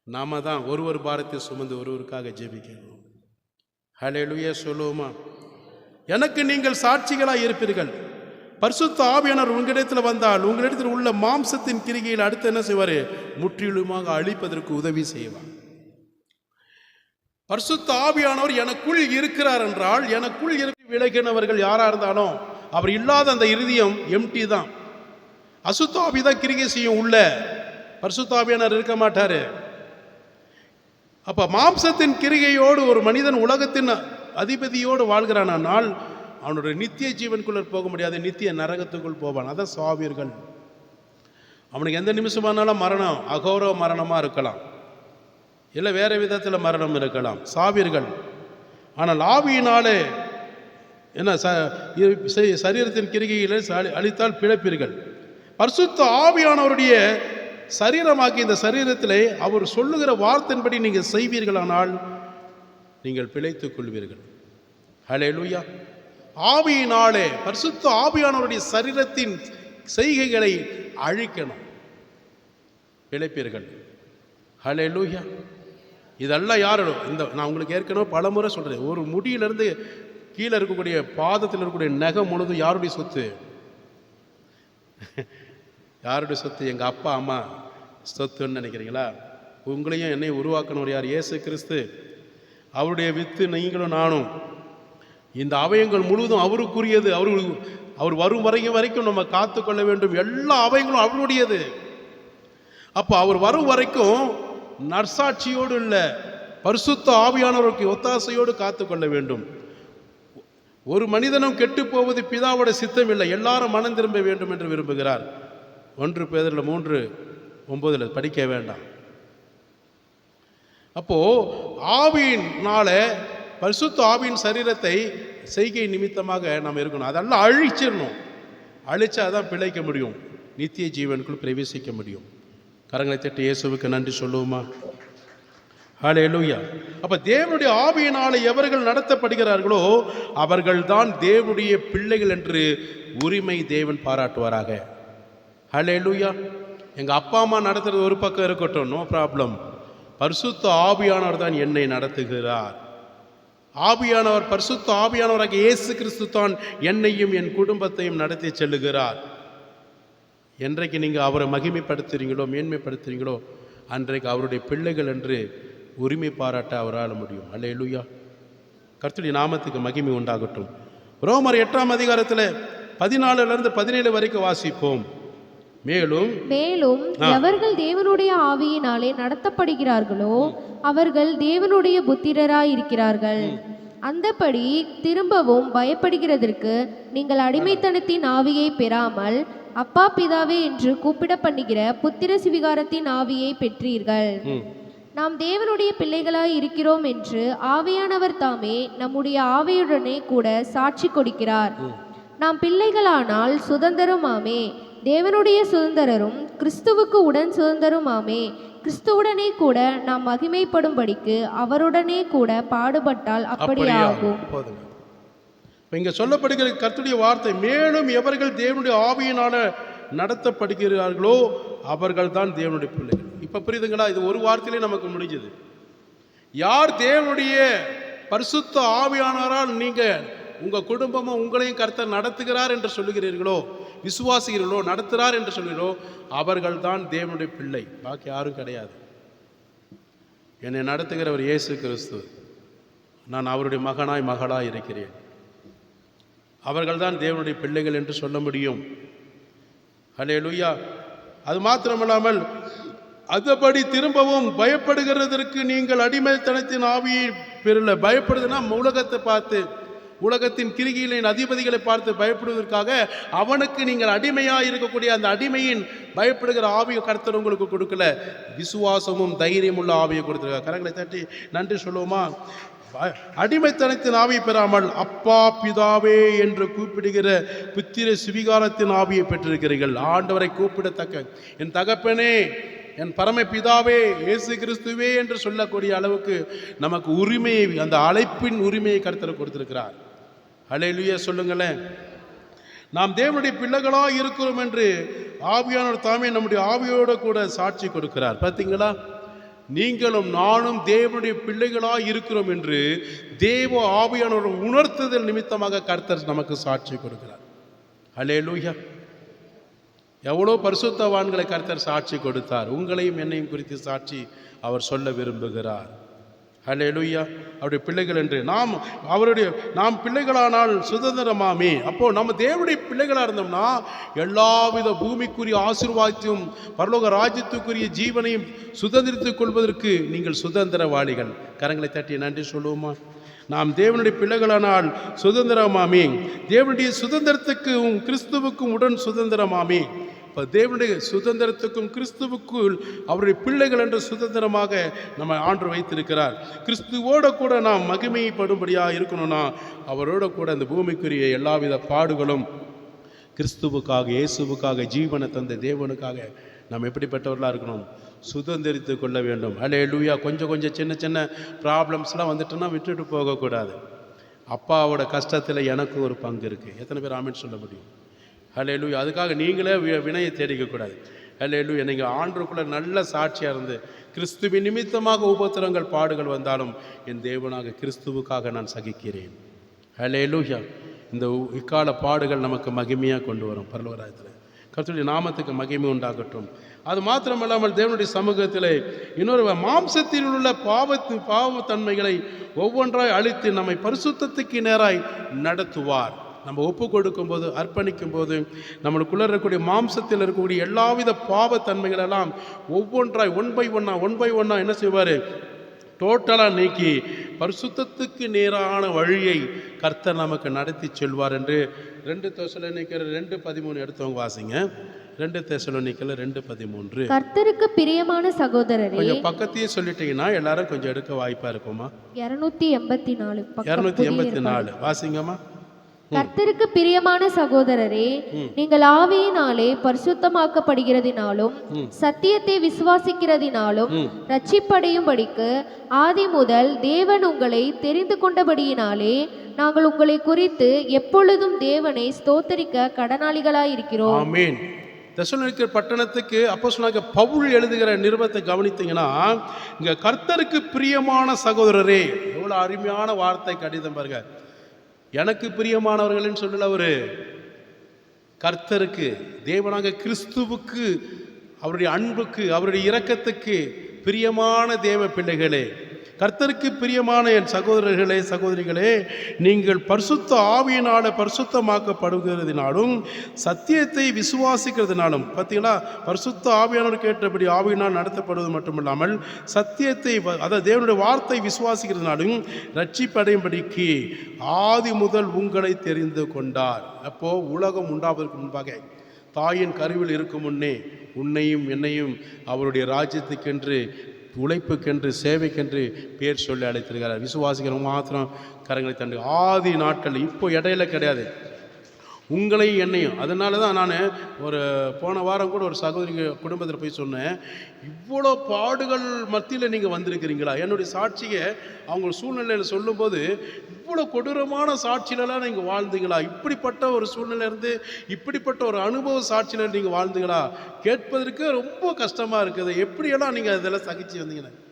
நாம தான் ஒரு பாரத்தை சுமந்து ஒருவருக்காக ஜெபிக்கணும். ஹல்லேலூயா சொல்லுவோமா? எனக்கு நீங்கள் சாட்சிகளாக இருப்பீர்கள். பரிசுத்த ஆவியானவர் உங்களிடத்தில் வந்தால் உங்களிடத்தில் உள்ள மாம்சத்தின் கிரிகையில் அடுத்து என்ன செய்வார்? முற்றிலுமாக அழிப்பதற்கு உதவி செய்வார். பரிசுத்த ஆவியானவர் எனக்குள் இருக்கிறார் என்றால், எனக்குள் இருக்க விலகினவர்கள் யாரா இருந்தாலும் அவர் இல்லாத அந்த இருதயம் எம்டி தான். அசுத்த ஆவி தான் கிரிகை செய்யும் உள்ள, பரிசுத்த ஆவியானவர் இருக்க மாட்டாரு. அப்ப மாம்சத்தின் கிரிகையோடு ஒரு மனிதன் உலகத்தின் அதிபதியோடு வாழ்கிறானால் அவனுடைய நித்திய ஜீவனுக்குள்ள போக முடியாது, நித்திய நரகத்துக்குள் போவான். அதான் சாவீர்கள். அவனுக்கு எந்த நிமிஷமானாலும் மரணம், அகௌரவ மரணமாக இருக்கலாம், இல்லை வேறு விதத்தில் மரணம் இருக்கலாம், சாவீர்கள். ஆனால் ஆவியினாலே என்ன சரீரத்தின் கிரிகைகளை அழித்தால் பிழைப்பீர்கள். பரிசுத்த ஆவியானவருடைய சரீரமாக்கி இந்த சரீரத்திலே அவர் சொல்லுகிற வார்த்தையின்படி நீங்கள் செய்வீர்களானால் நீங்கள் பிழைத்துக் கொள்வீர்கள். ஹல்லேலூயா. ஆவியினாலே பரிசுத்த ஆவியானவருடைய சரீரத்தின் செய்கைகளை அழிக்கணும், பிழைப்பீர்கள். ஹல்லேலூயா. இதெல்லாம் யாரும் நான் உங்களுக்கு ஏற்கனவே பலமுறை சொல்கிறேன், ஒரு முடியிலிருந்து கீழே இருக்கக்கூடிய பாதத்தில் இருக்கக்கூடிய நகம் முழுதும் யாருடைய சொத்து? யாருடைய சொத்து? எங்கள் அப்பா அம்மா சொத்துன்னு நினைக்கிறீங்களா? உங்களையும் என்னையும் உருவாக்கணும் யார்? இயேசு கிறிஸ்து. அவருடைய வித்து நீங்களும் நானும். இந்த அவயங்கள் முழுவதும் அவருக்குரியது. அவர் வரும் வரைக்கும் நம்ம காத்து கொள்ள வேண்டும். எல்லா அவயங்களும் அவருடையது. அப்போ அவர் வரும் வரைக்கும் நற்சாட்சியோடு இல்லை, பரிசுத்த ஆவியானவருக்கு ஒத்தாசையோடு காத்து கொள்ள வேண்டும். ஒரு மனிதனும் கெட்டு போவது பிதாவோட சித்தம் இல்லை, எல்லாரும் மனம் திரும்ப வேண்டும் என்று விரும்புகிறார். 1 பேதுரு 3:9 படிக்க வேண்டாம். அப்போ ஆவியினால பரிசுத்த ஆவியின் சரீரத்தை செய்கை நிமித்தமாக நாம் இருக்கணும். அதெல்லாம் அழிச்சிடணும். அழிச்சாதான் பிழைக்க முடியும், நித்திய ஜீவனுக்குள் பிரவேசிக்க முடியும். கரங்களை தட்டி இயேசுவுக்கு நன்றி சொல்லுவோமா? ஹல்லேலூயா. அப்ப தேவனுடைய ஆவியினாலே எவர்கள் நடத்தப்படுகிறார்களோ அவர்கள்தான் தேவனுடைய பிள்ளைகள் என்று உரிமை தேவன் பாராட்டுவாராக. ஹல்லேலூயா. எங்க அப்பா அம்மா நடத்துறது ஒரு பக்கம் இருக்கட்டும், நோ ப்ராப்ளம். பரிசுத்த ஆவியானவர் தான் என்னை நடத்துகிறார். ஆவியானவர், பரிசுத்த ஆவியானவராக இயேசு கிறிஸ்து தான் என்னையும் என் குடும்பத்தையும் நடத்தி செல்லுகிறார். என்றைக்கு நீங்கள் அவரை மகிமைப்படுத்துறீங்களோ, மேன்மைப்படுத்துறீங்களோ, அன்றைக்கு அவருடைய பிள்ளைகள் என்று உரிமை பாராட்ட அவரால் முடியும். அல்லேலூயா. கர்த்தருடைய நாமத்துக்கு மகிமை உண்டாகட்டும். ரோமர் 8ஆம் அதிகாரத்தில் 14 முதல் 17 வரைக்கும் வாசிப்போம். மேலும் எவர்கள் தேவனுடைய ஆவியினாலே நடத்தப்படுகிறார்களோ அவர்கள் தேவனுடைய புத்திரராய் இருக்கிறார்கள். அந்தபடி திரும்பவும் பயப்படுகிறதற்கு நீங்கள் அடிமைத்தனத்தின் ஆவியை பெறாமல் அப்பா பிதாவே என்று கூப்பிட பண்ணுகிற புத்திர சுவிகாரத்தின் ஆவியை பெற்றீர்கள். நாம் தேவனுடைய பிள்ளைகளாய் இருக்கிறோம் என்று ஆவியானவர் தாமே நம்முடைய ஆவியுடனே கூட சாட்சி கொடுக்கிறார். நாம் பிள்ளைகளானால் சுதந்திரமாமே, தேவனுடைய சுதந்திரரும் கிறிஸ்துவுக்கு உடன் சுதந்திரமாமே. கிறிஸ்துவுடனே கூட நாம் மகிமைப்படும்படிக்கு அவருடனே கூட பாடுபட்டால் அப்படியாகும். இங்க சொல்லப்படுகிற கர்த்தருடைய வார்த்தை, மேலும் எவர்கள் தேவனுடைய ஆவியினால நடத்தப்படுகிறார்களோ அவர்கள் தான் தேவனுடைய பிள்ளைகள். இப்ப புரியுதுங்களா? இது ஒரு வார்த்தையிலே நமக்கு முடிஞ்சது. யார் தேவனுடைய பரிசுத்த ஆவியானவரால் நீங்க உங்க குடும்பமும் உங்களையும் கர்த்தர் நடத்துகிறார் என்று சொல்லுகிறீர்களோ, விசுவாசிகளோ நடத்துகிறார் என்று சொல்கிறோ, அவர்கள் தான் தேவனுடைய பிள்ளை. பாக்கி யாரும் கிடையாது. என்னை நடத்துகிறவர் இயேசு கிறிஸ்து. நான் அவருடைய மகனாய் மகளாய் இருக்கிறேன். அவர்கள் தான் தேவனுடைய பிள்ளைகள் என்று சொல்ல முடியும். ஹல்லேலூயா. அது மாத்திரமல்லாமல் அதுபடி திரும்பவும் பயப்படுகிறதற்கு நீங்கள் அடிமைத்தனத்தின் ஆவியை பெறல. பயப்படுதுன்னா உலகத்தை பார்த்து, உலகத்தின் கிரிகளின் அதிபதிகளை பார்த்து பயப்படுவதற்காக அவனுக்கு நீங்கள் அடிமையாக இருக்கக்கூடிய அந்த அடிமையின் பயப்படுகிற ஆவியை கர்த்தர் உங்களுக்கு கொடுக்கல. விசுவாசமும் தைரியம் உள்ள ஆவியை கொடுத்துருக்காங்க. கரங்களை தட்டி நன்றி சொல்லுவோமா? அடிமைத்தனத்தின் ஆவியை பெறாமல் அப்பா பிதாவே என்று கூப்பிடுகிற புத்திர சுவிகாரத்தின் ஆவியை பெற்றிருக்கிறீர்கள். ஆண்டவரை கூப்பிடத்தக்க என் தகப்பனே, என் பரம பிதாவே, இயேசு கிறிஸ்துவே என்று சொல்லக்கூடிய அளவுக்கு நமக்கு உரிமையை, அந்த அழைப்பின் உரிமையை கர்த்தர் கொடுத்திருக்கிறார். ஹல்லேலூயா சொல்லுங்களேன். நாம் தேவனுடைய பிள்ளைகளாக இருக்கிறோம் என்று ஆவியானவர் தாமே நம்முடைய ஆவியோடு கூட சாட்சி கொடுக்கிறார். பார்த்தீங்களா? நீங்களும் நானும் தேவனுடைய பிள்ளைகளாக இருக்கிறோம் என்று தேவ ஆவியானவர் உணர்த்துதல் நிமித்தமாக கர்த்தர் நமக்கு சாட்சி கொடுக்கிறார். ஹல்லேலூயா. எவ்வளோ பரிசுத்தவான்களை கர்த்தர் சாட்சி கொடுத்தார். உங்களையும் என்னையும் குறித்து சாட்சி அவர் சொல்ல விரும்புகிறார். ஹல்லேலூயா. அவருடைய பிள்ளைகள் என்று நாம் பிள்ளைகளானால் சுதந்திரமாமே. அப்போ நம்ம தேவனுடைய பிள்ளைகளாக இருந்தோம்னா எல்லாவித பூமிக்குரிய ஆசீர்வாதத்தையும் பரலோக ராஜ்யத்துக்குரிய ஜீவனையும் சுதந்திரித்துக் கொள்வதற்கு நீங்கள் சுதந்திரவாளிகள். கரங்களை தட்டி நன்றி சொல்லுவோமா? நாம் தேவனுடைய பிள்ளைகளானால் சுதந்திரமாமே. தேவனுடைய சுதந்திரத்துக்கும் கிறிஸ்துவுக்கும் உடன் சுதந்திரமாமே. இப்போ தேவனுடைய சுதந்திரத்துக்கும் கிறிஸ்துவுக்குள் அவருடைய பிள்ளைகள் என்ற சுதந்திரமாக நம்ம ஆண்டு வைத்திருக்கிறார். கிறிஸ்துவோட கூட நாம் மகிமைப்படும்படியாக இருக்கணும்னா அவரோட கூட அந்த பூமிக்குரிய எல்லாவித பாடுகளும் கிறிஸ்துவுக்காக, இயேசுவுக்காக, ஜீவனை தந்த தேவனுக்காக நாம் எப்படிப்பட்டவர்களாக இருக்கணும்? சுதந்திரித்து கொள்ள வேண்டும். ஹல்லேலூயா. கொஞ்சம் சின்ன சின்ன ப்ராப்ளம்ஸ்லாம் வந்துட்டுன்னா விட்டுட்டு போகக்கூடாது. அப்பாவோட கஷ்டத்தில் எனக்கு ஒரு பங்கு இருக்குது. எத்தனை பேர் ஆமென் சொல்ல முடியும்? ஹல்லேலூயா. அதுக்காக நீங்களே வினையை தேடிக்கக்கூடாது. ஹல்லேலூயா. நீங்கள் ஆண்டவருக்குள்ளே நல்ல சாட்சியாக இருந்து கிறிஸ்துவின் நிமித்தமாக உபத்திரங்கள் பாடுகள் வந்தாலும் என் தேவனாக கிறிஸ்துவுக்காக நான் சகிக்கிறேன். ஹல்லேலூயா. இந்த இக்கால பாடுகள் நமக்கு மகிமையாக கொண்டு வரும் பரலோகராஜ்யத்தில். கர்த்தருடைய நாமத்துக்கு மகிமை உண்டாகட்டும். அது மாத்திரமல்லாமல் தேவனுடைய சமூகத்தில் இன்னொரு மாம்சத்தில் உள்ள பாவத்தன்மைகளை ஒவ்வொன்றாய் அழித்து நம்மை பரிசுத்தத்துக்கு நேராய் நடத்துவார். நம்ம ஒப்பு கொடுக்கும் போது, அர்ப்பணிக்கும் போது நம்மளுக்குள்ள இருக்கக்கூடிய மாம்சத்தில் இருக்கக்கூடிய எல்லாவித பாவத்தன்மைகளெல்லாம் ஒவ்வொன்றாய் ஒன் பை ஒன்னா என்ன செய்வார்? டோட்டலாக நீக்கி பரிசுத்தத்துக்கு நேரான வழியை கர்த்தர் நமக்கு நடத்தி செல்வார் என்று 2 தெசலோனிக்கர் 2:13 எடுத்தவங்க வாசிங்க. 2 தெசலோனிக்கர் 2:13. கர்த்தருக்கு பிரியமான சகோதரரே, கொஞ்சம் பக்கத்தையே சொல்லிட்டீங்கன்னா எல்லாரும் கொஞ்சம் எடுக்க வாய்ப்பா இருக்குமா? 284 வாசிங்கம்மா. கர்த்தருக்கு பிரியமான சகோதரரே, நீங்கள் ஆவியினாலே பரிசுத்தமாக்கப்படுகிறதினாலும் சத்தியத்தை விசுவாசிக்கிறதினாலும் ரட்சிப்படையும்படிக்கு ஆதி முதல் தேவன் உங்களை தெரிந்து கொண்டபடியினாலே நாங்கள் உங்களை குறித்து எப்பொழுதும் தேவனை ஸ்தோத்தரிக்க கடனாளிகளாயிருக்கிறோம். ஆமென். தெசலோனிக்கர் பட்டணத்துக்கு அப்போஸ்தலனாகிய பவுல் எழுதுகிற நிருபத்தை கவனித்தீங்கன்னா, இங்க கர்த்தருக்கு பிரியமான சகோதரரே, எவ்வளவு அருமையான வார்த்தை கடிதம் பாருங்க. எனக்கு பிரியமானவர்கள்னு சொல்லல, ஒரு கர்த்தருக்கு, தேவனாக கிறிஸ்துவுக்கு, அவருடைய அன்புக்கு, அவருடைய இரக்கத்துக்கு பிரியமான தேவ பிள்ளைகளே, கர்த்தருக்கு பிரியமான என் சகோதரர்களே சகோதரிகளே, நீங்கள் பரிசுத்த ஆவியினால பரிசுத்தமாக்கப்படுகிறதினாலும் சத்தியத்தை விசுவாசிக்கிறதுனாலும், பார்த்தீங்களா, பரிசுத்த ஆவியானவர் கேட்டபடி ஆவியினால் நடத்தப்படுவது மட்டுமில்லாமல் சத்தியத்தை அதாவது தேவனுடைய வார்த்தை விசுவாசிக்கிறதுனாலும் ரட்சிப்படையும்படிக்கு ஆதி முதல் உங்களை தெரிந்து கொண்டார். அப்போ உலகம் உண்டாவதற்கு முன்பாக தாயின் கருவில் இருக்கும் முன்னே உன்னையும் என்னையும் அவருடைய ராஜ்யத்துக்கென்று, உழைப்புக்கென்று, சேவைக்கென்று பேர் சொல்லி அழைத்திருக்கிறார். விசுவாசிக்கிறவங்க மாத்திரம் கரங்களை தண்டு. ஆதி நாட்கள், இப்போ இடையில கிடையாது, உங்களையும் என்னையும். அதனால தான் நான் ஒரு போன வாரம் கூட ஒரு சகோதரி குடும்பத்தில் போய் சொன்னேன், இவ்வளோ பாடுகள் மத்தியில் நீங்கள் வந்திருக்கிறீங்களா. என்னுடைய சாட்சியை அவங்க சூழ்நிலையில் சொல்லும்போது, இவ்வளோ கொடூரமான சாட்சியிலலாம் நீங்கள் வாழ்ந்தீங்களா, இப்படிப்பட்ட ஒரு சூழ்நிலையிலேருந்து இப்படிப்பட்ட ஒரு அனுபவ சாட்சியில் நீங்கள் வாழ்ந்தீங்களா, கேட்பதற்கு ரொம்ப கஷ்டமாக இருக்குது, எப்படியெல்லாம் நீங்கள் அதெல்லாம் சகிச்சு வந்தீங்கன்னு.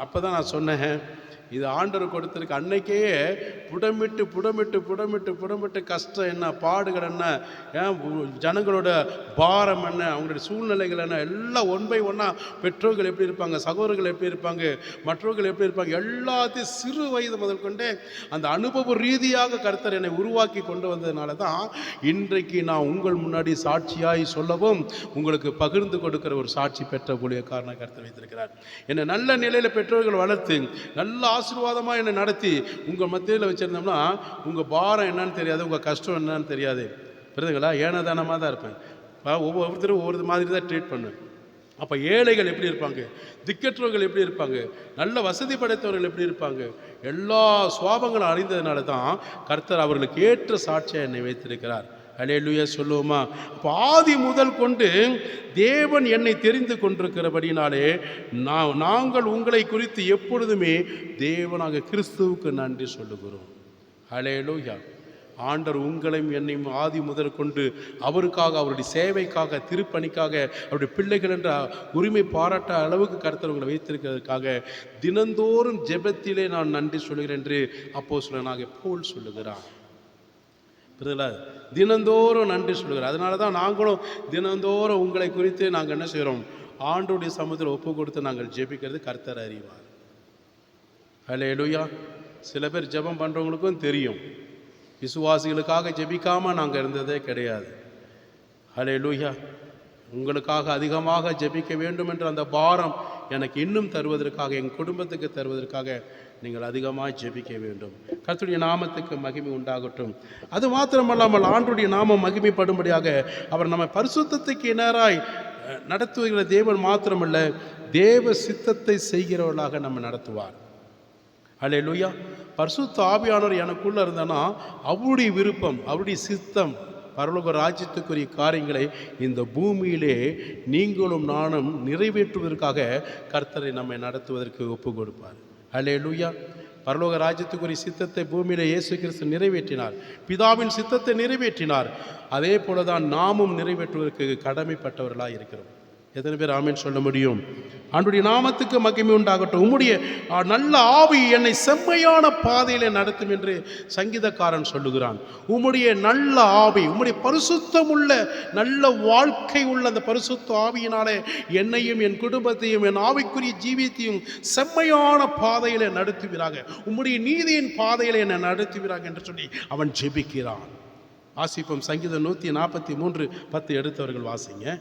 அப்போ தான் நான் சொன்னேன், இது ஆண்டவர் கொடுத்திருக்கு. அன்னைக்கே புடமிட்டு புடமிட்டு புடமிட்டு புடமிட்டு கஷ்டம் என்ன, பாடுகள் என்ன, ஜனங்களோட பாரம் என்ன, அவங்களுடைய சூழ்நிலைகள் என்ன, எல்லாம் ஒன் பை ஒன்னா பெற்றோர்கள் எப்படி இருப்பாங்க, சகோதரர்கள் எப்படி இருப்பாங்க, மற்றவர்கள் எப்படி இருப்பாங்க, எல்லாத்தையும் சிறு வயது முதல் கொண்டே அந்த அனுபவ ரீதியாக கர்த்தர் என்னை உருவாக்கி கொண்டு வந்ததுனால தான் இன்றைக்கு நான் உங்கள் முன்னாடி சாட்சியாய் சொல்லவும் உங்களுக்கு பகிர்ந்து கொடுக்கிற ஒரு சாட்சி பெற்ற ஊழியக்காரனை கர்த்தர் வைத்திருக்கிறார். என்னை நல்ல நிலையில் பெற்றோர்கள் வளர்த்து நல்ல ஆசீர்வாதமாக என்னை நடத்தி உங்கள் மத்தியில் வச்சுருந்தோம்னா உங்கள் பாரம் என்னன்னு தெரியாது, உங்கள் கஷ்டம் என்னன்னு தெரியாது. புரியுதுங்களா? ஏனதானமாக தான் இருப்பேன். ஒவ்வொருத்தரும் ஒவ்வொரு மாதிரி தான் ட்ரீட் பண்ணுவேன். அப்போ ஏழைகள் எப்படி இருப்பாங்க, திக்கற்றவர்கள் எப்படி இருப்பாங்க, நல்ல வசதி படைத்தவர்கள் எப்படி இருப்பாங்க, எல்லா சுவாபங்களும் அறிந்ததுனால தான் கர்த்தர் அவர்களுக்கு ஏற்ற சாட்சியாக என்னை வைத்திருக்கிறார். அல்லேலூயா சொல்லுவோமா? அப்போ ஆதி முதல் கொண்டு தேவன் என்னை தெரிந்து கொண்டிருக்கிறபடினாலே நாங்கள் உங்களை குறித்து எப்பொழுதுமே தேவனாக கிறிஸ்துவுக்கு நன்றி சொல்லுகிறோம். அல்லேலூயா. ஆண்டவர் உங்களையும் என்னையும் ஆதி முதல் கொண்டு அவருக்காக, அவருடைய சேவைக்காக, திருப்பணிக்காக, அவருடைய பிள்ளைகள் என்ற உரிமை பாராட்ட அளவுக்கு கர்த்தர் உங்களை வைத்திருக்கிறதுக்காக தினந்தோறும் ஜெபத்திலே நான் நன்றி சொல்கிறேன் என்று அப்போஸ்தலனாகிய பவுல் சொல்லுகிறார். புரியுதுங்களா? தினந்தோறும் நன்றி சொல்லுகிறார். அதனால தான் நாங்களும் தினந்தோறும் உங்களை குறித்து நாங்கள் என்ன செய்கிறோம், ஆண்டவருடைய சமூகத்தில் ஒப்பு கொடுத்து நாங்கள் ஜெபிக்கிறது கர்த்தர் அறிவார். அல்லேலூயா. சில பேர் ஜெபம் பண்ணுறவங்களுக்கும் தெரியும், விசுவாசிகளுக்காக ஜெபிக்காமல் நாங்கள் இருந்ததே கிடையாது. அல்லேலூயா. உங்களுக்காக அதிகமாக ஜெபிக்க வேண்டும் என்ற அந்த பாரம் எனக்கு இன்னும் தருவதற்காக, என் குடும்பத்துக்கு தருவதற்காக நீங்கள் அதிகமாக ஜெபிக்க வேண்டும். கர்த்தருடைய நாமத்துக்கு மகிமை உண்டாகட்டும். அது மாத்திரமல்லாமல் ஆண்டவருடைய நாமம் மகிமைப்படும்படியாக அவர் நம்ம பரிசுத்தத்துக்கு இணையாய் நடத்துகிற தேவன் மாத்திரமல்ல, தேவ சித்தத்தை செய்கிறவர்களாக நம்ம நடத்துவார். அல்லேலூயா. பரிசுத்த ஆவியானவர் எனக்குள்ளே இருந்தனா அவருடைய விருப்பம், அவருடைய சித்தம், பரலோக ராஜ்யத்துக்குரிய காரியங்களை இந்த பூமியிலே நீங்களும் நானும் நிறைவேற்றுவதற்காக கர்த்தரை நம்மை நடத்துவதற்கு ஒப்பு கொடுப்பார். அல்லேலூயா. பரலோக ராஜ்யத்துக்குரிய சித்தத்தை பூமியிலே இயேசு கிறிஸ்து நிறைவேற்றினார், பிதாவின் சித்தத்தை நிறைவேற்றினார். அதே போல தான் நாமும் நிறைவேற்றுவதற்கு கடமைப்பட்டவர்களாக இருக்கிறோம். எத்தனை பேர் ஆமென் சொல்ல முடியும்? ஆண்டவருடைய நாமத்துக்கு மகிமை உண்டாகட்டும். உம்முடைய நல்ல ஆவி என்னை செம்மையான பாதையிலே நடத்தும் என்று சங்கீதக்காரன் சொல்லுகிறான். உம்முடைய நல்ல ஆவி, உம்முடைய பரிசுத்தமுள்ள நல்ல வாழ்க்கை உள்ள அந்த பரிசுத்த ஆவியினாலே என்னையும் என் குடும்பத்தையும் என் ஆவிக்குரிய ஜீவியத்தையும் செம்மையான பாதையிலே நடத்துவீராக, உம்முடைய நீதியின் பாதையிலே என்னை நடத்துவீராக என்று சொல்லி அவன் ஜெபிக்கிறான். வாசிப்போம். சங்கீதம் 143:10 எடுத்தவர்கள் வாசிங்க.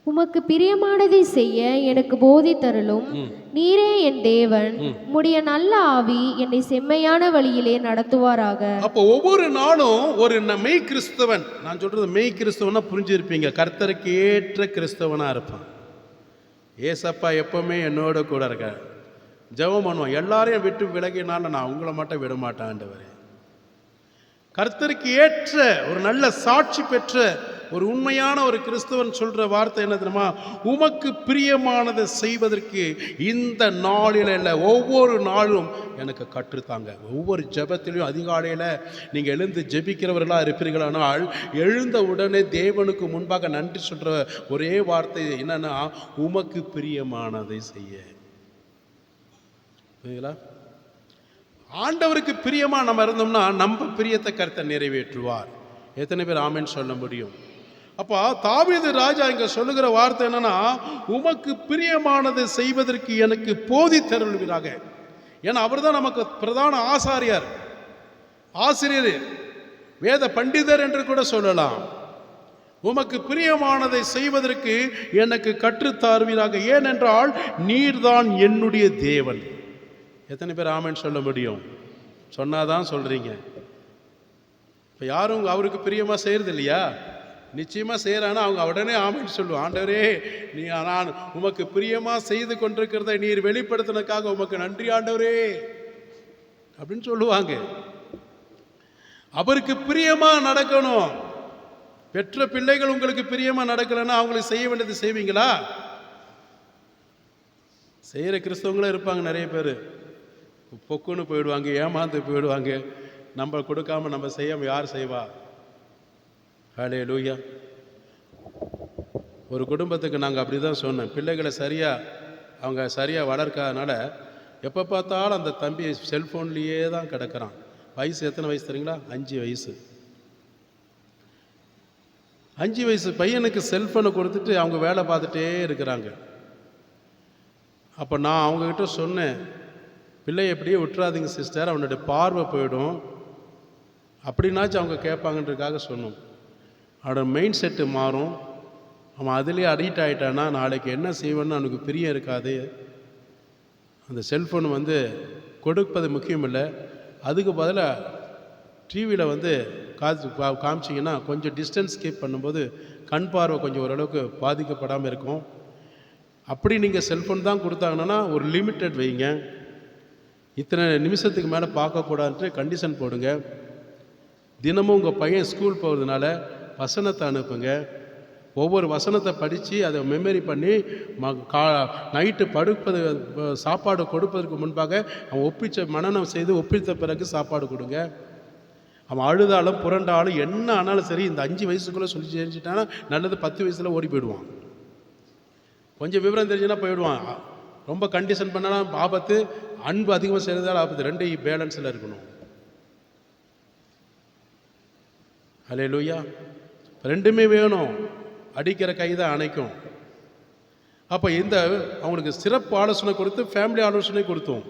உமக்கு பிரியமானதை செய்ய எனக்கு போதித்தருளும், நீரே என் தேவன், உம்முடைய நல்ல ஆவி என்னை செம்மையான வழியிலே நடத்துவாராக. அப்போ ஒவ்வொரு நாளும் ஒரு மெய் கிறிஸ்தவன், நான் சொல்றது மெய் கிறிஸ்தவனா புரிஞ்சிருப்பீங்க, கர்த்தருக்கு ஏற்ற கிறிஸ்தவனா இருப்பான். ஏசப்பா எப்பவுமே என்னோட கூட இருக்க, ஜெபம் பண்ணுவான். எல்லாரையும் விட்டு விலகினாலும் நான் உங்களை மட்டும் விட மாட்டேன் ஆண்டவரே. கர்த்தருக்கு ஏற்ற ஒரு நல்ல சாட்சி பெற்ற ஒரு உண்மையான ஒரு கிறிஸ்தவன் சொல்ற வார்த்தை என்ன தெரியுமா? உமக்கு பிரியமானதை செய்வதற்கு இந்த நாளில் இல்லை, ஒவ்வொரு நாளும் எனக்கு கற்றுத்தாங்க. ஒவ்வொரு ஜெபத்திலையும் அதிகாலையில் நீங்கள் எழுந்து ஜெபிக்கிறவர்களாக இருப்பீர்களானால் எழுந்த உடனே தேவனுக்கு முன்பாக நன்றி சொல்கிற ஒரே வார்த்தை என்னன்னா, உமக்கு பிரியமானதை செய்ய. புரியுங்களா? ஆண்டவருக்கு பிரியமாக நம்ம இருந்தோம்னா நம்ம பிரியத்தை கர்த்தர் நிறைவேற்றுவார். எத்தனை பேர் ஆமென் சொல்ல முடியும்? அப்போ தாவீது ராஜா இங்க சொல்லுகிற வார்த்தை என்னன்னா, உமக்கு பிரியமானதை செய்வதற்கு எனக்கு போதித்தருள்வீராக. ஏன்னா அவர் தான் நமக்கு பிரதான ஆசாரியர், ஆசிரியர், வேத பண்டிதர் என்று கூட சொல்லலாம். உமக்கு பிரியமானதை செய்வதற்கு எனக்கு கற்றுத்தாருவீராக, ஏனென்றால் நீர்தான் என்னுடைய தேவன். எத்தனை பேர் ஆமென் சொல்ல முடியும்? சொன்னாதான் சொல்றீங்க. இப்போ யாரும் அவருக்கு பிரியமாக செய்கிறது இல்லையா? நிச்சயமாக செய்கிறானா அவங்க உடனே ஆமென் சொல்லுவோம். ஆண்டவரே, நான் உமக்கு பிரியமாக செய்து கொண்டிருக்கிறதை நீர் வெளிப்படுத்தினதுக்காக உமக்கு நன்றி ஆண்டவரே அப்படின்னு சொல்லுவாங்க. அவருக்கு பிரியமாக நடக்கணும். பெற்ற பிள்ளைகள் உங்களுக்கு பிரியமாக நடக்கலைன்னா அவங்களுக்கு செய்ய வேண்டியது செய்வீங்களா? செய்கிற கிறிஸ்தவங்களும் இருப்பாங்க நிறைய பேர். பொக்குன்னு போயிடுவாங்க, ஏமாந்து போயிடுவாங்க. நம்ம கொடுக்காம நம்ம செய்யாமல் யார் செய்வா? ஹல்லேலூயா. ஒரு குடும்பத்துக்கு நாங்கள் அப்படி தான் சொன்னோம். பிள்ளைகளை அவங்க சரியாக வளர்க்காதனால எப்போ பார்த்தாலும் அந்த தம்பி செல்ஃபோன்லேயே தான் கிடக்கிறான். வயசு எத்தனை வயசு தெரியுங்களா? 5 வயசு. 5 வயசு பையனுக்கு செல்ஃபோனை கொடுத்துட்டு அவங்க வேலை பார்த்துட்டே இருக்கிறாங்க. அப்போ நான் அவங்கக்கிட்ட சொன்னேன், பிள்ளையை எப்படியே விட்டுறாதீங்க சிஸ்டர், அவனுடைய பார்வை போயிடும், அப்படின்னாச்சும் அவங்க கேட்பாங்கன்றதுக்காக சொன்னோம். அவனோட மைண்ட் செட்டு மாறும். அவன் அதுலேயே அடிக்ட் ஆகிட்டான்னா நாளைக்கு என்ன செய்வேன்னு அவனுக்கு பிரியம் இருக்காது. அந்த செல்ஃபோன் கொடுப்பது முக்கியம் இல்லை, அதுக்கு பதிலாக டிவியில் காமிச்சிங்கன்னா கொஞ்சம் டிஸ்டன்ஸ் கீப் பண்ணும்போது கண் பார்வை கொஞ்சம் ஓரளவுக்கு பாதிக்கப்படாமல் இருக்கும். அப்படி நீங்கள் செல்ஃபோன் தான் கொடுத்தாங்கன்னா ஒரு லிமிட்டட் வைங்க. இத்தனை நிமிஷத்துக்கு மேலே பார்க்கக்கூடாதுன்ட்டு கண்டிஷன் போடுங்க. தினமும் உங்கள் பையன் ஸ்கூல் போகிறதுனால வசனத்தை அனுப்புங்க. ஒவ்வொரு வசனத்தை படித்து அதை மெமரி பண்ணி நைட்டு சாப்பாடு கொடுப்பதற்கு முன்பாக அவன் மனனம் செய்து ஒப்பித்த பிறகு சாப்பாடு கொடுங்க. அவன் அழுதாலும் புரண்டாலும் என்ன ஆனாலும் சரி, இந்த 5 வயசுக்குள்ளே சொல்லி செஞ்சுட்டானா நல்லது. 10 வயசில் ஓடி போயிடுவான். கொஞ்சம் விவரம் தெரிஞ்சுன்னா போயிடுவான். ரொம்ப கண்டிஷன் பண்ணாலும் ஆபத்து, அன்பு அதிகமாக செய்கிறதால ஆபத்து. 2 பேலன்ஸில் இருக்கணும். ஹல்லேலூயா. 2மே வேணும். அடிக்கிற கை தான் அணைக்கும். அப்போ அவங்களுக்கு சிறப்பு ஆலோசனை கொடுத்து ஃபேமிலி ஆலோசனை கொடுத்தோம்.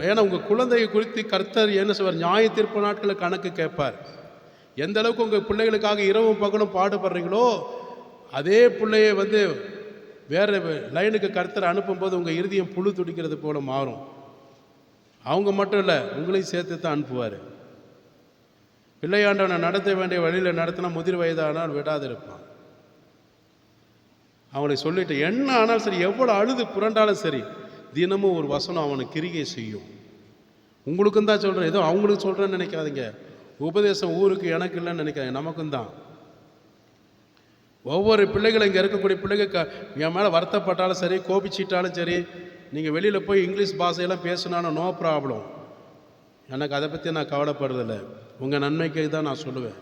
ஏன்னா உங்கள் குழந்தையை குறித்து கர்த்தர் என்ன செய்வார்? நியாய தீர்ப்பு நாட்களில் கணக்கு கேட்பார். எந்த அளவுக்கு உங்கள் பிள்ளைகளுக்காக இரவும் பகலும் பாடுபடுறீங்களோ அதே பிள்ளையை வேறு லைனுக்கு கர்த்தர் அனுப்பும்போது உங்கள் இருதயம் புழு துடிக்கிறது போல மாறும். அவங்க மட்டும் இல்லை, உங்களையும் சேர்த்து தான் அனுப்புவார். பிள்ளையாண்டவனை நடத்த வேண்டிய வழியில் நடத்தினா முதிர் வயதானால் விடாது இருப்பான். அவனை சொல்லிட்டு என்ன ஆனாலும் சரி, எவ்வளோ அழுது புரண்டாலும் சரி, தினமும் ஒரு வசனம் அவனுக்கு கிரிகை செய்யும். உங்களுக்கும் தான் சொல்கிறேன், ஏதோ அவங்களுக்கு சொல்கிறேன்னு நினைக்காதீங்க. உபதேசம் ஊருக்கு எனக்கு இல்லைன்னு நினைக்காதீங்க, நமக்கும் தான். ஒவ்வொரு பிள்ளைகளும் இங்கே இருக்கக்கூடிய பிள்ளைங்க என் மேலே வருத்தப்பட்டாலும் சரி, கோபிச்சிட்டாலும் சரி, நீங்கள் வெளியில் போய் இங்கிலீஷ் பாஷையெல்லாம் பேசினாலும் நோ ப்ராப்ளம். எனக்கு அதை பற்றி நான் கவலைப்படுறதில்லை. உங்கள் நன்மைக்கு தான் நான் சொல்லுவேன்.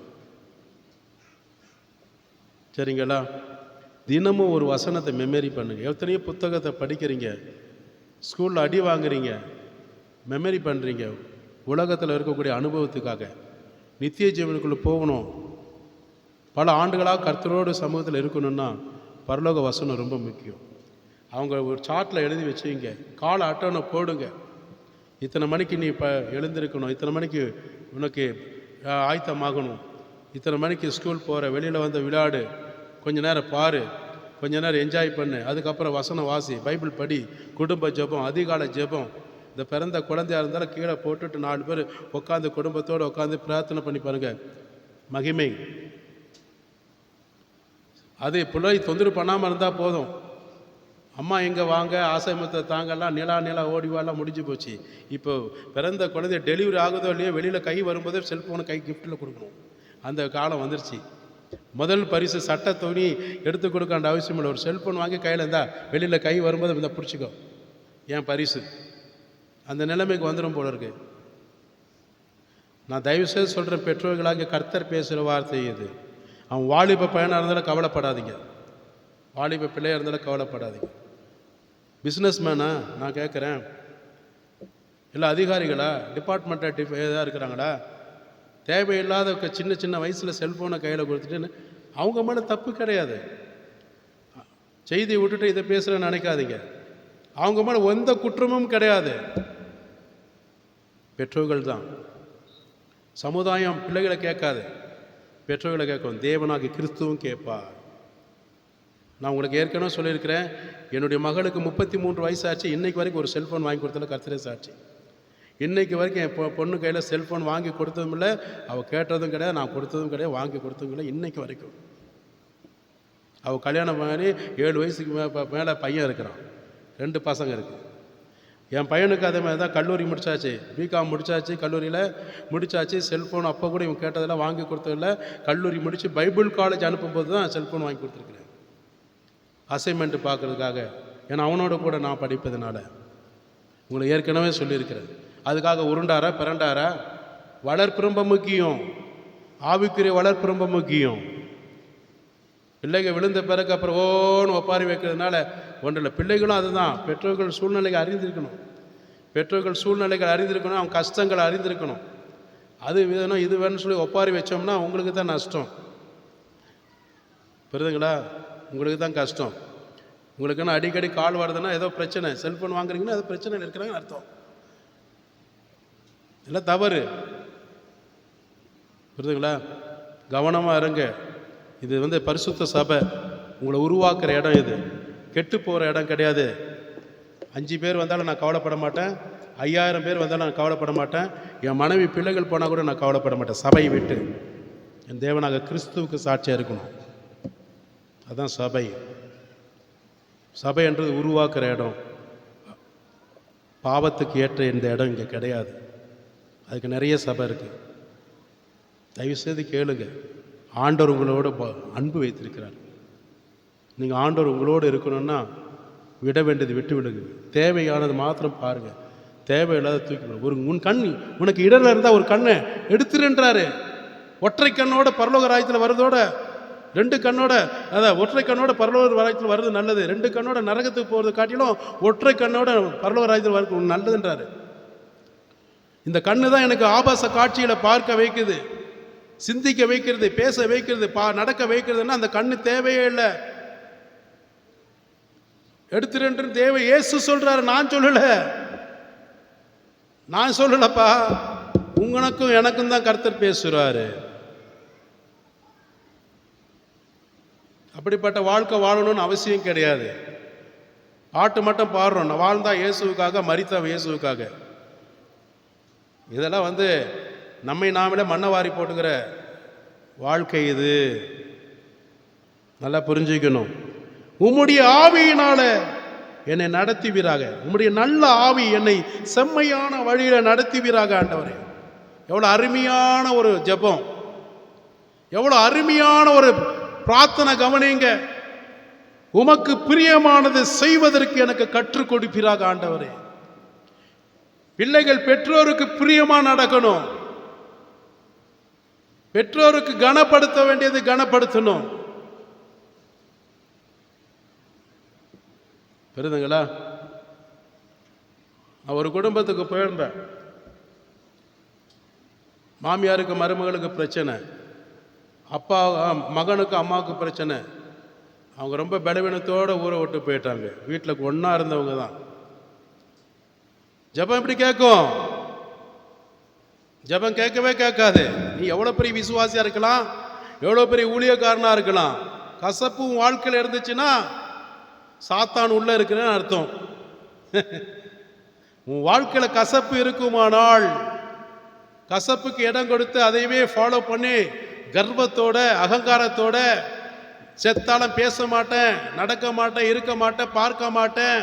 சரிங்களா? தினமும் ஒரு வசனத்தை மெமரி பண்ணுங்கள். எத்தனையோ புத்தகத்தை படிக்கிறீங்க, ஸ்கூலில் அடி வாங்குறீங்க, மெமரி பண்ணுறீங்க. உலகத்தில் இருக்கக்கூடிய அனுபவத்துக்காக நித்திய ஜீவனுக்குள்ளே போகணும். பல ஆண்டுகளாக கர்த்தரோடு சமூகத்தில் இருக்கணும்னா பரலோக வசனம் ரொம்ப முக்கியம். அவங்க ஒரு சார்ட்டில் எழுதி வச்சுங்க, கால அட்டவணை போடுங்க. இத்தனை மணிக்கு நீ எழுந்திருக்கணும், இத்தனை மணிக்கு உனக்கு ஆயத்தமாகணும், இத்தனை மணிக்கு ஸ்கூல் போகிற, வெளியில் விளையாடு, கொஞ்ச நேரம் பாரு, கொஞ்ச நேரம் என்ஜாய் பண்ணு, அதுக்கப்புறம் வசனம் வாசி, பைபிள் படி, குடும்ப ஜெபம், அதிகாலை ஜெபம். இந்த பிறந்த குழந்தையாக இருந்தாலும் கீழே போட்டுட்டு 4 பேர் உட்காந்து குடும்பத்தோடு உட்காந்து பிரார்த்தனை பண்ணி பாருங்க, மகிமை. அது பிள்ளை தொந்தரவு பண்ணாமல் இருந்தால் போதும். அம்மா எங்கே வாங்க, ஆசைமத்தை தாங்கலாம், நிலா ஓடிவாலாம் முடிஞ்சு போச்சு. இப்போ பிறந்த குழந்தை டெலிவரி ஆகுதோ இல்லையோ, வெளியில் கை வரும்போதே செல்ஃபோனை கை கிஃப்ட்டில் கொடுக்கணும். அந்த காலம் வந்துருச்சு. முதல் பரிசு சட்ட துணி எடுத்து கொடுக்காண்ட அவசியம் இல்லை. ஒரு செல்ஃபோன் வாங்கி கையில் இருந்தால் வெளியில் கை வரும்போது இந்த பிடிச்சிக்கோ, ஏன் பரிசு. அந்த நிலைமைக்கு வந்துடும் போல இருக்கு. நான் தயவுசெய்து சொல்கிறேன், பெற்றோர்களாக கர்த்தர் பேசுகிற வார்த்தை இது. அவன் வாலிப பையனாக இருந்தாலும் கவலைப்படாதீங்க, வாலிப பிள்ளையாக இருந்தாலும் கவலைப்படாதீங்க. பிஸ்னஸ் மேனா நான் கேட்குறேன், இல்லை அதிகாரிகளா, டிபார்ட்மெண்ட்டாக ஏதாவது இருக்கிறாங்களா? தேவையில்லாத சின்ன சின்ன வயசில் செல்ஃபோனை கையில் கொடுத்துட்டு அவங்க மேலே தப்பு கிடையாது. செய்தியை விட்டுட்டு இதை பேசுகிறேன்னு நினைக்காதீங்க. அவங்க மேலே எந்த குற்றமும் கிடையாது. பெற்றோர்கள் தான். சமுதாயம் பிள்ளைகளை கேட்காது, பெற்றோர்களை கேட்கும். தேவனாகி கிறிஸ்துவும் கேட்பார். நான் உங்களுக்கு ஏற்கனவே சொல்லியிருக்கிறேன், என்னுடைய மகளுக்கு 33 வயசாச்சு. இன்னைக்கு வரைக்கும் ஒரு செல்ஃபோன் வாங்கி கொடுத்தல கர்த்தரே சாட்சி. இன்னைக்கு வரைக்கும் என் பொண்ணு கையில் செல்ஃபோன் வாங்கி கொடுத்ததும் இல்லை, அவள் கேட்டதும் கிடையாது, நான் கொடுத்ததும் கிடையாது, வாங்கி கொடுத்ததும் இல்லை. இன்னைக்கு வரைக்கும் அவள் கல்யாணம் பண்ணி 7 வயசுக்கு மேலே பையன் இருக்கிறான், 2 பசங்க இருக்குது. என் பையனுக்கு அதே மாதிரி தான். கல்லூரி முடித்தாச்சு, பிகாம் முடித்தாச்சு, கல்லூரியில் முடித்தாச்சு. செல்ஃபோன் அப்போ கூட இவன் கேட்டதெல்லாம் வாங்கி கொடுத்ததில்ல. கல்லூரி முடித்து பைபிள் காலேஜ் அனுப்பும்போது தான் செல்ஃபோன் வாங்கி கொடுத்துருக்குறேன், அசைன்மெண்ட்டு பார்க்குறதுக்காக. ஏன்னா அவனோட கூட நான் படிப்பதுனால. உங்களை ஏற்கனவே சொல்லியிருக்கிறேன். அதுக்காக உருண்டாரா பிறண்டாரா? வளர்ப்பு ரொம்ப முக்கியம், ஆவிக்குரிய வளர்ப்பு ரொம்ப முக்கியம். பிள்ளைகள் விழுந்த பிறகு அப்புறம் ஓன்னு ஒப்பாரி வைக்கிறதுனால ஒன்றில். பிள்ளைகளும் அதுதான். பெற்றோர்கள் சூழ்நிலைகள் அறிந்திருக்கணும், பெற்றோர்கள் சூழ்நிலைகள் அறிந்திருக்கணும், அவங்க கஷ்டங்களை அறிந்திருக்கணும். அது வேணும் இது வேணும்னு சொல்லி ஒப்பாரி வச்சோம்னா உங்களுக்கு தான் நஷ்டம். புரியுதுங்களா? உங்களுக்கு தான் கஷ்டம். உங்களுக்குன்னு அடிக்கடி கால் வருதுன்னா ஏதோ பிரச்சனை. செல்ஃபோன் வாங்குறீங்கன்னா ஏதோ பிரச்சனை இருக்கிறாங்கன்னு அர்த்தம். எல்லாம் தவறு. புரியுதுங்களா? கவனமாக இருங்க. இது பரிசுத்த சபை, உங்களை உருவாக்குற இடம். இது கெட்டு போகிற இடம் கிடையாது. 5 பேர் வந்தாலும் நான் கவலைப்பட மாட்டேன், 5000 பேர் வந்தாலும் நான் கவலைப்பட மாட்டேன். என் மனைவி பிள்ளைகள் போனால் கூட நான் கவலைப்பட மாட்டேன். சபையை விட்டு என் தேவனாக கிறிஸ்துவுக்கு சாட்சியாக இருக்கணும். அதுதான் சபை. சபை என்றது உருவாக்குற இடம். பாவத்துக்கு ஏற்ற இந்த இடம் இங்கே கிடையாது. அதுக்கு நிறைய சபை இருக்குது. தயவுசெய்து கேளுங்க. ஆண்டவர் உங்களோட அன்பு வைத்திருக்கிறார். நீங்கள் ஆண்டவர் உங்களோடு இருக்கணும்னா விட வேண்டியது விட்டு விடுங்க. தேவையானது மாத்திரம் பாருங்கள், தேவையில்லாத தூக்கி. ஒரு உன் கண் உனக்கு இடரில் இருந்தால் ஒரு கண்ணை எடுத்துருன்றாரு. ஒற்றை கண்ணோட பரலோக ராஜ்யத்தில் வருவதோட 2 கண்ணோட, அதான் ஒற்றை கண்ணோட பரலோக ராஜ்யத்தில் வருது நல்லது. 2 கண்ணோட நரகத்துக்கு போகிறது காட்டிலும் ஒற்றை கண்ணோட பரலோக ராஜ்யத்தில் வருது நல்லதுன்றாரு. இந்த கண்ணு தான் எனக்கு ஆபாச காட்சிகளை பார்க்க வைக்குது, சிந்திக்க வைக்கிறது, பேச வைக்கிறது, நடக்க வைக்கிறதுன்னா அந்த கண்ணு தேவையே இல்லை. எடுத்துட்டு தேவை. இயேசு சொல்றாரு, நான் சொல்லலப்பா. உங்களுக்கும் எனக்கும் தான் கர்த்தர் பேசுறாரு. அப்படிப்பட்ட வாழ்க்கை வாழணும்னு அவசியம் கிடையாது. பாட்டு மட்டும் பாடுறோம், நான் வாழ்ந்தா இயேசுவுக்காக, மரித்தா இயேசுவுக்காக. இதெல்லாம் நம்மை நாமளே மண்ணவாரி போட்டுக்கிற வாழ்க்கை. இது நல்லா புரிஞ்சுக்கணும். உம்முடைய ஆவியினால என்னை நடத்துவீராக, உம்முடைய நல்ல ஆவி என்னை செம்மையான வழியில நடத்துவீராக. ஆண்டவரே, எவ்வளோ அருமையான ஒரு ஜெபம், எவ்வளோ அருமையான ஒரு பிரார்த்தனை. கவனிங்க. உமக்கு பிரியமானது செய்வதற்கு எனக்கு கற்றுக் கொடுப்பீராக. ஆண்டவரே, பிள்ளைகள் பெற்றோருக்கு பிரியமா நடக்கணும். பெற்றோருக்கு கனப்படுத்த வேண்டியது கனப்படுத்தணும். புரியுதுங்களா? நான் ஒரு குடும்பத்துக்கு போயிருந்தேன். மாமியாருக்கு மருமகளுக்கு பிரச்சனை, அப்பா மகனுக்கு அம்மாவுக்கு பிரச்சனை. அவங்க ரொம்ப பலவீனத்தோடு ஊரை விட்டு போயிட்டாங்க. வீட்டில் ஒன்றா இருந்தவங்க தான். ஜெபம் எப்படி கேட்கும்? ஜெபம் கேட்கவே கேட்காது. நீ எவ்வளோ பெரிய விசுவாசியாக இருக்கலாம், எவ்வளோ பெரிய ஊழியக்காரனாக இருக்கலாம், கசப்பு வாழ்க்கையில் இருந்துச்சுன்னா சாத்தான் உள்ளே இருக்கிறேன்னு அர்த்தம். உன் வாழ்க்கையில் கசப்பு இருக்குமானால், கசப்புக்கு இடம் கொடுத்து அதையவே ஃபாலோ பண்ணி கர்வத்தோட அகங்காரத்தோட செத்தாலும் பேச மாட்டேன், நடக்க மாட்டேன், இருக்க மாட்டேன், பார்க்க மாட்டேன்,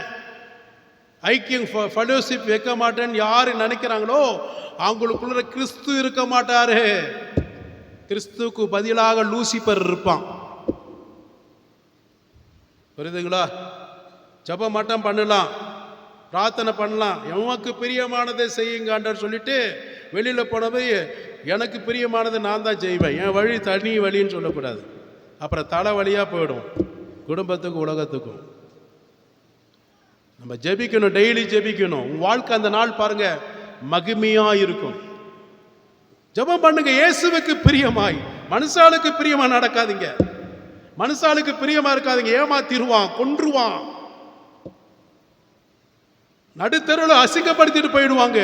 ஐக்கியம் ஃபெலோஷிப் வைக்க மாட்டேன்னு யாரு நினைக்கிறாங்களோ அவங்களுக்குள்ள கிறிஸ்து இருக்க மாட்டாரு. கிறிஸ்துவுக்கு பதிலாக லூசிபர் இருப்பான். புரியுதுங்களா? ஜெபம் மட்டும் பண்ணலாம், பிரார்த்தனை பண்ணலாம், எமக்கு பிரியமானதை செய்யுங்க ஆண்டவர் சொல்லிட்டு வெளியில போனது எனக்கு பிரியமானது நான் தான் செய்வேன், என் வழி தனி வழின்னு சொல்லக்கூடாது. அப்புறம் தலை வழியா போயிடும் குடும்பத்துக்கும் உலகத்துக்கும். நம்ம ஜெபிக்கணும், டெய்லி ஜெபிக்கணும். உன் வாழ்க்கை அந்த நாள் பாருங்க மகிமையா இருக்கும். ஜெபம் பண்ணுங்க இயேசுவுக்கு பிரியமாய். மனுஷாளுக்கு பிரியமா நடக்காதீங்க. மனுஷாளுக்கு பிரியமா இருக்காதுங்க, ஏமாத்திடுவான், கொன்றுவான், நடுத்தருவில் அசிங்கப்படுத்திட்டு போயிடுவாங்க.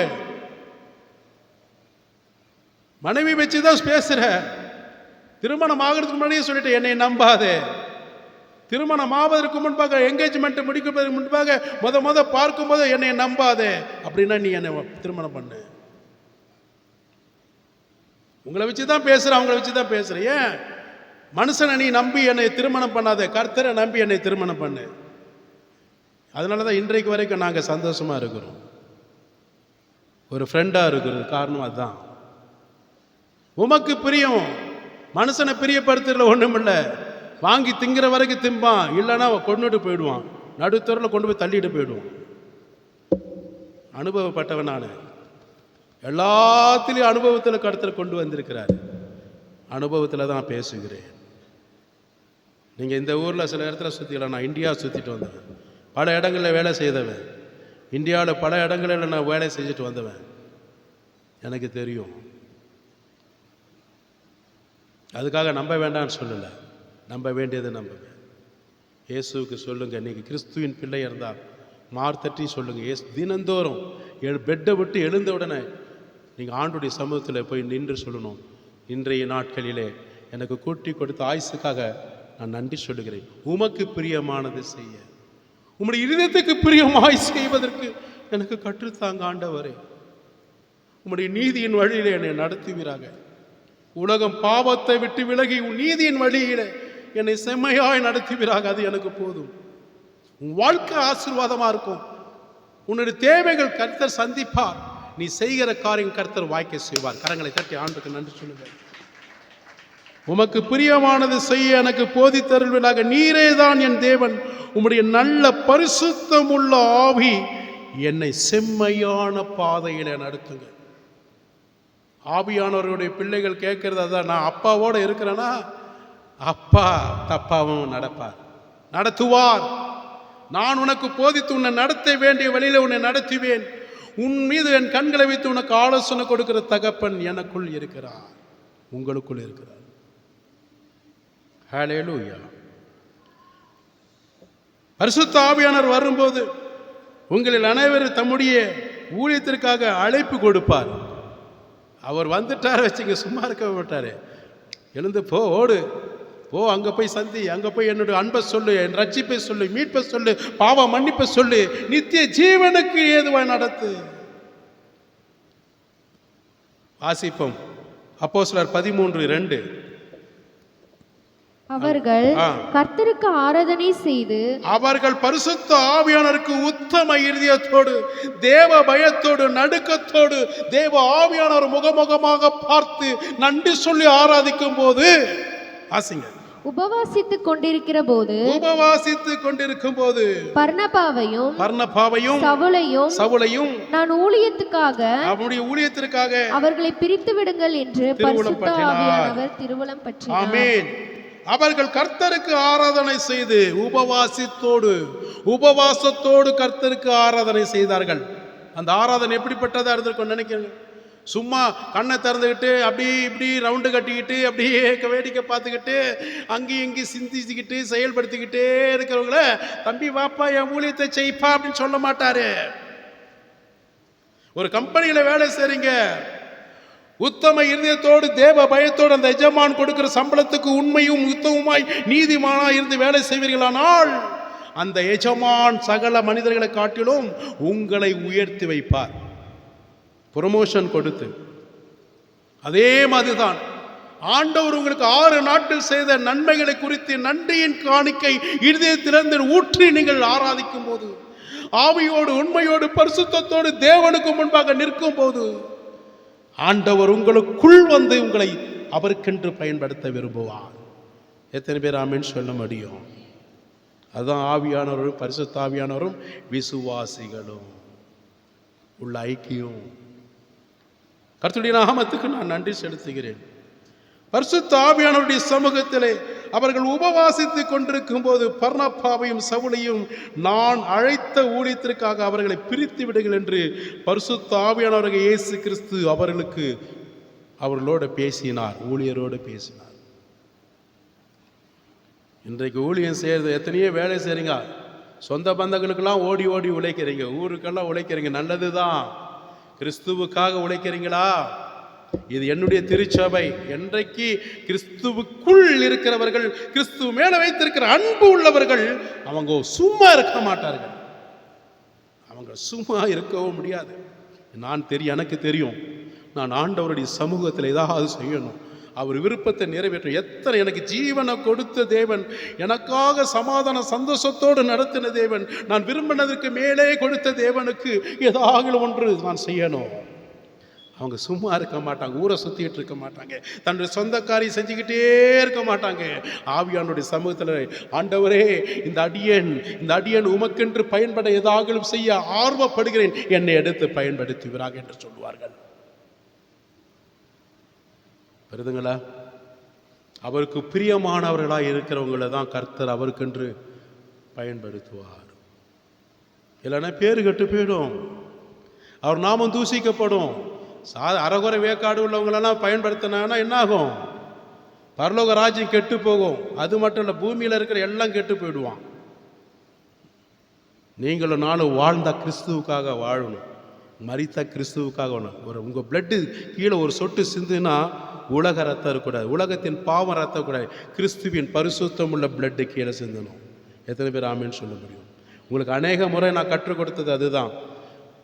மனைவி வச்சுதான் பேசுற, திருமணம் ஆகிறதுக்கு முன்னாடியே சொல்லிட்டு என்னை நம்பாதே, திருமணம் ஆவதற்கு முன்பாக என்கேஜ்மெண்ட் முடிக்கிறதுக்கு முன்பாக முத பார்க்கும்போது என்னை நம்பாதே, அப்படின்னா நீ என்னை திருமணம் பண்ணு. உங்களை வச்சுதான் பேசுற, அவங்களை வச்சுதான் பேசுற. ஏன் மனுஷனை நீ நம்பி என்னை திருமணம் பண்ணாத, கர்த்தரை நம்பி என்னை திருமணம் பண்ணு. அதனாலதான் இன்றைக்கு வரைக்கும் நாங்க சந்தோஷமா இருக்கிறோம், ஒரு ஃப்ரெண்டா இருக்கிறது. காரணம் அதுதான். உமக்கு பிரியம், மனுஷனை பிரியப்படுத்துறதுல ஒண்ணும் இல்லை. வாங்கி திங்கிற வரைக்கும் திம்பான், இல்லைன்னா கொண்டுட்டு போயிடுவான், நடுத்தூரில் கொண்டு போய் தள்ளிட்டு போயிடுவான். அனுபவப்பட்டவன் நான், எல்லாத்திலையும் அனுபவத்தில் கருத்தில் கொண்டு வந்திருக்கிறார். அனுபவத்தில் தான் பேசுகிறேன். நீங்கள் இந்த ஊரில் சில இடத்துல சுற்றிக்கலாம், நான் இந்தியா சுற்றிட்டு வந்தவன், பல இடங்களில் வேலை செய்தவன், இந்தியாவில் பல இடங்களில் நான் வேலை செஞ்சுட்டு வந்தவன், எனக்கு தெரியும். அதுக்காக நம்ப வேண்டாம்னு சொல்லலை, நம்ப வேண்டியதை நம்புங்க. இயேசுவுக்கு சொல்லுங்கள், நீங்கள் கிறிஸ்துவின் பிள்ளை இருந்தால் மார்த்தட்டி சொல்லுங்கள். இயேசு தினந்தோறும் பெட்டை விட்டு எழுந்த உடனே நீங்கள் ஆண்டுடைய சமூகத்தில் போய் நின்று சொல்லணும், இன்றைய நாட்களிலே எனக்கு கூட்டி கொடுத்த ஆயுசுக்காக நான் நன்றி சொல்லுகிறேன். உமக்கு பிரியமானது செய்ய, உம்முடைய இருதயத்துக்கு பிரியமாய் செய்வதற்கு எனக்கு கற்றுத்தாங்க ஆண்டவரே. உம்முடைய நீதியின் வழியிலே என்னை நடத்துவீராக. உலகம் பாவத்தை விட்டு விலகி உன் நீதியின் வழியிலே என்னை செம்மையாய் நடத்துவீராக. அது எனக்கு போதும். உன் வாழ்க்கை ஆசீர்வாதமா இருக்கும். உன்னுடைய தேவைகள் கர்த்தர் சந்திப்பார். நீ செய்கிற காரியம் கர்த்தர் வாய்க்க செய்வார். கரங்களை தட்டி ஆண்டுக்கு நன்றி சொல்லுங்கள். உமக்கு பிரியமானது செய்ய எனக்கு போதித்தருள்வீராக. நீரே தான் என் தேவன். உம்முடைய நல்ல பரிசுத்தமுள்ள ஆவி என்னை செம்மையான பாதையில நடத்துங்க. ஆவியானவர்களுடைய பிள்ளைகள் கேட்கறது அதான், நான் அப்பாவோட இருக்கிறேன்னா அப்பா தப்பாவும் நடப்பார், நடத்துவார். நான் உனக்கு போதித்து உன்னை நடத்த வேண்டிய வழியில உன்னை நடத்துவேன். உன் மீது என் கண்களை வைத்து உனக்கு ஆலோசனை கொடுக்கிற தகப்பன் எனக்குள் இருக்கிறார், உங்களுக்குள் இருக்கிறார். ஹல்லேலூயா. பரிசுத்த ஆவியானவர் வரும்போது உங்களில் அனைவரும் தம்முடைய ஊழியத்திற்காக அழைப்பு கொடுப்பார். அவர் வந்துட்டார் வச்சுங்க, சும்மா இருக்க மாட்டாரு. எழுந்து போ, ஓடு போ, அங்க போய் சந்தி, அங்க போய் என்னுடைய அன்பை சொல்லு, என் ரட்சிப்பை சொல்லு, மீட்பை சொல்லு, பாவ மன்னிப்பை சொல்லு, நித்திய ஜீவனுக்கு ஏதுவாய் நடத்து. வாசிப்போம் அப்போஸ்தலர் 13:2. அவர்கள் கர்த்தருக்கு ஆராதனை செய்து, அவர்கள் பரிசுத்த ஆவியானவருக்கு உத்தம இருதயத்தோடு தேவ பயத்தோடு நடுக்கத்தோடு தேவ ஆவியானவர் முகமுகமாக பார்த்து நன்றி சொல்லி ஆராதிக்கும் போது ஆசிங்க உபவாசித்துக் கொண்டிருக்கிற போது பர்னபாவையும் சவுலையும் நான் ஊழியத்திற்காக அவர்களை பிரித்து விடுங்கள் என்று பரிசுத்த ஆவியானவர் திருவுளம் பற்றினார். ஆமென். அவர்கள் கர்த்தருக்கு ஆராதனை செய்து உபவாசத்தோடு கர்த்தருக்கு ஆராதனை செய்தார்கள். அந்த ஆராதனை எப்படிப்பட்டதா இருந்திருக்கும் நினைக்கிறேன். சும்மா கண்ணை திறந்துக்கிட்டு அப்படி இப்படி ரவுண்டு கட்டிக்கிட்டு அப்படியே வேடிக்கை பார்த்துக்கிட்டு அங்கேயும் இங்கேயும் சிந்திச்சுக்கிட்டு செயல்படுத்திக்கிட்டே இருக்கிறவங்கள தம்பி வாப்பா என் ஊழியத்தை செய்ப்பா அப்படின்னு சொல்ல மாட்டாரு. ஒரு கம்பெனியில வேலை செய்றீங்க, உத்தம இருதயத்தோடு தேவ பயத்தோடு அந்த எஜமான் கொடுக்கிற சம்பளத்துக்கு உண்மையும் உத்தமமாய் நீதிமானா இருந்து வேலை செய்வீர்களானால் அந்த எஜமான் சகல மனிதர்களை காட்டிலும் உங்களை உயர்த்தி வைப்பார், ப்ரமோஷன் கொடுத்து. அதே மாதிரிதான் ஆண்டவர் உங்களுக்கு 6 நாட்கள் செய்த நன்மைகளை குறித்து நன்றியின் காணிக்கை இருதயத்திலிருந்து ஊற்றி நீங்கள் ஆராதிக்கும் போது, ஆவியோடு உண்மையோடு பரிசுத்தத்தோடு தேவனுக்கு முன்பாக நிற்கும் போது ஆண்டவர் உங்களுக்குள் வந்து உங்களை அவருக்கென்று பயன்படுத்த விரும்புவார். எத்தனை பேர் ஆமென் சொல்ல முடியும்? அதுதான் ஆவியானவரும் பரிசுத்த ஆவியானவரும் விசுவாசிகளும் உள்ள ஐக்கியம். கர்த்தருடைய நாமத்துக்கு நான் நன்றி செலுத்துகிறேன். பரிசுத்த ஆவியானவருடைய சமூகத்திலே அவர்கள் உபவாசித்துக் கொண்டிருக்கும் போது பர்னபாவையும் சவுலையும் நான் அழைத்த ஊழியத்திற்காக அவர்களை பிரித்து விடுங்கள் என்று பரிசுத்த ஆவியானவராகிய இயேசு கிறிஸ்து அவர்களோடு பேசினார், ஊழியரோடு பேசினார். இன்றைக்கு ஊழியம் செய்கிறது எத்தனையோ வேலை செய்கிறீங்க, சொந்த பந்தங்களுக்கெல்லாம் ஓடி ஓடி உழைக்கிறீங்க, ஊருக்கெல்லாம் உழைக்கிறீங்க, நல்லது தான். கிறிஸ்துவுக்காக உழைக்கிறீங்களா? இது என்னுடைய திருச்சபை. என்றைக்கு கிறிஸ்துவுக்குள் இருக்கிறவர்கள், கிறிஸ்துவ மேல வைத்திருக்கிற அன்பு உள்ளவர்கள், அவங்க சும்மா இருக்க மாட்டார்கள். அவங்க சும்மா இருக்கவும் முடியாது. எனக்கு தெரியும், நான் ஆண்டவருடைய சமூகத்தில் ஏதாவது செய்யணும், அவர் விருப்பத்தை நிறைவேற்ற. எத்தனை எனக்கு ஜீவனை கொடுத்த தேவன், எனக்காக சமாதான சந்தோஷத்தோடு நடத்தின தேவன், நான் விரும்பினதற்கு மேலே கொடுத்த தேவனுக்கு ஏதாவது ஒன்று நான் செய்யணும். அவங்க சும்மா இருக்க மாட்டாங்க, ஊரை சுற்றிக்கிட்டு இருக்க மாட்டாங்க, தன்னுடைய சொந்த காரியம் செஞ்சுக்கிட்டே இருக்க மாட்டாங்க. ஆவியானுடைய சமூகத்தில், ஆண்டவரே இந்த அடியேன் உமக்கென்று பயன்பட ஏதாவது செய்ய ஆர்வப்படுகிறேன், என்னை எடுத்து பயன்படுத்துகிறார்கள் என்று சொல்வார்கள். வருதுங்களா? அவருக்கு பிரியமானவர்களாக இருக்கிறவங்கள தான் கர்த்தர் அவருக்கென்று பயன்படுத்துவார். இல்லைன்னா பேரு கெட்டு போயிடும், அவர் நாமம் தூசிக்கப்படும். அறகுறை வேக்காடு உள்ளவங்களெல்லாம் பயன்படுத்தினா என்ன ஆகும்? பரலோக ராஜ்யம் கெட்டு போகும். அது மட்டும் இல்லை, பூமியில் இருக்கிற எல்லாம் கெட்டு போயிடுவான். நீங்களும் நானும் வாழ்ந்த கிறிஸ்துவுக்காக வாழணும், மரித்த கிறிஸ்துவுக்காக வாழணும். உங்கள் பிளட்டு கீழே ஒரு சொட்டு சிந்துனா உலக ரத்தம் இருக்கக்கூடாது, உலகத்தின் பாவம் ரத்தம் இருக்கக்கூடாது, கிறிஸ்துவின் பரிசுத்தம் உள்ள பிளட்டு கீழே சிந்தணும். எத்தனை பேர் ஆமேன்னு சொல்ல முடியும்? உங்களுக்கு அநேக முறை நான் கற்றுக் கொடுத்தது அதுதான்.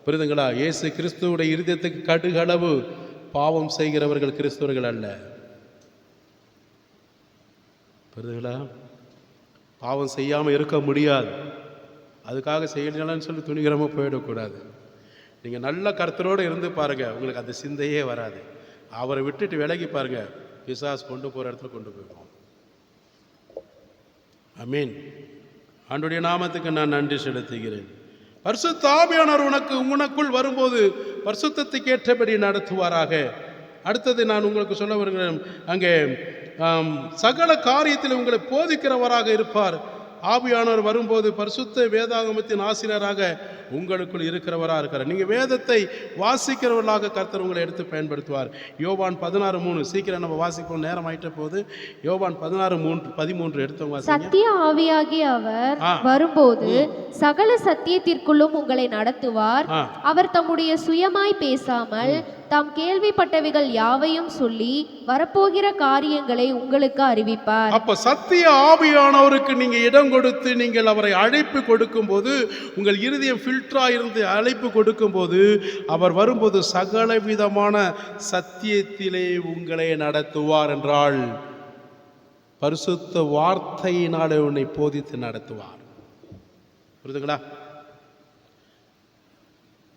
புரியுதுங்களா? இயேசு கிறிஸ்துவோட இருதயத்துக்கு கடுகளவு பாவம் செய்கிறவர்கள் கிறிஸ்தவர்கள் அல்ல. புரியுதுங்களா? பாவம் செய்யாமல் இருக்க முடியாது, அதுக்காக செய்யலான்னு சொல்லி துணிகரமாக போயிடக்கூடாது. நீங்கள் நல்ல கர்த்தரோடு இருந்து பாருங்கள், உங்களுக்கு அந்த சிந்தையே வராது. அவரை விட்டுட்டு விலகி பாருங்கள், பிசாசு கொண்டு போகிற இடத்துல கொண்டு போயிடுவோம். ஆமீன். ஆண்டவருடைய நாமத்துக்கு நான் நன்றி செலுத்துகிறேன். பரிசுத்த ஆவியானவர் உனக்குள் வரும்போது பரிசுத்தத்துக்கு ஏற்றபடி நடத்துவாராக. அடுத்தது நான் உங்களுக்கு சொல்ல வருகிறேன், அங்கே சகல காரியத்தில் உங்களை போதிக்கிறவராக இருப்பார். ஆவியானவர் வரும்போது பரிசுத்த வேதாகமத்தின் ஆசிரியராக உங்களுக்குள் இருக்கிறவராக இருக்கிறார். நீங்கள் வேதத்தை வாசிக்கிறவர்களாக கர்த்தர் உங்களை எடுத்து பயன்படுத்துவார். யோவான் 16:3, சீக்கிரம் நம்ம வாசிப்போம், நேரம் ஆயிட்ட போது. யோவான் 16:13 எடுத்தவங்க. சத்திய ஆவியாகிய அவர் வரும்போது சகல சத்தியத்திற்குள்ளும் உங்களை நடத்துவார். அவர் தம்முடைய சுயமாய் பேசாமல் தாம் கேள்விப்பட்டவைகள் யாவையும் சொல்லி வரப்போகிற காரியங்களை உங்களுக்கு அறிவிப்பார். அப்ப சத்திய ஆவியானவருக்கு நீங்க இடம் கொடுத்து நீங்கள் அவரை அழைப்பு கொடுக்கும் போது, உங்கள் இருதயம் ஃபில்டரா இருந்து அழைப்பு கொடுக்கும் போது, அவர் வரும்போது சகல விதமான சத்தியத்திலே உங்களை நடத்துவார் என்றால் பரிசுத்த வார்த்தையினாலே உன்னை போதித்து நடத்துவார். புரியுதுங்களா?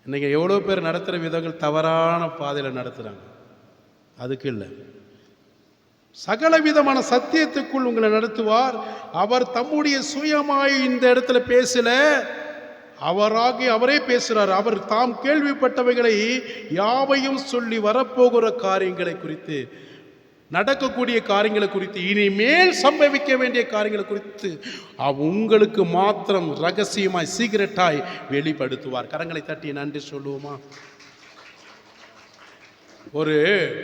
இன்னைக்கு எவ்வளோ பேர் நடத்துகிற விதங்கள் தவறான பாதையில் நடத்துகிறாங்க. அதுக்கு இல்லை, சகல விதமான சத்தியத்துக்குள் உங்களை நடத்துவார். அவர் தம்முடைய சுயமாய் இந்த இடத்துல பேசல, அவரே பேசுகிறார். அவர் தாம் கேள்விப்பட்டவைகளை யாவையும் சொல்லி வரப்போகிற காரியங்களை குறித்து, நடக்கக்கூடிய காரியங்களை குறித்து, இனிமேல் சம்பவிக்க வேண்டிய காரியங்களை குறித்து உங்களுக்கு மாத்திரம் ரகசியமாய் சீக்கிரட்டாய் வெளிப்படுத்துவார். கரங்களை தட்டி நன்றி சொல்லுவோமா? ஒரு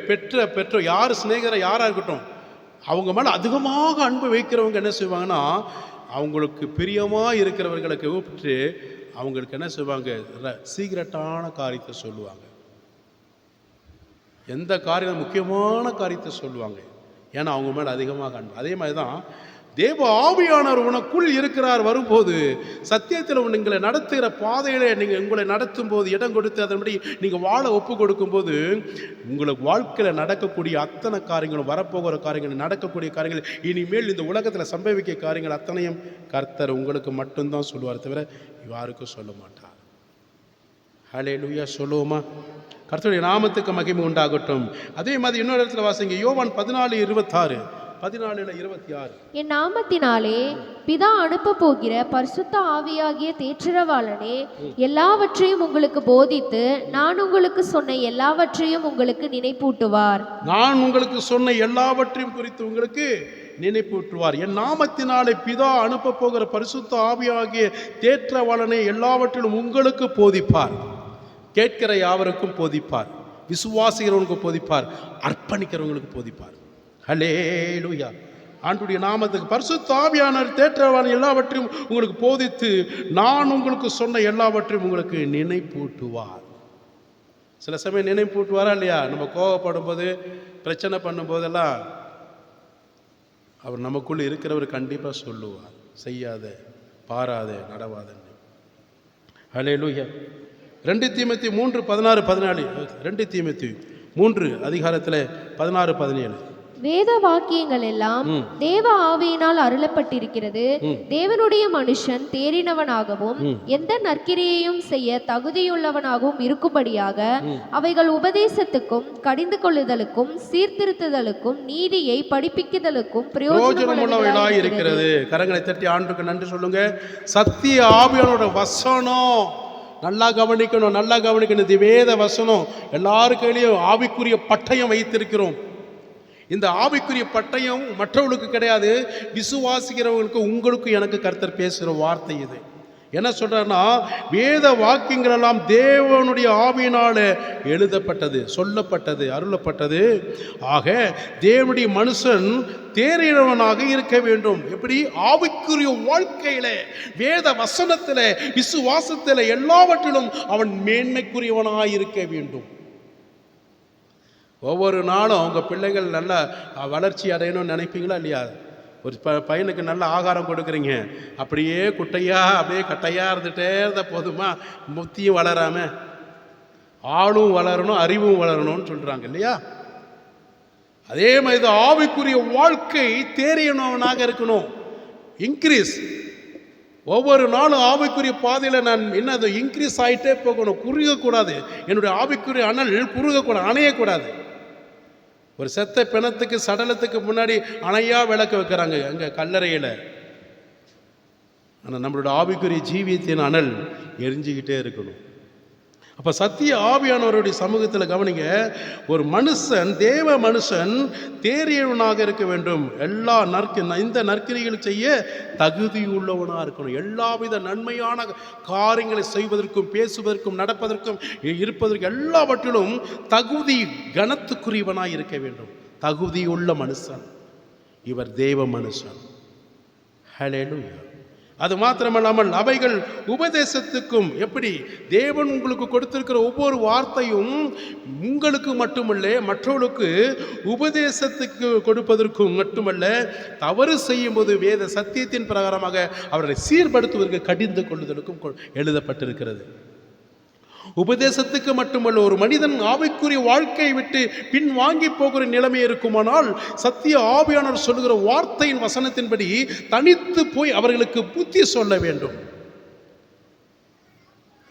பெற்றோர் யார் சிநேகிதரை யாராக இருக்கட்டும், அவங்க மேலே அதிகமாக அன்பு வைக்கிறவங்க என்ன செய்வாங்கன்னா, அவங்களுக்கு பிரியமாக இருக்கிறவர்களுக்கு கூப்பிட்டு அவங்களுக்கு என்ன செய்வாங்க, சீக்கிரட்டான காரியத்தை சொல்லுவாங்க. எந்த காரியம் முக்கியமான காரியத்தை சொல்லுவாங்க, ஏன்னா அவங்க மேலே அதிகமாக அன்பு. அதே மாதிரி தான் தேவ ஆவியானவர் உனக்குள் இருக்கிறார். வரும்போது சத்தியத்தில் உங்களை நடத்துகிற பாதையில நீங்கள் உங்களை நடத்தும் போது இடம் கொடுத்து அதன்படி நீங்கள் வாழ ஒப்பு கொடுக்கும்போது, உங்களுக்கு வாழ்க்கையில் நடக்கக்கூடிய அத்தனை காரியங்களும், வரப்போகிற காரியங்கள், நடக்கக்கூடிய காரியங்கள், இனிமேல் இந்த உலகத்தில் சம்பவிக்க காரியங்கள் அத்தனையும் கர்த்தர் உங்களுக்கு மட்டும்தான் சொல்லுவார், தவிர யாருக்கும் சொல்ல மாட்டார். ஹல்லேலூயா சொல்லுவோமா? கர்த்தருடைய நாமத்துக்கு மகிமை உண்டாகட்டும். அதே மாதிரி இன்னொரு இடத்துல வாசிங்க, யோவான் 14:26. 14:26. என் நாமத்தினாலே பிதா அனுப்ப போகிற பரிசுத்த ஆவியாகிய தேற்றரவாளனே எல்லாவற்றையும் உங்களுக்கு போதித்து நான் உங்களுக்கு சொன்ன எல்லாவற்றையும் உங்களுக்கு நினைப்பூட்டுவார். நான் உங்களுக்கு சொன்ன எல்லாவற்றையும் குறித்து உங்களுக்கு நினைப்பூட்டுவார். என் நாமத்தினாலே பிதா அனுப்ப போகிற பரிசுத்த ஆவியாகிய தேற்றரவாளனே எல்லாவற்றிலும் உங்களுக்கு போதிப்பார். கேட்கிற யாவருக்கும் போதிப்பார், விசுவாசிக்கிறவங்களுக்கு போதிப்பார், அர்ப்பணிக்கிறவங்களுக்கு போதிப்பார். ஹல்லேலூயா. ஆண்டுடைய நாமத்துக்கு பரிசுத்த ஆவியானவர் தேற்றவான் எல்லாவற்றையும் உங்களுக்கு போதித்து நான் உங்களுக்கு சொன்ன எல்லாவற்றையும் உங்களுக்கு நினைப்பூட்டுவார். சில சமயம் நினைப்பூட்டுவாரா இல்லையா? நம்ம கோவப்படும் போது, பிரச்சனை பண்ணும்போதெல்லாம் அவர் நமக்குள்ள இருக்கிறவர் கண்டிப்பாக சொல்லுவார், செய்யாத, பாராத, நடவாதன்னு. ஹல்லேலூயா. 2 தீமோத்தேயு 3:16-14. 2 தீமோத்தேயு 3 அதிகாரத்தில் 16-17. வேத வாக்கியங்கள் எல்லாம் தேவ ஆவியினால் அருளப்பட்டிருக்கிறது. தேவனுடைய மனுஷன் தேறினவனாகவும் எந்த நற்கிரியையும் செய்ய தகுதியுள்ளவனாகவும் இருக்கும்படியாக அவைகள் உபதேசத்துக்கும் கடிந்து கொள்ளுதலுக்கும் சீர்திருத்துதலுக்கும் நீதியை படிப்பிக்குதலுக்கும் பிரயோஜனமுள்ளவைகளாய் இருக்கிறது. கரங்களை தட்டி ஆண்டுக்கு நன்றி சொல்லுங்க. சத்திய ஆவியானோட வசனம் நல்லா கவனிக்கணும், நல்லா கவனிக்கணும். இது வேத வசனம். எல்லாரு கையிலையும் ஆவிக்குரிய பட்டயம் வைத்திருக்கிறோம். இந்த ஆவிக்குரிய பட்டயம் மற்றவர்களுக்கு கிடையாது, விசுவாசிக்கிறவர்களுக்கு, உங்களுக்கு எனக்கு கர்த்தர் பேசுகிற வார்த்தை இது. என்ன சொல்றாருன்னா, வேத வாக்கியங்கள் எல்லாம் தேவனுடைய ஆவியினால எழுதப்பட்டது, சொல்லப்பட்டது, அருளப்பட்டது. ஆக தேவனுடைய மனுஷன் தேறினவனாக இருக்க வேண்டும். எப்படி? ஆவிக்குரிய வாழ்க்கையில, வேத வசனத்தில, விசுவாசத்தில, எல்லாவற்றிலும் அவன் மேன்மைக்குரியவனாக இருக்க வேண்டும். ஒவ்வொரு நாளும் அவங்க பிள்ளைகள் நல்ல வளர்ச்சி அடையணும்னு நினைப்பீங்களா இல்லையா? ஒரு பையனுக்கு நல்ல ஆகாரம் கொடுக்குறீங்க, அப்படியே குட்டையாக அப்படியே கட்டையாக இருந்துகிட்டே இருந்தால் போதுமா? புத்தியும் வளராமல் ஆளும் வளரணும், அறிவும் வளரணும்னு சொல்கிறாங்க இல்லையா? அதே மாதிரி ஆவிக்குரிய வாழ்க்கை தேறியவனாக இருக்கணும். இன்க்ரீஸ். ஒவ்வொரு நாளும் ஆவிக்குரிய பாதையில் நான் என்னது இன்க்ரீஸ் ஆகிட்டே போகணும், குறுகக்கூடாது. என்னுடைய ஆவிக்குரிய அனல் குறுகக்கூடாது, அணையக்கூடாது. ஒரு செத்த பிணத்துக்கு, சடலத்துக்கு முன்னாடி அணையா விளக்கு வைக்கிறாங்க அங்கே கல்லறையில். ஆனால் நம்மளோட ஆவிக்குரிய ஜீவியத்தின் அனல் எரிஞ்சுக்கிட்டே இருக்கணும். அப்போ சத்திய ஆவியானவருடைய சமூகத்தில் கவனிங்க, ஒரு மனுஷன், தேவ மனுஷன் தேறியவனாக இருக்க வேண்டும். எல்லா இந்த நற்கிரிகள் செய்ய தகுதியுள்ளவனாக இருக்கணும். எல்லாவித நன்மையான காரியங்களை செய்வதற்கும், பேசுவதற்கும், நடப்பதற்கும், இருப்பதற்கும் எல்லாவற்றிலும் தகுதி கனத்துக்குரியவனாக இருக்க வேண்டும். தகுதியுள்ள மனுஷன் இவர் தேவ மனுஷன். ஹல்லேலூயா. அது மாத்திரமல்லாமல் அவைகள் உபதேசத்துக்கும், எப்படி தேவன் உங்களுக்கு கொடுத்திருக்கிற ஒவ்வொரு வார்த்தையும் உங்களுக்கு மட்டுமல்ல, மற்றவர்களுக்கு உபதேசத்துக்கு கொடுப்பதற்கும் மட்டுமல்ல, தவறு செய்யும் போது வேத சத்தியத்தின் பிரகாரமாக அவர்களை சீர்படுத்துவதற்கு கடிந்து கொள்ளுதலுக்கும் எழுதப்பட்டிருக்கிறது. உபதேசத்துக்கு மட்டுமல்ல, ஒரு மனிதன் ஆவிக்குரிய வாழ்க்கையை விட்டு பின் வாங்கி போகிற நிலைமை இருக்குமானால் சத்திய ஆவியானவர் சொல்லுகிற வார்த்தையின் வசனத்தின்படி தனித்து போய் அவர்களுக்கு புத்தி சொல்ல வேண்டும்.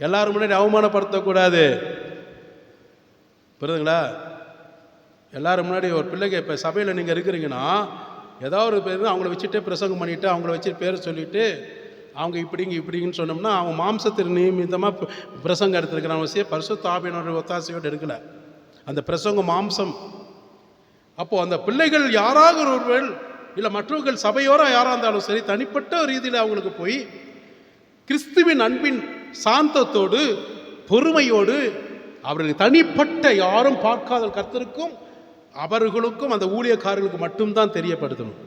எல்லாரும் முன்னாடி அவமானப்படுத்தக்கூடாது. புரியுதுங்களா? எல்லாரும் முன்னாடி ஒரு பிள்ளைங்க, இப்போ சபையில் நீங்கள் இருக்கிறீங்கன்னா, ஏதாவது ஒரு பேர் அவங்கள வச்சுட்டே பிரசங்கம் பண்ணிவிட்டு, அவங்கள வச்சு பேர் சொல்லிவிட்டு, அவங்க இப்படிங்கன்னு சொன்னோம்னா, அவங்க மாம்சத்திற்கு நியமித்தமாக பிரசங்கம் எடுத்துருக்கிறாங்க. அவசியம் பரிசுத்த ஆவியானவருடைய ஒத்தாசையோடு எடுக்கலை. அந்த பிரசங்கம் மாம்சம். அப்போது அந்த பிள்ளைகள் யாராக ஒருவர் இல்லை மற்றவர்கள் சபையோர யாராக இருந்தாலும் சரி, தனிப்பட்ட ரீதியில் அவங்களுக்கு போய் கிறிஸ்துவின் அன்பின் சாந்தத்தோடு, பொறுமையோடு, அவர்களுக்கு தனிப்பட்ட யாரும் பார்க்காத கர்த்தருக்கும் அவர்களுக்கும் அந்த ஊழியக்காரர்களுக்கு மட்டும்தான் தெரியப்படுத்தணும்.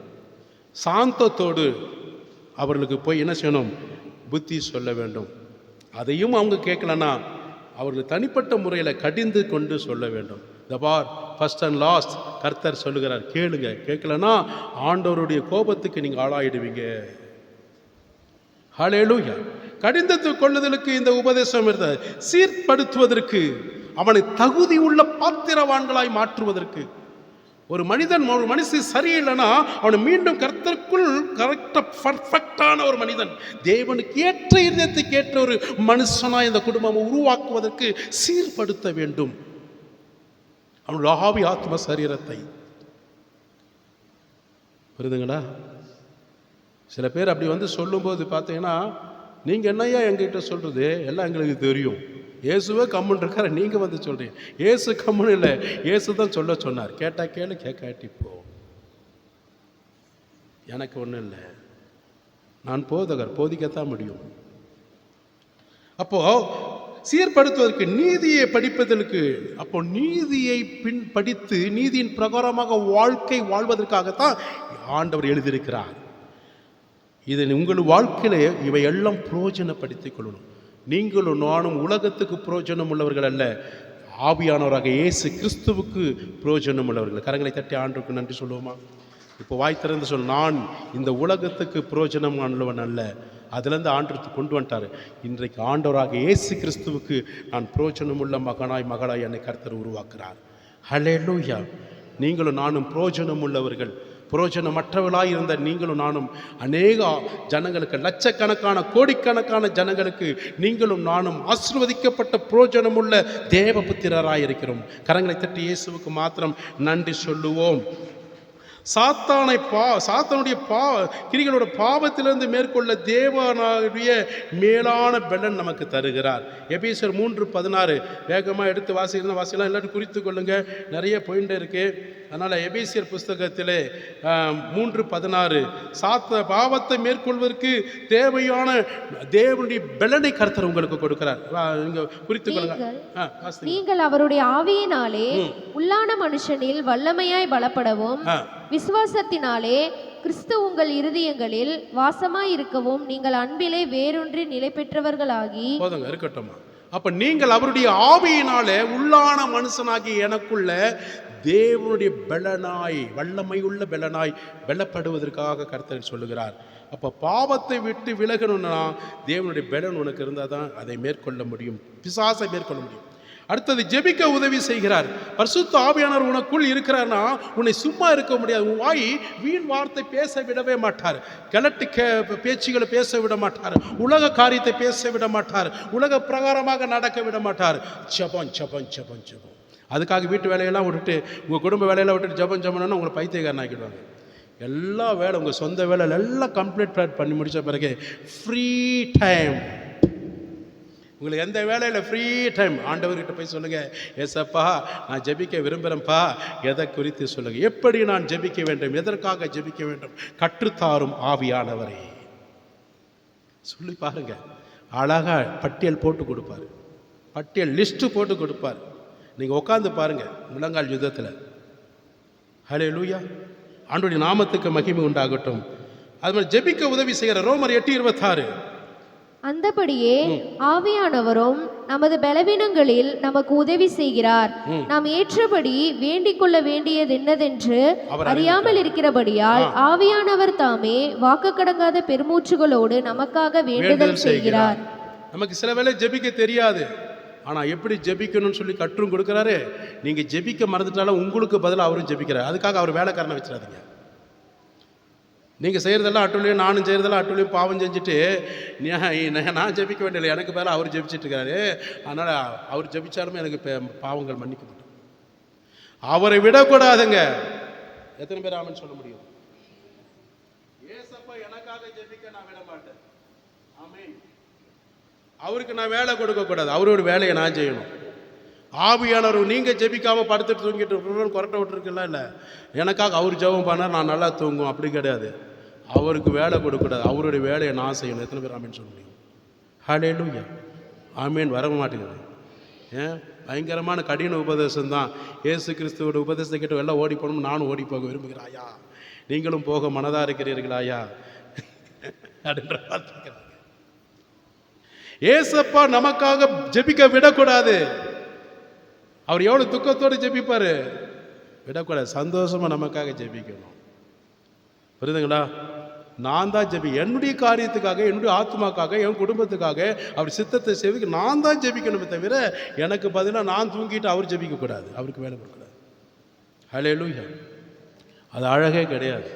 சாந்தத்தோடு அவர்களுக்கு போய் என்ன செய்யணும்? புத்தி சொல்ல வேண்டும். அதையும் அவங்க கேட்கலன்னா அவர்கள் தனிப்பட்ட முறையில் கடிந்து கொண்டு சொல்ல வேண்டும். த பார் ஃபர்ஸ்ட் அண்ட் லாஸ்ட் கர்த்தர் சொல்லுகிறார், கேளுங்க. கேட்கலன்னா ஆண்டவருடைய கோபத்துக்கு நீங்கள் ஆளாயிடுவீங்க. ஹல்லேலூயா. கடிந்து கொள்ளுதலுக்கு இந்த உபதேசம் இருந்தது. சீர்படுத்துவதற்கு, அவனை தகுதி உள்ள பாத்திரவான்களாய் மாற்றுவதற்கு. ஒரு மனிதன், ஒரு மனுஷன் சரியில்லைன்னா அவனை மீண்டும் கர்த்தருக்குள் கரெக்டாக பர்ஃபெக்டான ஒரு மனிதன், தேவனுக்கு ஏற்ற இதயத்துக்கு ஏற்ற ஒரு மனுஷனாக இந்த குடும்பம் உருவாக்குவதற்கு சீர்படுத்த வேண்டும் அவனுடைய ஆவி ஆத்ம சரீரத்தை. புரியுதுங்களா? சில பேர் அப்படி வந்து சொல்லும்போது பார்த்தீங்கன்னா, நீங்கள் என்னையா எங்ககிட்ட சொல்கிறது, எல்லாம் எங்களுக்கு தெரியும், இயேசுவே கம்முன்னு இருக்கார, நீங்கள் வந்து சொல்கிறீங்க. இயேசு கம்முன்னு இல்லை, இயேசு தான் சொல்ல சொன்னார். கேட்டால் கேளு, கேட்காட்டி போ. எனக்கு ஒன்றும் இல்லை, நான் போதகர், போதிக்கத்தான் முடியும். அப்போது சீர்படுத்துவதற்கு, நீதியை படிப்பதற்கு. அப்போ நீதியை படித்து நீதியின் பிரகாரமாக வாழ்க்கை வாழ்வதற்காகத்தான் ஆண்டவர் எழுதியிருக்கிறார். இதை உங்கள் வாழ்க்கையிலே இவை எல்லாம் பிரயோஜனப்படுத்திக் கொள்ளணும். நீங்களும் நானும் உலகத்துக்கு பிரயோஜனம் உள்ளவர்கள் அல்ல, ஆவியானவராக இயேசு கிறிஸ்துவுக்கு பிரயோஜனம் உள்ளவர்கள். கரங்களை தட்டி ஆண்டவருக்கு நன்றி சொல்லுவோமா? இப்போ வாய் திறந்து சொல், நான் இந்த உலகத்துக்கு பிரயோஜனம் உள்ளவன் அல்ல. அதுலேருந்து ஆண்டவருக்கு கொண்டு வந்துட்டார். இன்றைக்கு ஆண்டவராக இயேசு கிறிஸ்துவுக்கு நான் பிரயோஜனம் உள்ள மகனாய் மகளாய் என்னை கர்த்தர் உருவாக்குறார். ஹல்லேலூயா! நீங்களும் நானும் பிரயோஜனம் உள்ளவர்கள். பிரயோஜனமற்றவர்களாக இருந்த நீங்களும் நானும் அநேக ஜனங்களுக்கு, லட்சக்கணக்கான கோடிக்கணக்கான ஜனங்களுக்கு நீங்களும் நானும் ஆசீர்வதிக்கப்பட்ட பிரயோஜனமுள்ள தேவபுத்திரராக இருக்கிறோம். கரங்களை தட்டி இயேசுவுக்கு மாத்திரம் நன்றி சொல்லுவோம். சாத்தானுடைய கிரிகளோட பாவத்திலிருந்து மேற்கொள்ள தேவனுடைய மேலான பலன் நமக்கு தருகிறார். எபேசியர் 3:16 வேகமாக எடுத்து வாசிக்கலாம், எல்லாரும் குறித்து கொள்ளுங்க, நிறைய பாயிண்ட் இருக்கு. அதனால் எபேசியர் புஸ்தகத்திலே 3:16 பாவத்தை மேற்கொள்வதற்கு தேவையான தேவனுடைய பலனை கர்த்தர் உங்களுக்கு கொடுக்கிறார். நீங்க குறித்து கொள்ளுங்க. நீங்கள் அவருடைய ஆவியினாலே உள்ளான மனுஷனில் வல்லமையாய் பலப்படவும் விசுவாசத்தினாலே கிறிஸ்து உங்கள் இருதயங்களில் வாசமாய் இருக்கவும் நீங்கள் அன்பிலே வேறொன்றி நிலை பெற்றவர்களாகி. போதுங்க, இருக்கட்டுமா? அப்ப நீங்கள் அவருடைய ஆவியினாலே உள்ளான மனுஷனாகி எனக்குள்ள தேவனுடைய பலனாய், வல்லமை உள்ள பலனாய் பலப்படுவதற்காக கர்த்தர் சொல்லுகிறார். அப்போ பாவத்தை விட்டு விலகணும்னா தேவனுடைய பலன் உனக்கு இருந்தால் தான் அதை மேற்கொள்ள முடியும், பிசாசை மேற்கொள்ள முடியும். அடுத்தது ஜெபிக்க உதவி செய்கிறார். பரிசுத்த ஆவியானவர் உனக்குள் இருக்கிறார்னா உன்னை சும்மா இருக்க முடியாது. உன் வாய் வீண் வார்த்தை பேச விடவே மாட்டார். கிழட்டு பேச்சுகளை பேச விட மாட்டார். உலக காரியத்தை பேச விட மாட்டார். உலக பிரகாரமாக நடக்க விட மாட்டார். ஜபம் ஜபம் ஜபம் ஜபம். அதுக்காக வீட்டு வேலையெல்லாம் விட்டுட்டு, உங்கள் குடும்ப வேலையெல்லாம் விட்டுட்டு ஜபம் ஜபம்னா உங்களை பைத்தியக்காரன் ஆக்கிடுவாங்க. எல்லா வேலை, உங்கள் சொந்த வேலை எல்லாம் கம்ப்ளீட் பண்ணி முடித்த பிறகு ஃப்ரீ டைம். உங்களுக்கு எந்த வேலையில் ஃப்ரீ டைம், ஆண்டவர்கிட்ட போய் சொல்லுங்கள், ஏசப்பா நான் ஜெபிக்க விரும்புகிறேன்ப்பா, எதை குறித்து சொல்லுங்கள், எப்படி நான் ஜெபிக்க வேண்டும், எதற்காக ஜெபிக்க வேண்டும், கற்றுத்தாரும் ஆவியானவரே சொல்லி பாருங்க. அழகாக பட்டியல் போட்டு கொடுப்பார், பட்டியல் லிஸ்ட்டு போட்டு கொடுப்பார். நீங்கள் உட்காந்து பாருங்கள் முழங்கால் யுத்தத்தில். ஹல்லேலூயா! ஆண்டவருடைய நாமத்துக்கு மகிமை உண்டாகட்டும். அது மாதிரி ஜெபிக்க உதவி செய்கிற ரோமர் 8:26. அந்தபடியே ஆவியானவரும் நமது பலவீனங்களில் நமக்கு உதவி செய்கிறார். நாம் ஏற்றபடி வேண்டிக் கொள்ள வேண்டியது என்னதென்று அறியாமல் இருக்கிறபடியால் ஆவியானவர் தாமே வாக்கு கடங்காத பெருமூச்சுகளோடு நமக்காக வேண்டுதல் செய்கிறார். நமக்கு சில வேளை ஜெபிக்க தெரியாது, ஆனால் எப்படி ஜெபிக்கணும்னு சொல்லி கற்றும் கொடுக்குறாரு. நீங்கள் ஜெபிக்க மறந்துட்டாலும் உங்களுக்கு பதிலாக அவரும் ஜெபிக்கிறார். அதுக்காக அவர் வேலைக்காரனை வச்சிடாதீங்க. நீங்கள் செய்கிறதெல்லாம் அட்டுலையும் நானும் செய்கிறதெல்லாம் அட்டுலையும் பாவம் செஞ்சுட்டு நான் ஜெபிக்க வேண்டியதில்லை, எனக்கு பதிலாக அவர் ஜெபிச்சுட்டு இருக்காரு. அதனால் அவர் ஜெபிச்சாலுமே எனக்கு பாவங்கள் மன்னிக்கப்படும். அவரை விடக்கூடாதுங்க. எத்தனை பேர் ஆமென் சொல்ல முடியும்? ஏசப்பா எனக்காக ஜெபிக்க நான் விட மாட்டேன். ஆமென். அவருக்கு நான் வேலை கொடுக்கக்கூடாது, அவரோட வேலையை நான் செய்யணும். ஆவியானவர் நீங்கள் ஜெபிக்காமல் படுத்துட்டு தூங்கிட்டு கொரட்டை விட்டுருக்குல்ல, இல்லை எனக்காக அவர் ஜெபம் பண்ணார் நான் நல்லா தூங்கும், அப்படி கிடையாது. அவருக்கு வேலை கொடுக்கக்கூடாது, அவருடைய வேலையை நான் செய்யணும். எத்தனை பேர் ஆமேன் சொல்ல முடியும்? ஹல்லேலூயா! ஆமேன் வர மாட்டேங்குது. ஏன்? பயங்கரமான கடின உபதேசம் தான். இயேசு கிறிஸ்துவோட உபதேசத்தை கேட்டு எல்லாம் ஓடி போகணும். நானும் ஓடி போக விரும்புகிறாயா? நீங்களும் போக மனதாக இருக்கிறீர்களாயா அப்படின்ற வார்த்தை. ஏசப்பா நமக்காக ஜெபிக்க விடக்கூடாது. அவர் எவ்வளோ துக்கத்தோடு ஜெபிப்பார், விடக்கூடாது. சந்தோஷமாக நமக்காக ஜெபிக்கணும். புரியுதுங்களா? நான் தான் என்னுடைய காரியத்துக்காக, என்னுடைய ஆத்மாக்காக, என் குடும்பத்துக்காக அவர் சித்தத்தை செய்வதுக்கு நான் தான் ஜெபிக்கணுமே தவிர எனக்கு பதிலாக நான் தூங்கிட்டு அவர் ஜெபிக்கக்கூடாது, அவருக்கு வேலை கொடுக்கூடாது. ஹல்லேலூயா! அது அழகே கிடையாது.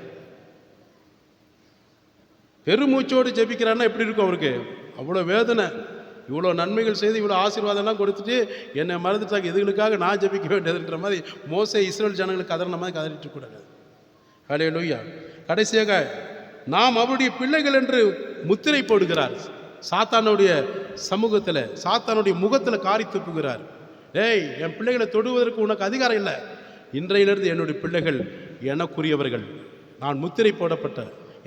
பெருமூச்சோடு ஜெபிக்கிறான்னா எப்படி இருக்கும் அவருக்கு? அவ்வளோ வேதனை, இவ்வளோ நன்மைகள் செய்து இவ்வளோ ஆசீர்வாதம்லாம் கொடுத்துட்டு என்னை மறந்துட்டாங்க, இதுகளுக்காக நான் ஜெபிக்க வேண்டியதுன்ற மாதிரி மோசே இஸ்ரேல் ஜனங்களுக்கு கதறின மாதிரி கதறிட்டு கூடாது. ஹல்லேலூயா! கடைசியாக நாம் அவருடைய பிள்ளைகள் என்று முத்திரை போடுகிறார். சாத்தானுடைய சமூகத்தில், சாத்தானுடைய முகத்தில் காரி துப்புகிறார். ஏய், என் பிள்ளைகளை தொடுவதற்கு உனக்கு அதிகாரம் இல்லை. இன்றையிலிருந்து என்னுடைய பிள்ளைகள் எனக்குரியவர்கள், நான் முத்திரை போடப்பட்ட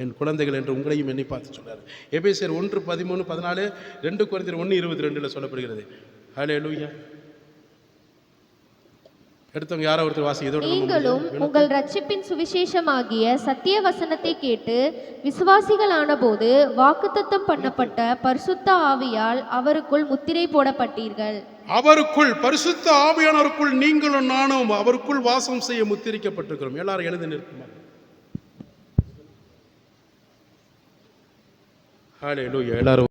என் குழந்தைகள் என்று உங்களையும் எண்ணி பார்த்து சொல்றாரு. எபேசியர் 1:13-14, 2 கொரிந்தியர் 1:22 சொல்லப்படுகிறது. ஹல்லேலூயா. எடுத்தவங்க யாரோ ஒருத்தர் வாசி. இதோட நீங்களும் உங்கள் ரட்சிப்பின் சுவிசேஷமாகிய சத்திய வசனத்தை கேட்டு விசுவாசிகளான போது வாக்குத்தத்தம் பண்ணப்பட்ட பரிசுத்த ஆவியால் அவருக்குள் முத்திரை போடப்பட்டீர்கள். அவருக்குள், பரிசுத்த ஆவியானவருக்குள் நீங்களும் நானும் அவருக்குள் வாசம் செய்ய முத்திரிக்கப்பட்டிருக்கிறோம். எல்லாரும் எழுந்து நிற்குமா? ஹல்லேலூயா. எல்லாரும்